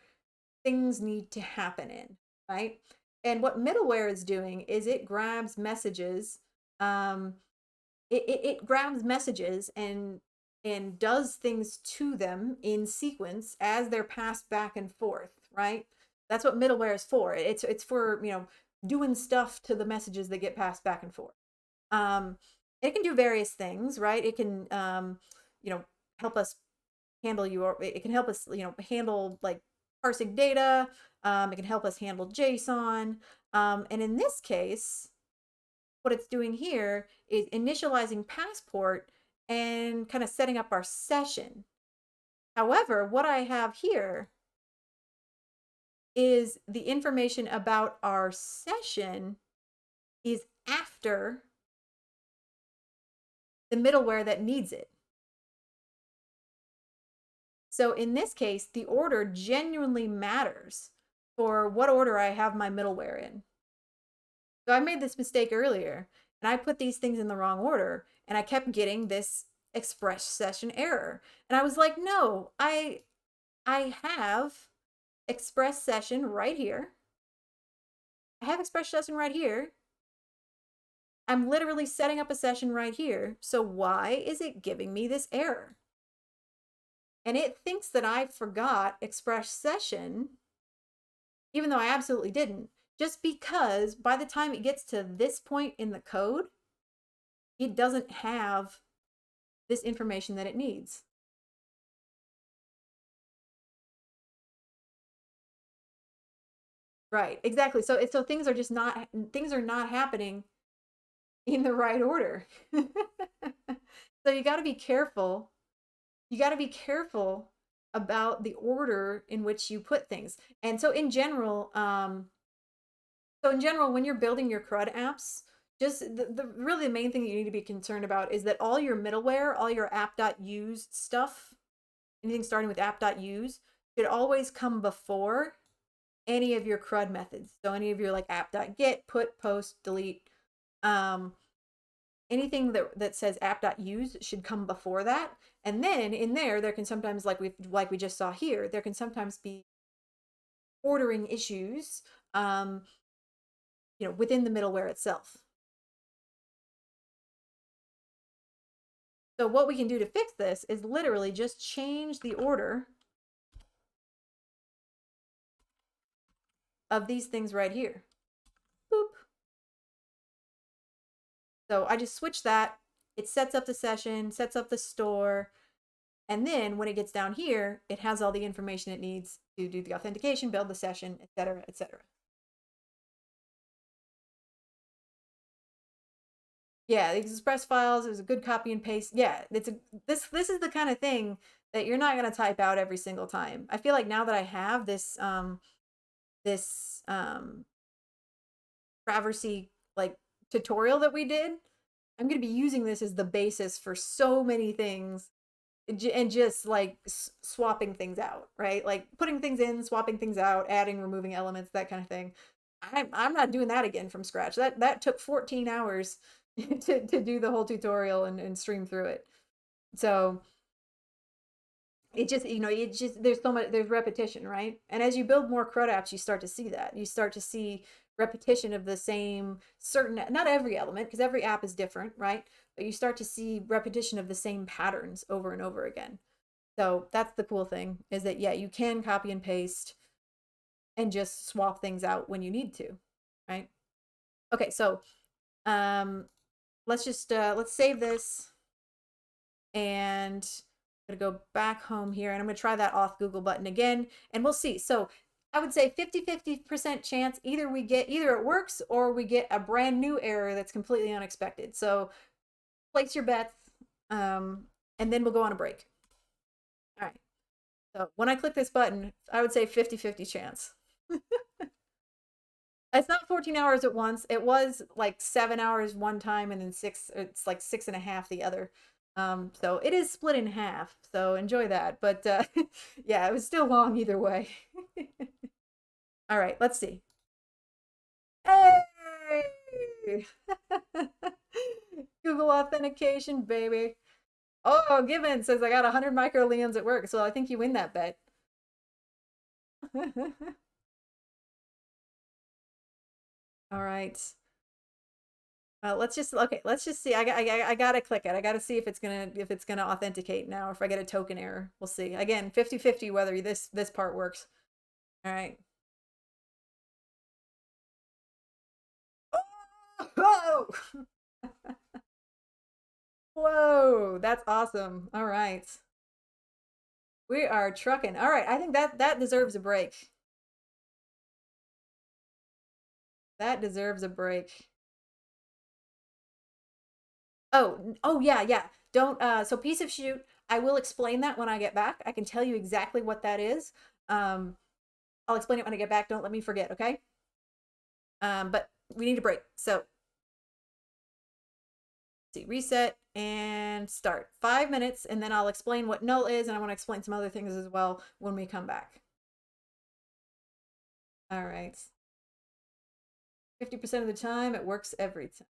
things need to happen in, right? And what middleware is doing is it grabs messages, it grabs messages and does things to them in sequence as they're passed back and forth, right? That's what middleware is for. It's for doing stuff to the messages that get passed back and forth. It can do various things, right? It can help us handle it can help us handle like parsing data. It can help us handle JSON. And in this case, what it's doing here is initializing passport and kind of setting up our session. However, what I have here is the information about our session is after the middleware that needs it. So in this case, the order genuinely matters for what order I have my middleware in. So I made this mistake earlier, and I put these things in the wrong order, and I kept getting this Express Session error. And I was like, no, I have Express Session right here. I have Express Session right here. I'm literally setting up a session right here. So why is it giving me this error? And it thinks that I forgot Express Session, even though I absolutely didn't, just because by the time it gets to this point in the code, it doesn't have this information that it needs. Right, exactly. So things are not happening in the right order. So you got to be careful. You got to be careful about the order in which you put things. And so in general, when you're building your CRUD apps, just really the main thing you need to be concerned about is that all your middleware, all your app.use stuff, anything starting with app.use, should always come before any of your CRUD methods. So any of your like app.get, put, post, delete, anything that says app.use should come before that. And then in there can sometimes, like we just saw here, there can sometimes be ordering issues, within the middleware itself. So what we can do to fix this is literally just change the order of these things right here. Boop. So I just switch that. It sets up the session, sets up the store, and then when it gets down here, it has all the information it needs to do the authentication, build the session, etc., etc. Yeah, the Express files is a good copy and paste. Yeah, this is the kind of thing that you're not going to type out every single time. I feel like now that I have this Traversy like tutorial that we did, I'm going to be using this as the basis for so many things, and just like swapping things out, right? Like putting things in, swapping things out, adding, removing elements, that kind of thing. I'm not doing that again from scratch. That took 14 hours to do the whole tutorial and stream through it. So it just, there's so much, there's repetition, right? And as you build more CRUD apps, you start to see that. You start to see repetition of the same certain, not every element, because every app is different, right? But you start to see repetition of the same patterns over and over again. So that's the cool thing, is that, yeah, you can copy and paste and just swap things out when you need to, right? Okay, so let's save this, and I'm gonna go back home here, and I'm gonna try that auth Google button again, and we'll see. So I would say 50-50% chance either it works or we get a brand new error that's completely unexpected. So place your bets, and then we'll go on a break. All right. So when I click this button, I would say 50-50 chance. It's not 14 hours at once. It was like 7 hours one time and then it's like 6.5 the other. So it is split in half. So enjoy that. But yeah, it was still long either way. All right, let's see. Hey! Google authentication, baby. Oh, Given says I got 100 microlians at work, so I think you win that bet. All right. Let's just see. I gotta click it. I gotta see if it's gonna authenticate now, or if I get a token error. We'll see. Again, 50-50 whether this part works. All right. Whoa! Whoa! That's awesome. All right. We are trucking. All right. I think that deserves a break. That deserves a break. Oh yeah, yeah. Don't so piece of shoot. I will explain that when I get back. I can tell you exactly what that is. Um, I'll explain it when I get back. Don't let me forget, okay? But we need a break. So see, reset and start. 5 minutes, and then I'll explain what null is, and I want to explain some other things as well when we come back. All right. 50% of the time, it works every time.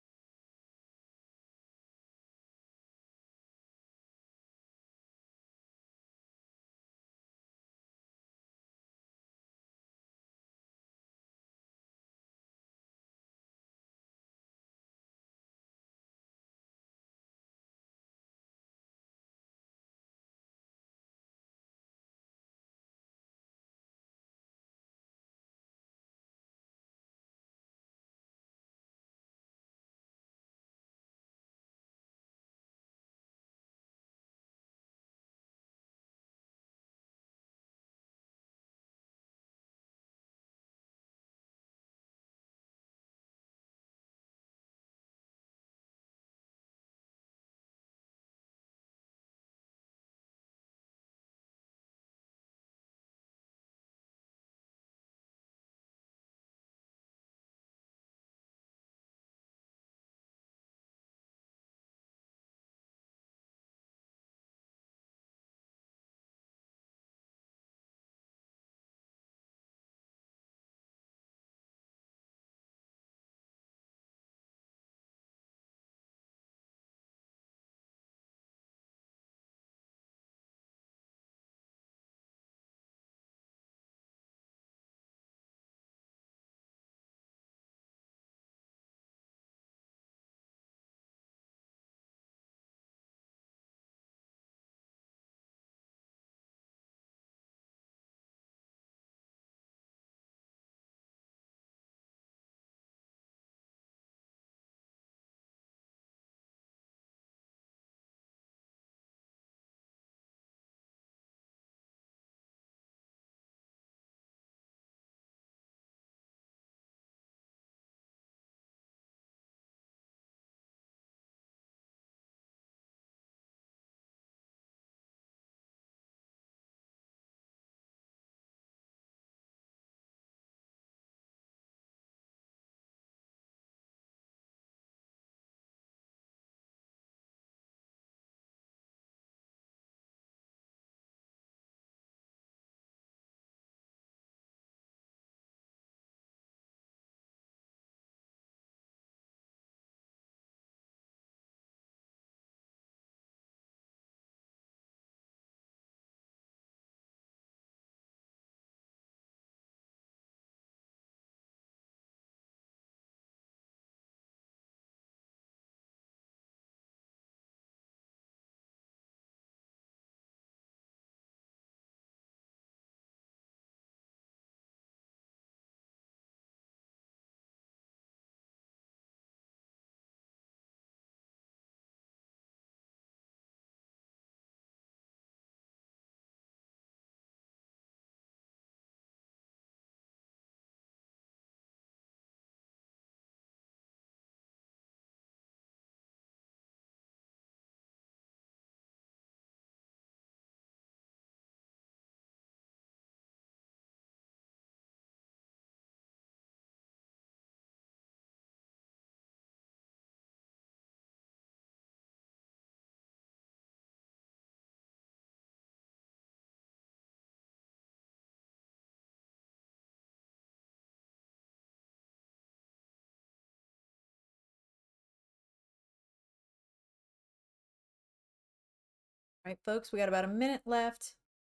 All right, folks, we got about a minute left.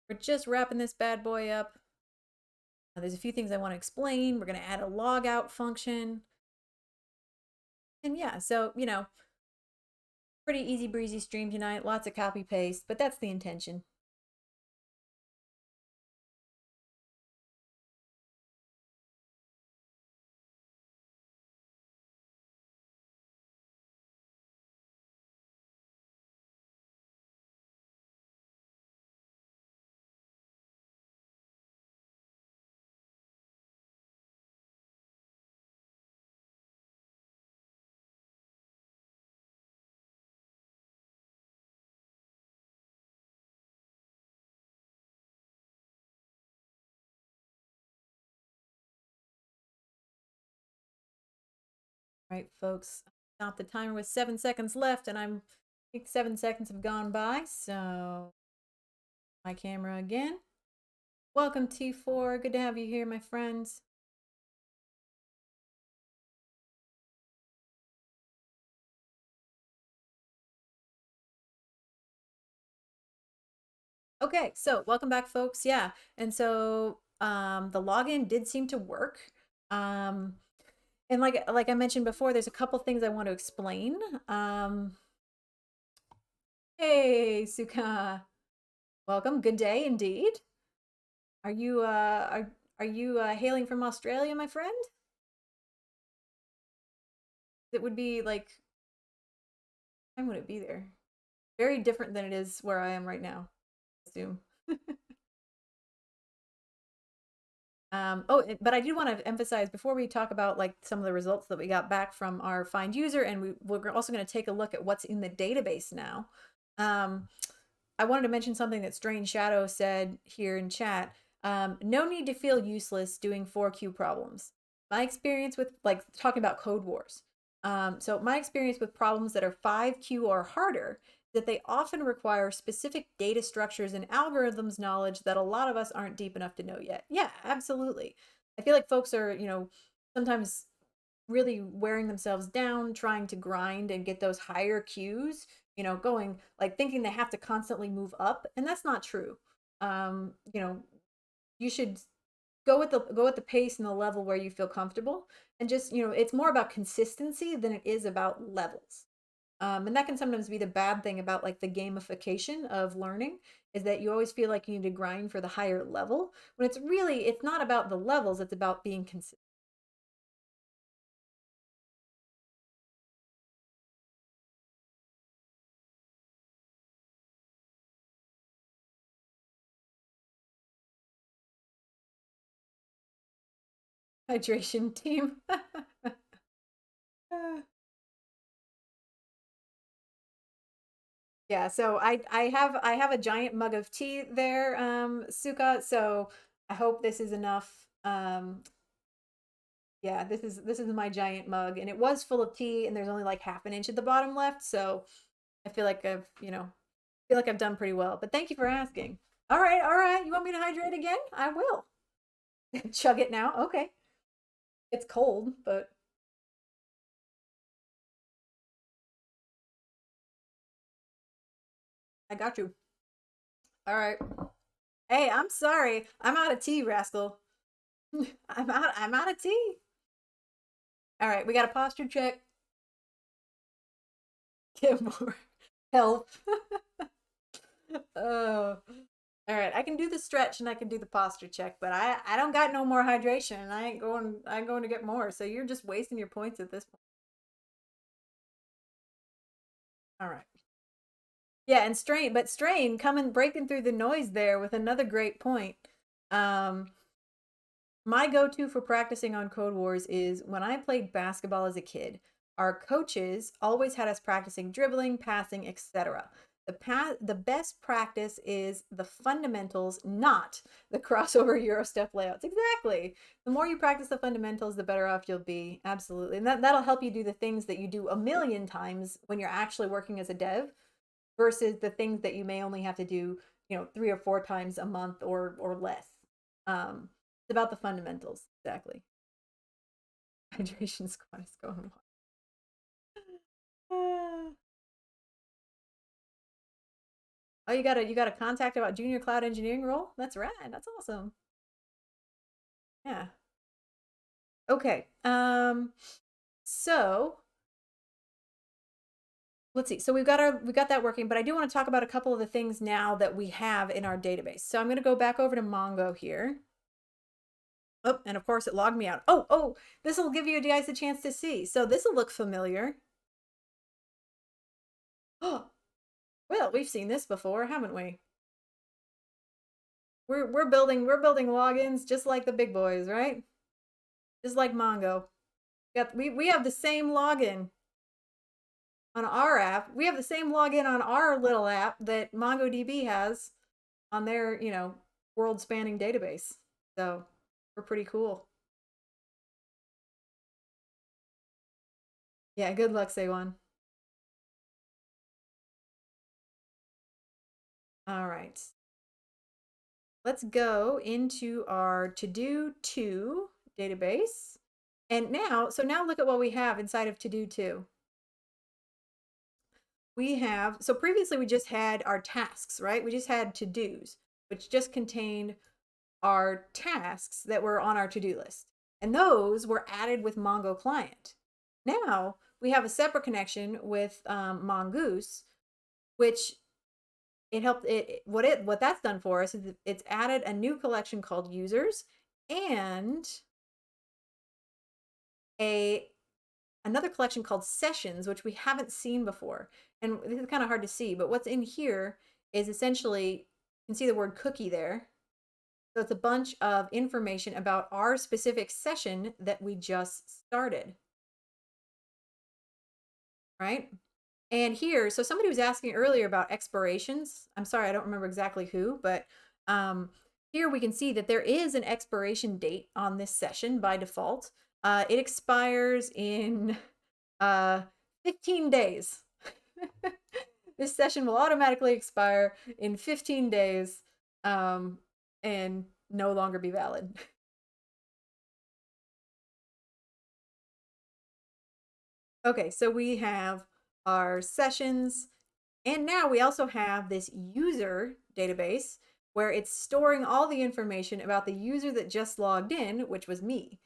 We're just wrapping this bad boy up. There's a few things I want to explain. We're going to add a log out function. And yeah, so, pretty easy breezy stream tonight. Lots of copy paste, but that's the intention. All right, folks. Stop the timer with 7 seconds left, and I think 7 seconds have gone by. So my camera again. Welcome, T4. Good to have you here, my friends. Okay, so welcome back, folks. Yeah, and so the login did seem to work. And like I mentioned before, there's a couple things I want to explain. Hey, Suka. Welcome. Good day indeed. Are you hailing from Australia, my friend? It would be like, when would it be there? Very different than it is where I am right now, I assume. But I do want to emphasize before we talk about like some of the results that we got back from our find user, and we're also going to take a look at what's in the database now. I wanted to mention something that Strange Shadow said here in chat. No need to feel useless doing 4Q problems. My experience with like talking about code wars. So my experience with problems that are 5Q or harder, that they often require specific data structures and algorithms knowledge that a lot of us aren't deep enough to know yet. Yeah, absolutely. I feel like folks are, sometimes really wearing themselves down, trying to grind and get those higher Qs, going like thinking they have to constantly move up. And that's not true. You should go at the pace and the level where you feel comfortable, and just it's more about consistency than it is about levels. And that can sometimes be the bad thing about like the gamification of learning, is that you always feel like you need to grind for the higher level when it's not about the levels, it's about being consistent. Hydration team. Yeah, so I have a giant mug of tea there, Suka. So I hope this is enough. Yeah, this is my giant mug, and it was full of tea, and there's only like half an inch at the bottom left. So I feel like I've done pretty well. But thank you for asking. All right, all right. You want me to hydrate again? I will. Chug it now. Okay. It's cold, but I got you. All right. Hey, I'm sorry. I'm out of tea, rascal. I'm out of tea. All right, we got a posture check. Get more help. Oh. All right, I can do the stretch and I can do the posture check, but I don't got no more hydration, and I ain't going to get more. So you're just wasting your points at this point. All right. Yeah, and Strain coming breaking through the noise there with another great point. Um my go-to for practicing on Code Wars is when I played basketball as a kid. Our coaches always had us practicing dribbling, passing, etc. The best practice is the fundamentals, not the crossover Euro step layouts. Exactly. The more you practice the fundamentals, the better off you'll be. Absolutely. And that'll help you do the things that you do a million times when you're actually working as a dev, versus the things that you may only have to do, 3 or 4 times a month or less. It's about the fundamentals, exactly. Hydration squad is going on. Oh, you got a contact about junior cloud engineering role? That's rad. That's awesome. Yeah. Okay. So let's see. So we got that working, but I do want to talk about a couple of the things now that we have in our database. So I'm going to go back over to Mongo here. Oh, and of course it logged me out. Oh, this will give you guys a chance to see. So this will look familiar. Oh, well, we've seen this before, haven't we? We're building logins just like the big boys, right? Just like Mongo. We have the same login on our app. We have the same login on our little app that MongoDB has on their, world spanning database. So we're pretty cool. Yeah, good luck, say one. All right. Let's go into our to-do 2 database. And now, so now look at what we have inside of to-do 2. We have, so previously we just had our tasks, right? We just had to-dos, which just contained our tasks that were on our to-do list. And those were added with Mongo client. Now we have a separate connection with Mongoose, which it helped what that's done for us is it's added a new collection called users and a another collection called sessions, which we haven't seen before. And this is kind of hard to see, but what's in here is essentially, you can see the word cookie there. So it's a bunch of information about our specific session that we just started, right? And here, so somebody was asking earlier about expirations. I'm sorry, I don't remember exactly who, but here we can see that there is an expiration date on this session by default. It expires in 15 days. This session will automatically expire in 15 days and no longer be valid. Okay, so we have our sessions, and now we also have this user database where it's storing all the information about the user that just logged in, which was me.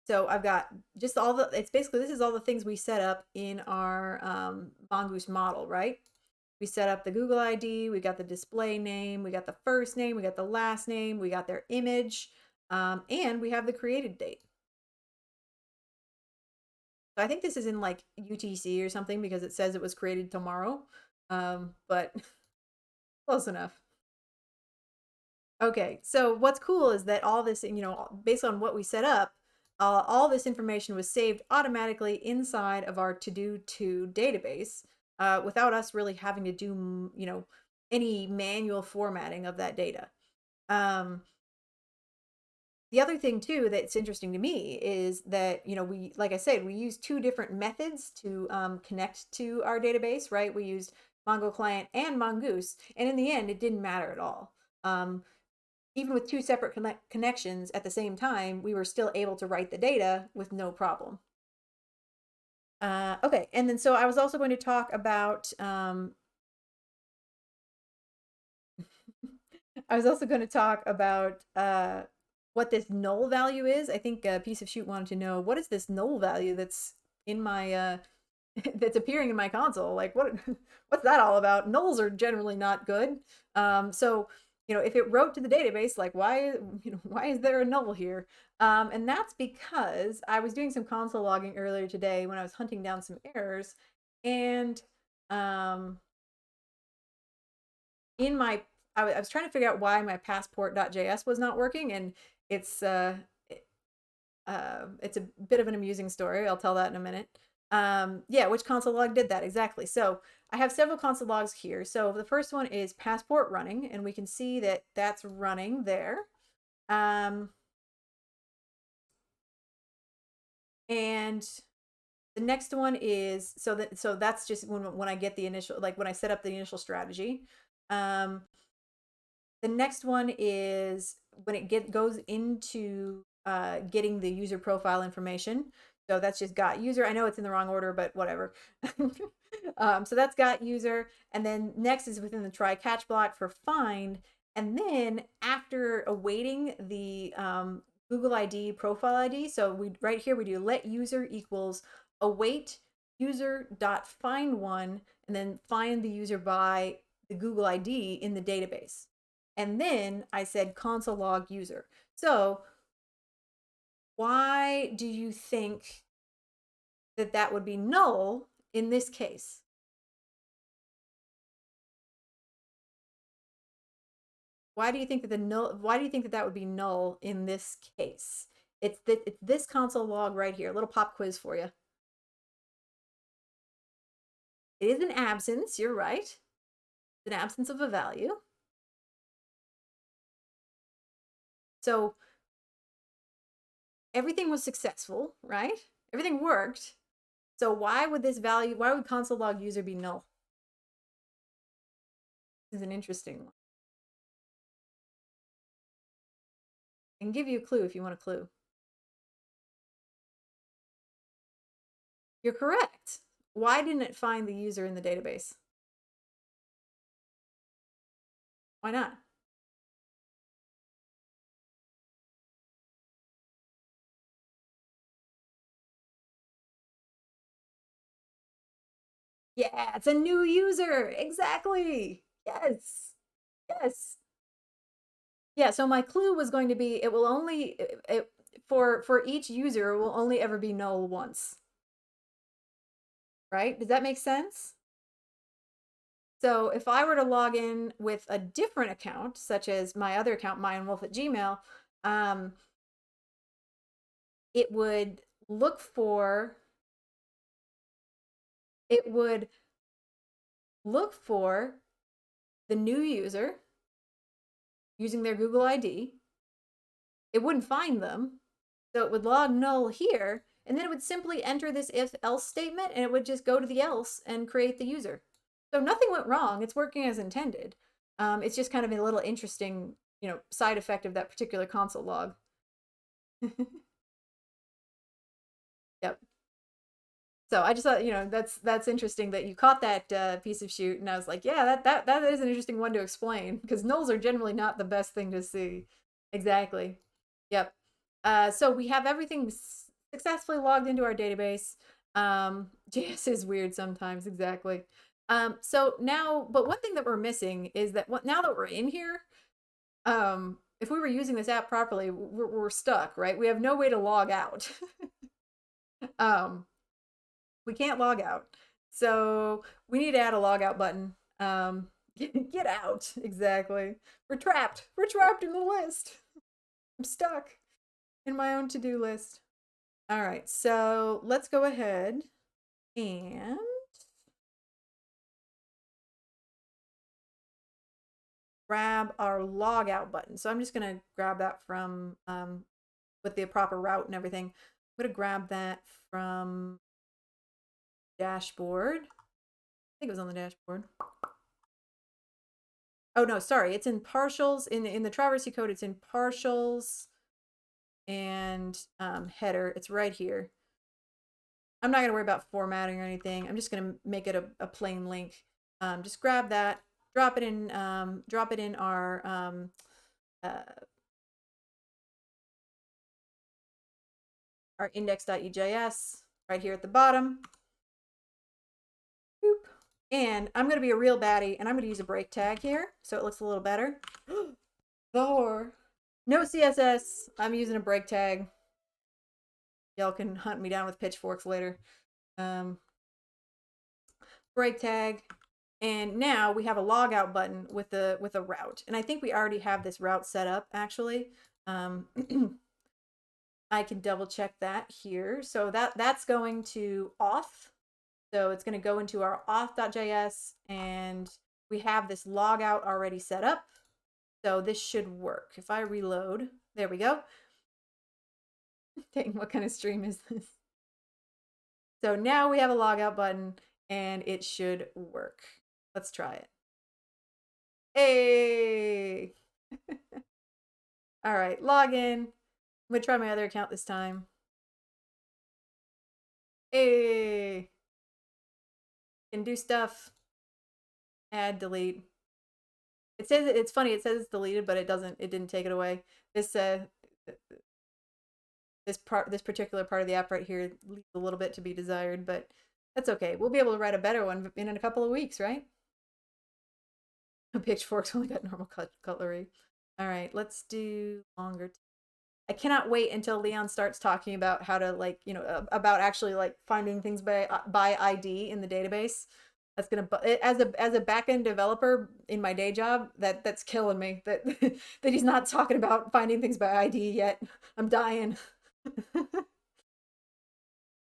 So I've got just all the, it's basically, this is all the things we set up in our Mongoose model, right? We set up the Google ID, we got the display name, we got the first name, we got the last name, we got their image, and we have the created date. So I think this is in like UTC or something because it says it was created tomorrow, but close enough. Okay, so what's cool is that all this, based on what we set up, all this information was saved automatically inside of our to-do 2 database without us really having to do, any manual formatting of that data. The other thing too that's interesting to me is that, we, like I said, we use 2 different methods to connect to our database, right? We used Mongo client and Mongoose, and in the end, it didn't matter at all. Even with 2 separate connections at the same time, we were still able to write the data with no problem. Okay, and then so I was also going to talk about I was also going to talk about what this null value is. I think Piece of Shoot wanted to know, what is this null value that's in my that's appearing in my console? Like what's that all about? Nulls are generally not good. So if it wrote to the database, like why is there a null here? And that's because I was doing some console logging earlier today when I was hunting down some errors, and um, in my I was trying to figure out why my passport.js was not working, and it's it's a bit of an amusing story. I'll tell that in a minute. Yeah, which console log did that exactly? So I have several console logs here. So the first one is passport running, and we can see that that's running there. And the next one is, so that's just when I get the initial, like when I set up the initial strategy. The next one is when it goes into getting the user profile information. So that's just got user. I know it's in the wrong order, but whatever. So that's got user. And then next is within the try catch block for find. And then after awaiting the Google ID profile ID, so we right here we do let user equals await user dot find one, and then find the user by the Google ID in the database. And then I said console log user. So why do you think that that would be null in this case? Why do you think that why do you think that that would be null in this case? It's this console log right here. A little pop quiz for you. It is an absence, you're right. It's an absence of a value. So everything was successful, right? Everything worked. So why would why would console log user be null? This is an interesting one. I can give you a clue if you want a clue. You're correct. Why didn't it find the user in the database? Why not? Yeah, it's a new user. Exactly. Yes. Yes. Yeah, so my clue was going to be it will only for each user it will only ever be null once. Right? Does that make sense? So if I were to log in with a different account, such as my other account, MayanWolf@gmail, um, it would look for it would look for the new user using their Google ID. It wouldn't find them. So it would log null here, and then it would simply enter this if else statement, and it would just go to the else and create the user. So nothing went wrong. It's working as intended. It's just kind of a little interesting, side effect of that particular console log. Yep. So I just thought, that's interesting that you caught that piece of shoot, and I was like, yeah, that is an interesting one to explain because nulls are generally not the best thing to see. Exactly. Yep. So we have everything successfully logged into our database. JS is weird sometimes. Exactly. So now, but one thing that we're missing is that now that we're in here, if we were using this app properly, we're stuck, right? We have no way to log out. um, we can't log out. So we need to add a logout button. Get out. Exactly. We're trapped. We're trapped in the list. I'm stuck in my own to-do list. All right, so let's go ahead and grab our logout button. So I'm just going to grab that from with the proper route and everything. I'm going to grab that from dashboard. I think it was on the dashboard. Oh no, sorry, it's in partials. In the Traversy code, it's in partials and header. It's right here. I'm not going to worry about formatting or anything. I'm just going to make it a plain link. Just grab that, drop it in our index.ejs right here at the bottom. Boop. And I'm going to be a real baddie, and I'm going to use a break tag here so it looks a little better. Thor. No CSS. I'm using a break tag. Y'all can hunt me down with pitchforks later. Break tag. And now we have a logout button with a route. And I think we already have this route set up, actually. I can double check that here. So that's going to auth. So it's going to go into our auth.js, and we have this logout already set up. So this should work. If I reload, there we go. Dang, what kind of stream is this? So now we have a logout button, and it should work. Let's try it. Hey! All right, log in. I'm going to try my other account this time. Hey, can do stuff. Add, delete. It says it's funny. It says it's deleted, but it doesn't. It didn't take it away. This this particular part of the app right here leaves a little bit to be desired, but that's okay. We'll be able to write a better one in a couple of weeks, right? Pitchforks only got normal cutlery. All right, let's do longer. I cannot wait until Leon starts talking about how to like, about actually like finding things by ID in the database. That's gonna as a back end developer in my day job. That's killing me. That that he's not talking about finding things by ID yet. I'm dying. Because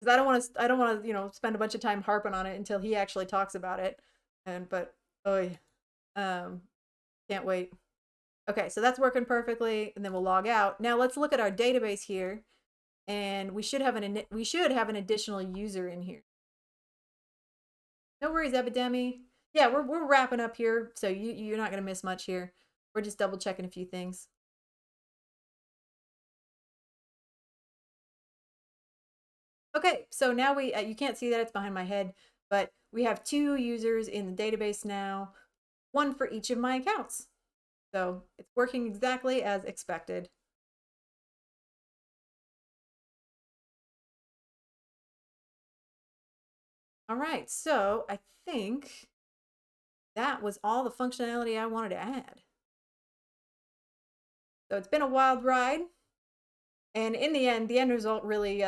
I don't want to spend a bunch of time harping on it until he actually talks about it. But oh um can't wait. Okay, so that's working perfectly, and then we'll log out. Now let's look at our database here, and we should have an additional user in here. No worries, Epidemi. Yeah, we're wrapping up here, so you're not gonna miss much here. We're just double checking a few things. Okay, so now you can't see that it's behind my head, but we have 2 users in the database now, one for each of my accounts. So it's working exactly as expected. All right, so I think that was all the functionality I wanted to add. So it's been a wild ride, and in the end result really,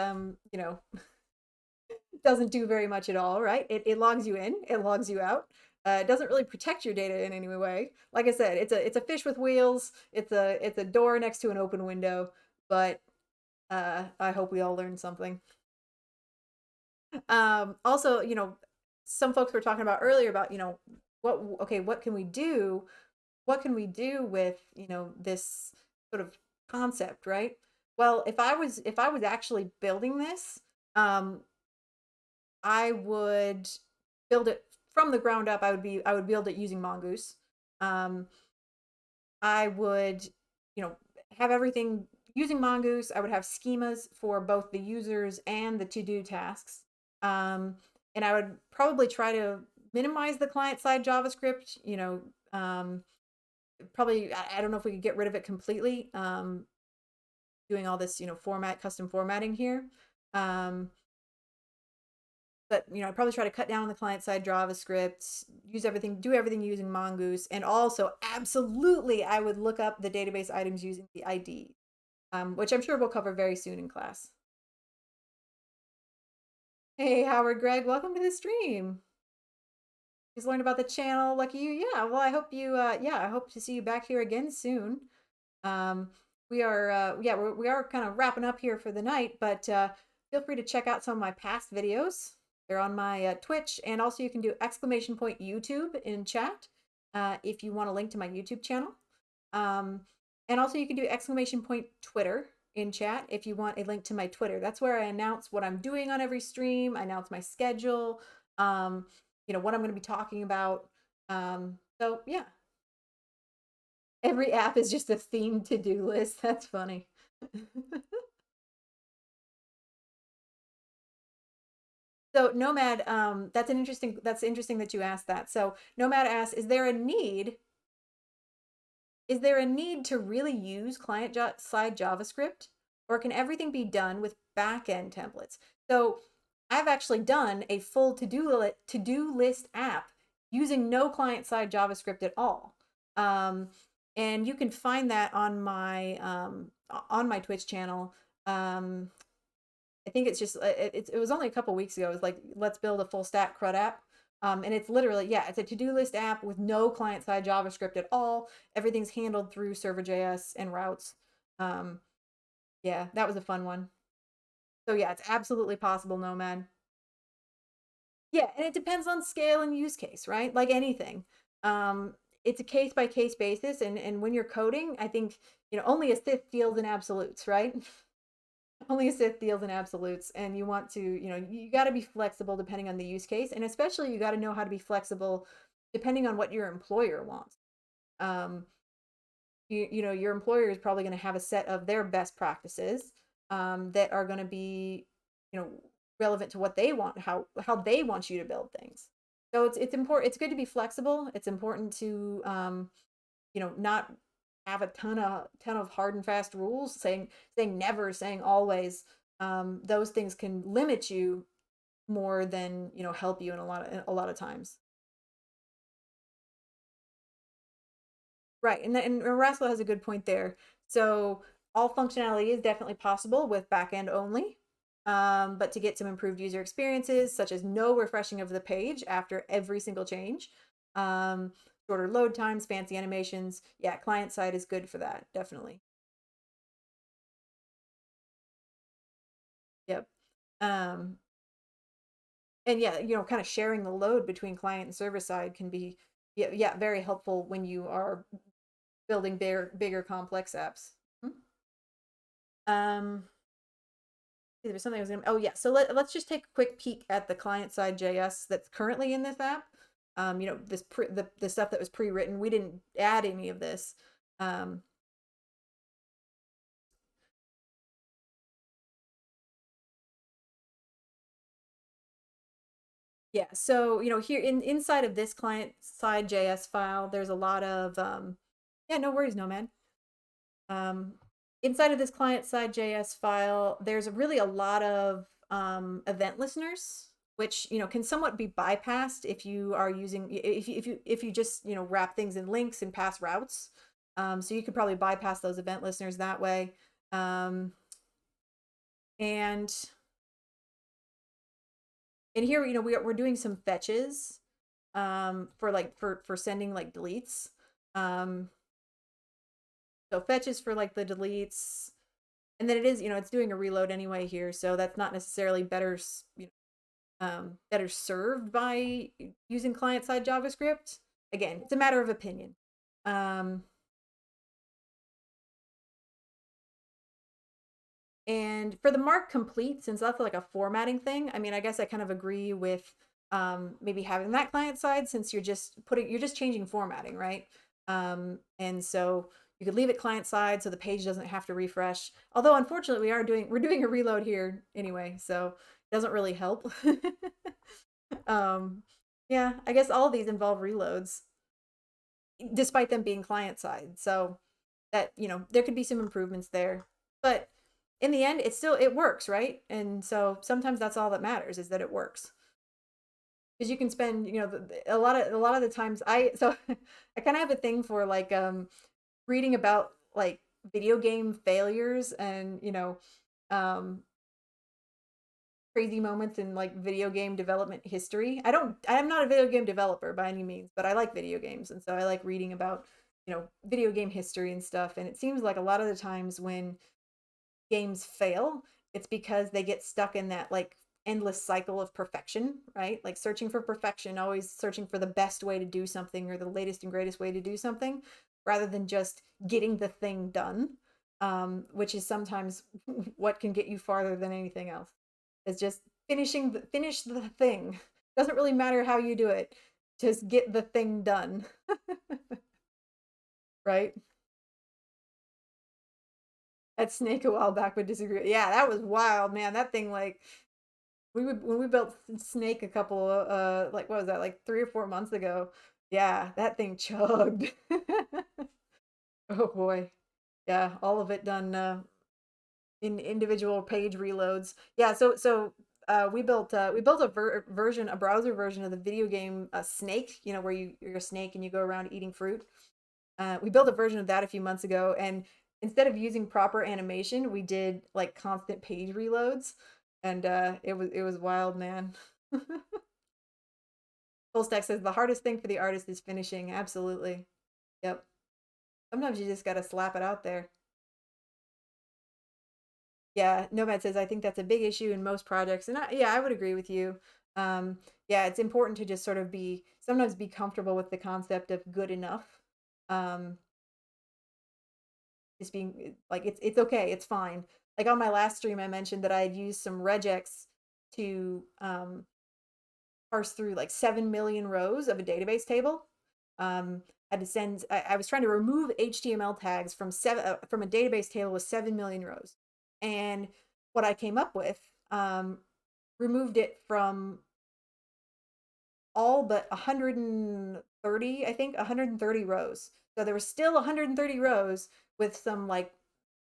doesn't do very much at all, right? It logs you in, it logs you out. It doesn't really protect your data in any way. Like I said, it's a fish with wheels. It's a door next to an open window. But I hope we all learned something. Also, some folks were talking about earlier about what can we do? What can we do with this sort of concept, right? Well, if I was actually building this, um, I would build it from the ground up. I would build it using Mongoose. Um, I would, have everything using Mongoose. I would have schemas for both the users and the to-do tasks. Um, and I would probably try to minimize the client-side JavaScript. Probably I don't know if we could get rid of it completely. Doing all this, custom formatting here. Um, but I'd probably try to cut down on the client side JavaScript, do everything using Mongoose, and also absolutely I would look up the database items using the ID, which I'm sure we'll cover very soon in class. Hey, Howard, Greg, welcome to the stream. Just learned about the channel, lucky you. Yeah, well, I hope to see you back here again soon. Um, we are kind of wrapping up here for the night, but feel free to check out some of my past videos. They're on my Twitch, and also you can do exclamation point YouTube in chat if you want a link to my YouTube channel. Um, and also you can do exclamation point Twitter in chat if you want a link to my Twitter. That's where I announce what I'm doing on every stream. I announce my schedule, um, what I'm going to be talking about. So yeah, every app is just a themed to-do list. That's funny. So Nomad, that's interesting that you asked that. So Nomad asks, is there a need to really use client-side JavaScript, or can everything be done with backend templates? So I've actually done a full to-do list app using no client-side JavaScript at all. Um, and you can find that on my Twitch channel. I think it's just it was only a couple weeks ago. It was like, let's build a full stack CRUD app. And it's literally, yeah, it's a to-do list app with no client-side JavaScript at all. Everything's handled through server.js and routes. Um, yeah, that was a fun one. So yeah, it's absolutely possible, Nomad. Yeah, and it depends on scale and use case, right? Like anything. It's a case by case basis, and when you're coding, I think only a Sith deals in absolutes, right? Only a Sith deals in absolutes, and you want to, you got to be flexible depending on the use case, and especially you got to know how to be flexible depending on what your employer wants. Um, your employer is probably going to have a set of their best practices that are going to be, you know, relevant to what they want, how they want you to build things. So it's important. It's good to be flexible. It's important to not have a ton of hard and fast rules, saying never, saying always. Those things can limit you more than help you in a lot of times. Right, and Rascal has a good point there. So all functionality is definitely possible with backend only, but to get some improved user experiences, such as no refreshing of the page after every single change, um, shorter load times, fancy animations, yeah, client side is good for that, definitely. Yep. Um, and yeah, kind of sharing the load between client and server side can be, yeah, very helpful when you are building bigger complex apps. Hmm? Um, there was something I was gonna. Oh yeah, so let's just take a quick peek at the client side JS that's currently in this app. The stuff that was pre-written. We didn't add any of this. Um, yeah, so here inside of this client side JS file, there's a lot of yeah, no worries, Nomad. Um, inside of this client side JS file, there's really a lot of event listeners, which can somewhat be bypassed if you are using if you just wrap things in links and pass routes. So you could probably bypass those event listeners that way. And here we're doing some fetches for sending like deletes. Um, so fetches for like the deletes, and then it is it's doing a reload anyway here, so that's not necessarily better served by using client side JavaScript. Again, it's a matter of opinion. um, and for the mark complete, since that's like a formatting thing, I mean, I guess I kind of agree with maybe having that client side, since you're just changing formatting, right? And so you could leave it client side so the page doesn't have to refresh, although unfortunately we're doing a reload here anyway, so it doesn't really help. um yeah, I guess all of these involve reloads despite them being client side, so that there could be some improvements there, but in the end it works, right? And so sometimes that's all that matters, is that it works, because you can spend a lot of the times I kind of have a thing for like reading about like video game failures and um crazy moments in like video game development history. I'm not a video game developer by any means, but I like video games, and so I like reading about video game history and stuff. And it seems like a lot of the times when games fail, it's because they get stuck in that like endless cycle of perfection, right? Like searching for perfection, always searching for the best way to do something or the latest and greatest way to do something, rather than just getting the thing done, which is sometimes what can get you farther than anything else. Is just finish the thing. Doesn't really matter how you do it. Just get the thing done, right? That Snake a while back would disagree. Yeah, that was wild, man. That thing, like, when we built Snake a couple like what was that, like 3 or 4 months ago? Yeah, that thing chugged. Oh boy. Yeah, all of it done in individual page reloads. Yeah, we built a browser version of the video game Snake, where you're a snake and you go around eating fruit. We built a version of that a few months ago, and instead of using proper animation, we did like constant page reloads, and it was wild, man. Full Stack says the hardest thing for the artist is finishing. Absolutely. Yep. Sometimes you just gotta slap it out there. Yeah, Nomad says I think that's a big issue in most projects, and yeah, I would agree with you. Yeah, it's important to just sort of sometimes be comfortable with the concept of good enough. Um, just being like it's okay, it's fine. Like on my last stream, I mentioned that I had used some regex to parse through like 7 million rows of a database table. I had to send. I was trying to remove HTML tags from a database table with 7 million rows, and what I came up with removed it from all but 130, I think 130 rows. So there was still 130 rows with some like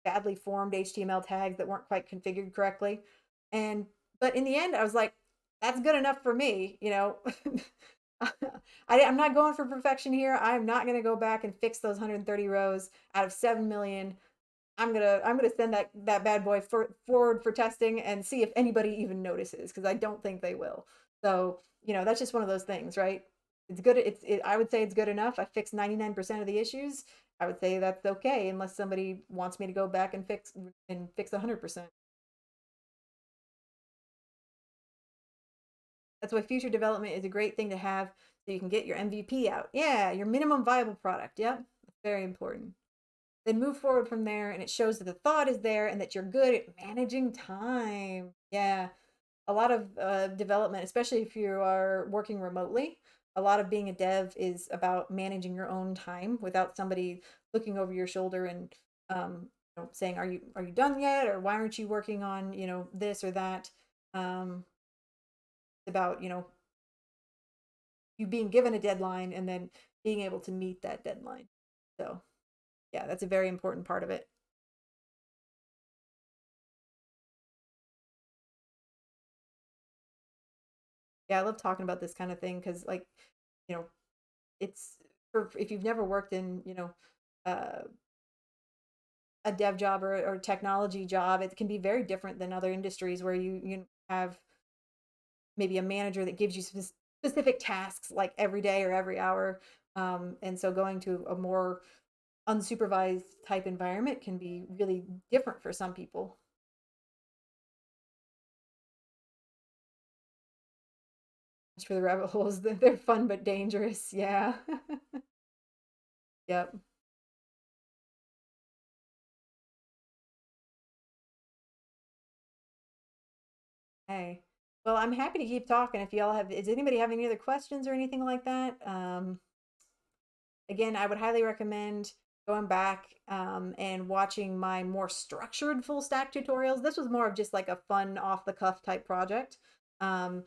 badly formed HTML tags that weren't quite configured correctly. And but in the end, I was like, that's good enough for me, you know. I'm not going for perfection here. I'm not going to go back and fix those 130 rows out of 7 million. I'm gonna send that bad boy forward for testing and see if anybody even notices, because I don't think they will. So that's just one of those things, right? It's good. I would say it's good enough. I fixed 99% of the issues. I would say that's okay, unless somebody wants me to go back and fix 100%. That's why future development is a great thing to have, so you can get your MVP out. Yeah, your minimum viable product. Yep, that's very important. Then move forward from there, and it shows that the thought is there and that you're good at managing time. Yeah, a lot of development, especially if you are working remotely, a lot of being a dev is about managing your own time without somebody looking over your shoulder and saying, are you done yet, or why aren't you working on this or that. It's about you being given a deadline and then being able to meet that deadline. So yeah, that's a very important part of it. Yeah, I love talking about this kind of thing because, like, you know, it's for if you've never worked in, uh, a dev job or technology job, it can be very different than other industries where you have maybe a manager that gives you specific tasks like every day or every hour. And so going to a more unsupervised type environment can be really different for some people. As for the rabbit holes, they're fun but dangerous. Yeah. Yep. Hey. Well, I'm happy to keep talking. If y'all have, does anybody have any other questions or anything like that? Again, I would highly recommend going back and watching my more structured full stack tutorials. This was more of just like a fun off the cuff type project. Um,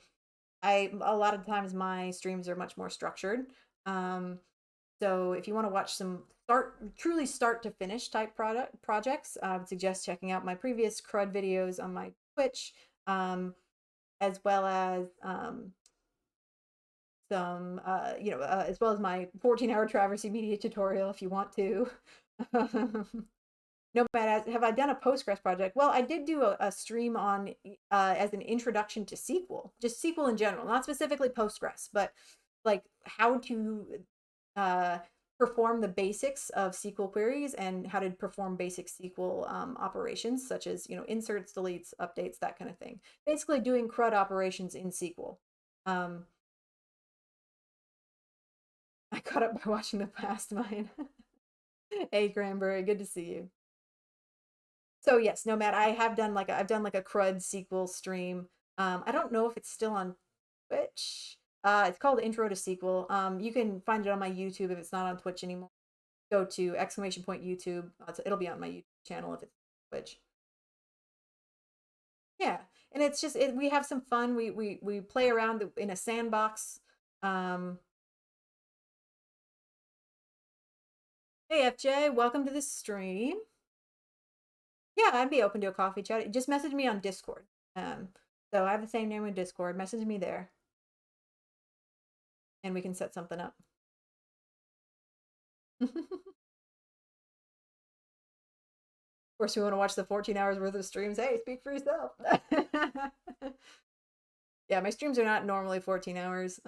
a lot of times my streams are much more structured. Um, so if you want to watch some truly start to finish type projects, I would suggest checking out my previous CRUD videos on my Twitch. As well as some, as well as my 14-hour Traversy Media tutorial if you want to. No matter, have I done a Postgres project? Well, I did do a stream on as an introduction to SQL, just SQL in general, not specifically Postgres, but like how to uh, perform the basics of SQL queries and how to perform basic SQL operations, such as inserts, deletes, updates, that kind of thing. Basically, doing CRUD operations in SQL. Um, I caught up by watching the past mine. Hey, Cranberry, good to see you. So yes, Nomad, I've done like a CRUD SQL stream. I don't know if it's still on Twitch. It's called Intro to SQL. You can find it on my YouTube if it's not on Twitch anymore. Go to exclamation point YouTube. It'll be on my YouTube channel if it's Twitch. Yeah, and it's just we have some fun. We play around in a sandbox. Um, hey FJ, welcome to the stream. Yeah, I'd be open to a coffee chat. Just message me on Discord. Um, so I have the same name in Discord. Message me there, and we can set something up. Of course, we want to watch the 14 hours worth of streams. Hey, speak for yourself. Yeah, my streams are not normally 14 hours.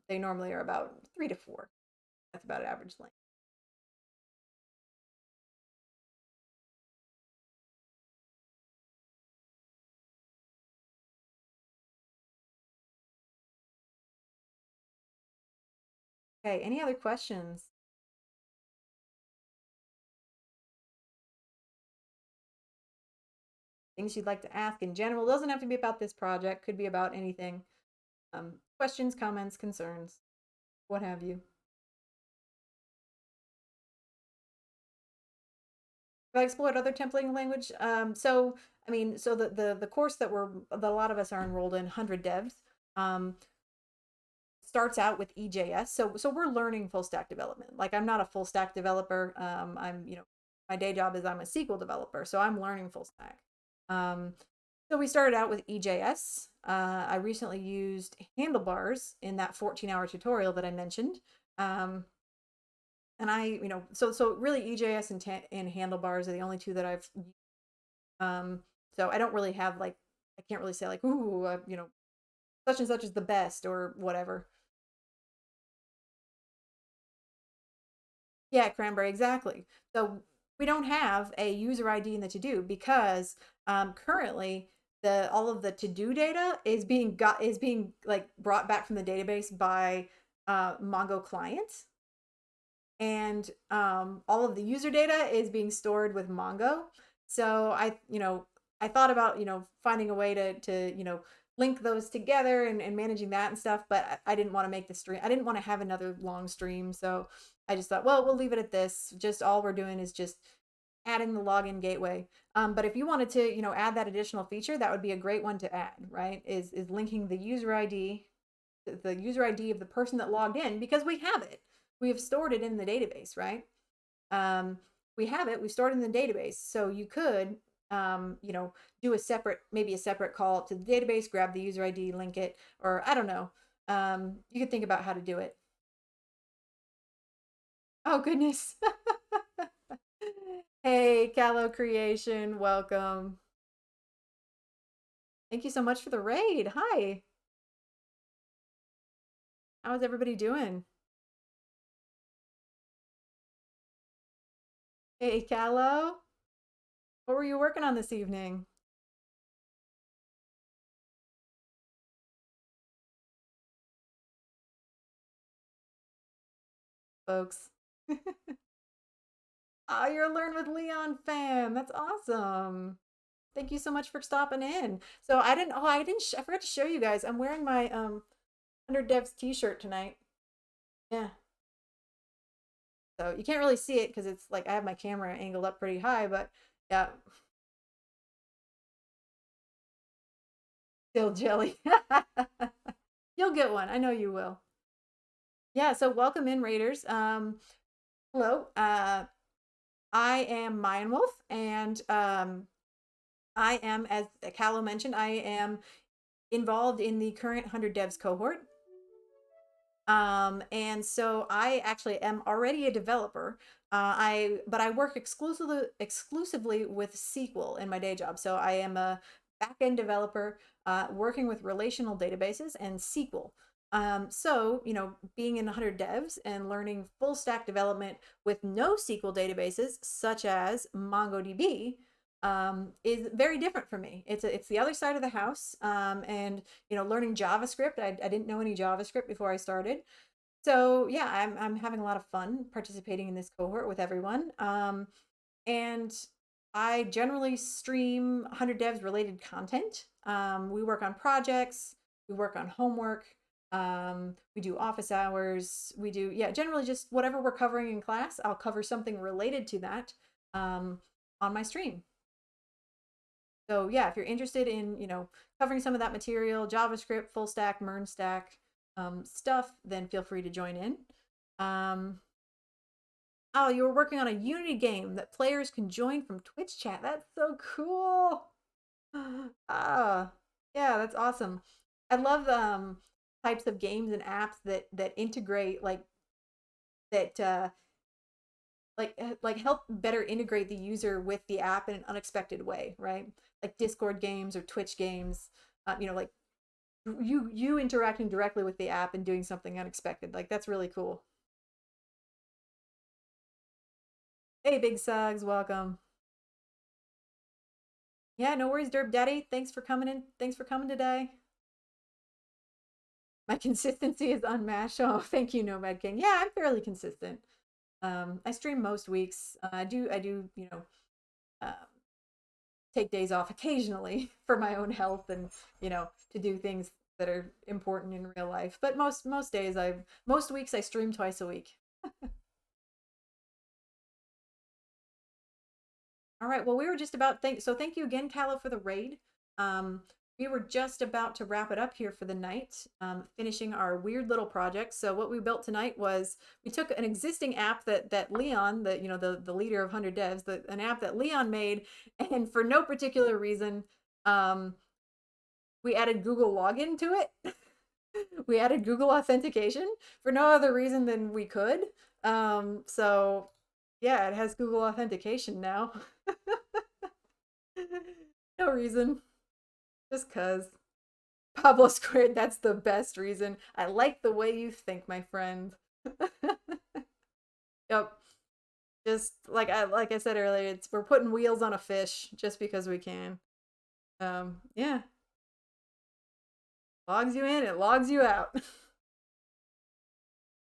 They normally are about 3 to 4. That's about average length. Okay, any other questions? Things you'd like to ask in general? It doesn't have to be about this project. Could be about anything. Questions, comments, concerns, what have you. Have I explored other templating language? So I mean, so the course that a lot of us are enrolled in, 100 Devs, um, starts out with EJS. So we're learning full stack development. Like, I'm not a full stack developer. I'm, my day job is I'm a SQL developer, so I'm learning full stack. So we started out with EJS. I recently used handlebars in that 14-hour tutorial that I mentioned. And so really EJS and handlebars are the only two that I've so I don't really have, like, I can't really say, like, ooh, such and such is the best or whatever. Yeah, cranberry, exactly. So we don't have a user ID in the to-do because currently the all of the to-do data is being like brought back from the database by Mongo clients, and all of the user data is being stored with Mongo. So I thought about, finding a way to link those together and managing that and stuff, but I didn't want to make the stream. I didn't want to have another long stream, so I just thought, well, we'll leave it at this. Just all we're doing is just adding the login gateway. But if you wanted to, add that additional feature, that would be a great one to add, right? Is linking the user ID of the person that logged in, because we have it. We have stored it in the database, right? Um, we have it. We stored it in the database. So you could, do maybe a separate call to the database, grab the user ID, link it, or I don't know. You could think about how to do it. Oh, goodness. Hey, Callow Creation, welcome. Thank you so much for the raid. Hi. How is everybody doing? Hey, Callow. What were you working on this evening, folks? Oh, you're a Learn with Leon fan. That's awesome. Thank you so much for stopping in. So I forgot to show you guys. I'm wearing my 100 Devs t-shirt tonight. Yeah. So you can't really see it because it's like I have my camera angled up pretty high, but yeah, still jelly. You'll get one. I know you will. Yeah, so welcome in, Raiders. Hello. I am Mayan Wolf, and I am, as Callow mentioned, I am involved in the current 100 Devs cohort. And so I actually am already a developer. But I work exclusively with SQL in my day job. So I am a backend developer working with relational databases and SQL. So, being in 100 devs and learning full stack development with no SQL databases, such as MongoDB, is very different for me. It's the other side of the house. And learning JavaScript. I didn't know any JavaScript before I started. So yeah, I'm having a lot of fun participating in this cohort with everyone. And I generally stream 100 devs related content. We work on projects, we work on homework, we do office hours, we do, yeah, generally just whatever we're covering in class, I'll cover something related to that on my stream. So yeah, if you're interested in, covering some of that material, JavaScript, full stack, MERN stack stuff, then feel free to join in. Oh, you were working on a Unity game that players can join from Twitch chat. That's so cool. Ah, yeah, that's awesome. I love types of games and apps that integrate that like help better integrate the user with the app in an unexpected way, right? Like Discord games or Twitch games. Like you interacting directly with the app and doing something unexpected. Like, that's really cool. Hey, Big Sugs, welcome. Yeah, no worries, Derp Daddy. Thanks for coming in. Thanks for coming today. My consistency is unmatched. Oh, thank you, Nomad King. Yeah, I'm fairly consistent. I stream most weeks. I do, um, take days off occasionally for my own health and to do things that are important in real life. But most weeks I stream twice a week. All right. Well, we were just about thank you again, Calla, for the raid. Um, we were just about to wrap it up here for the night, finishing our weird little project. So what we built tonight was we took an existing app that Leon, the leader of 100 Devs, an app that Leon made, and for no particular reason, um, we added Google login to it. We added Google authentication for no other reason than we could. So yeah, it has Google authentication now. No reason, just cuz. Pablo squared, that's the best reason. I like the way you think, my friend. Yep. Just like I said earlier, we're putting wheels on a fish just because we can. Yeah. Logs you in, it logs you out.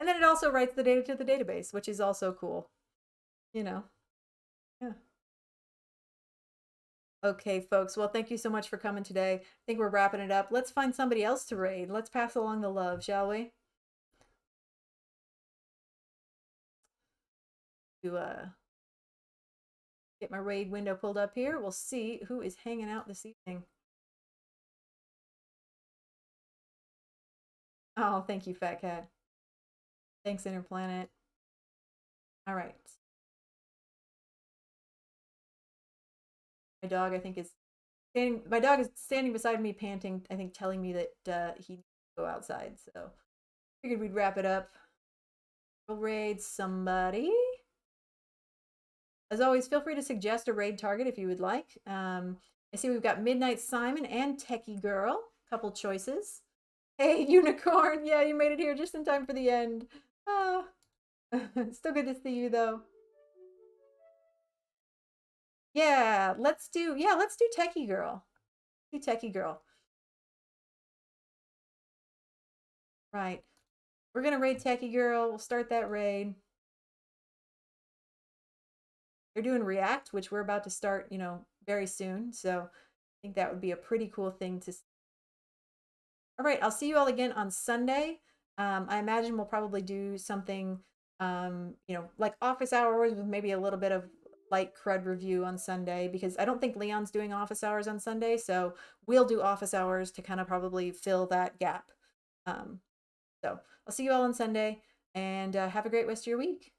And then it also writes the data to the database, which is also cool. You know. Yeah. Okay, folks. Well, thank you so much for coming today. I think we're wrapping it up. Let's find somebody else to raid. Let's pass along the love, shall we? To get my raid window pulled up here. We'll see who is hanging out this evening. Oh, thank you, Fat Cat. Thanks, Interplanet. All right. My dog, I think, is standing. My dog is standing beside me, panting. I think, telling me that he needs to go outside. So, figured we'd wrap it up. We'll raid somebody. As always, feel free to suggest a raid target if you would like. I see we've got Midnight Simon and Techie Girl. Couple choices. Hey, Unicorn. Yeah, you made it here just in time for the end. Oh, still good to see you though. Yeah, let's do Techie Girl. Do Techie Girl. Right. We're gonna raid Techie Girl. We'll start that raid. They're doing React, which we're about to start, very soon. So I think that would be a pretty cool thing to. All right, I'll see you all again on Sunday. I imagine we'll probably do something, like office hours with maybe a little bit of light crud review on Sunday because I don't think Leon's doing office hours on Sunday. So we'll do office hours to kind of probably fill that gap. Um, so I'll see you all on Sunday and have a great rest of your week.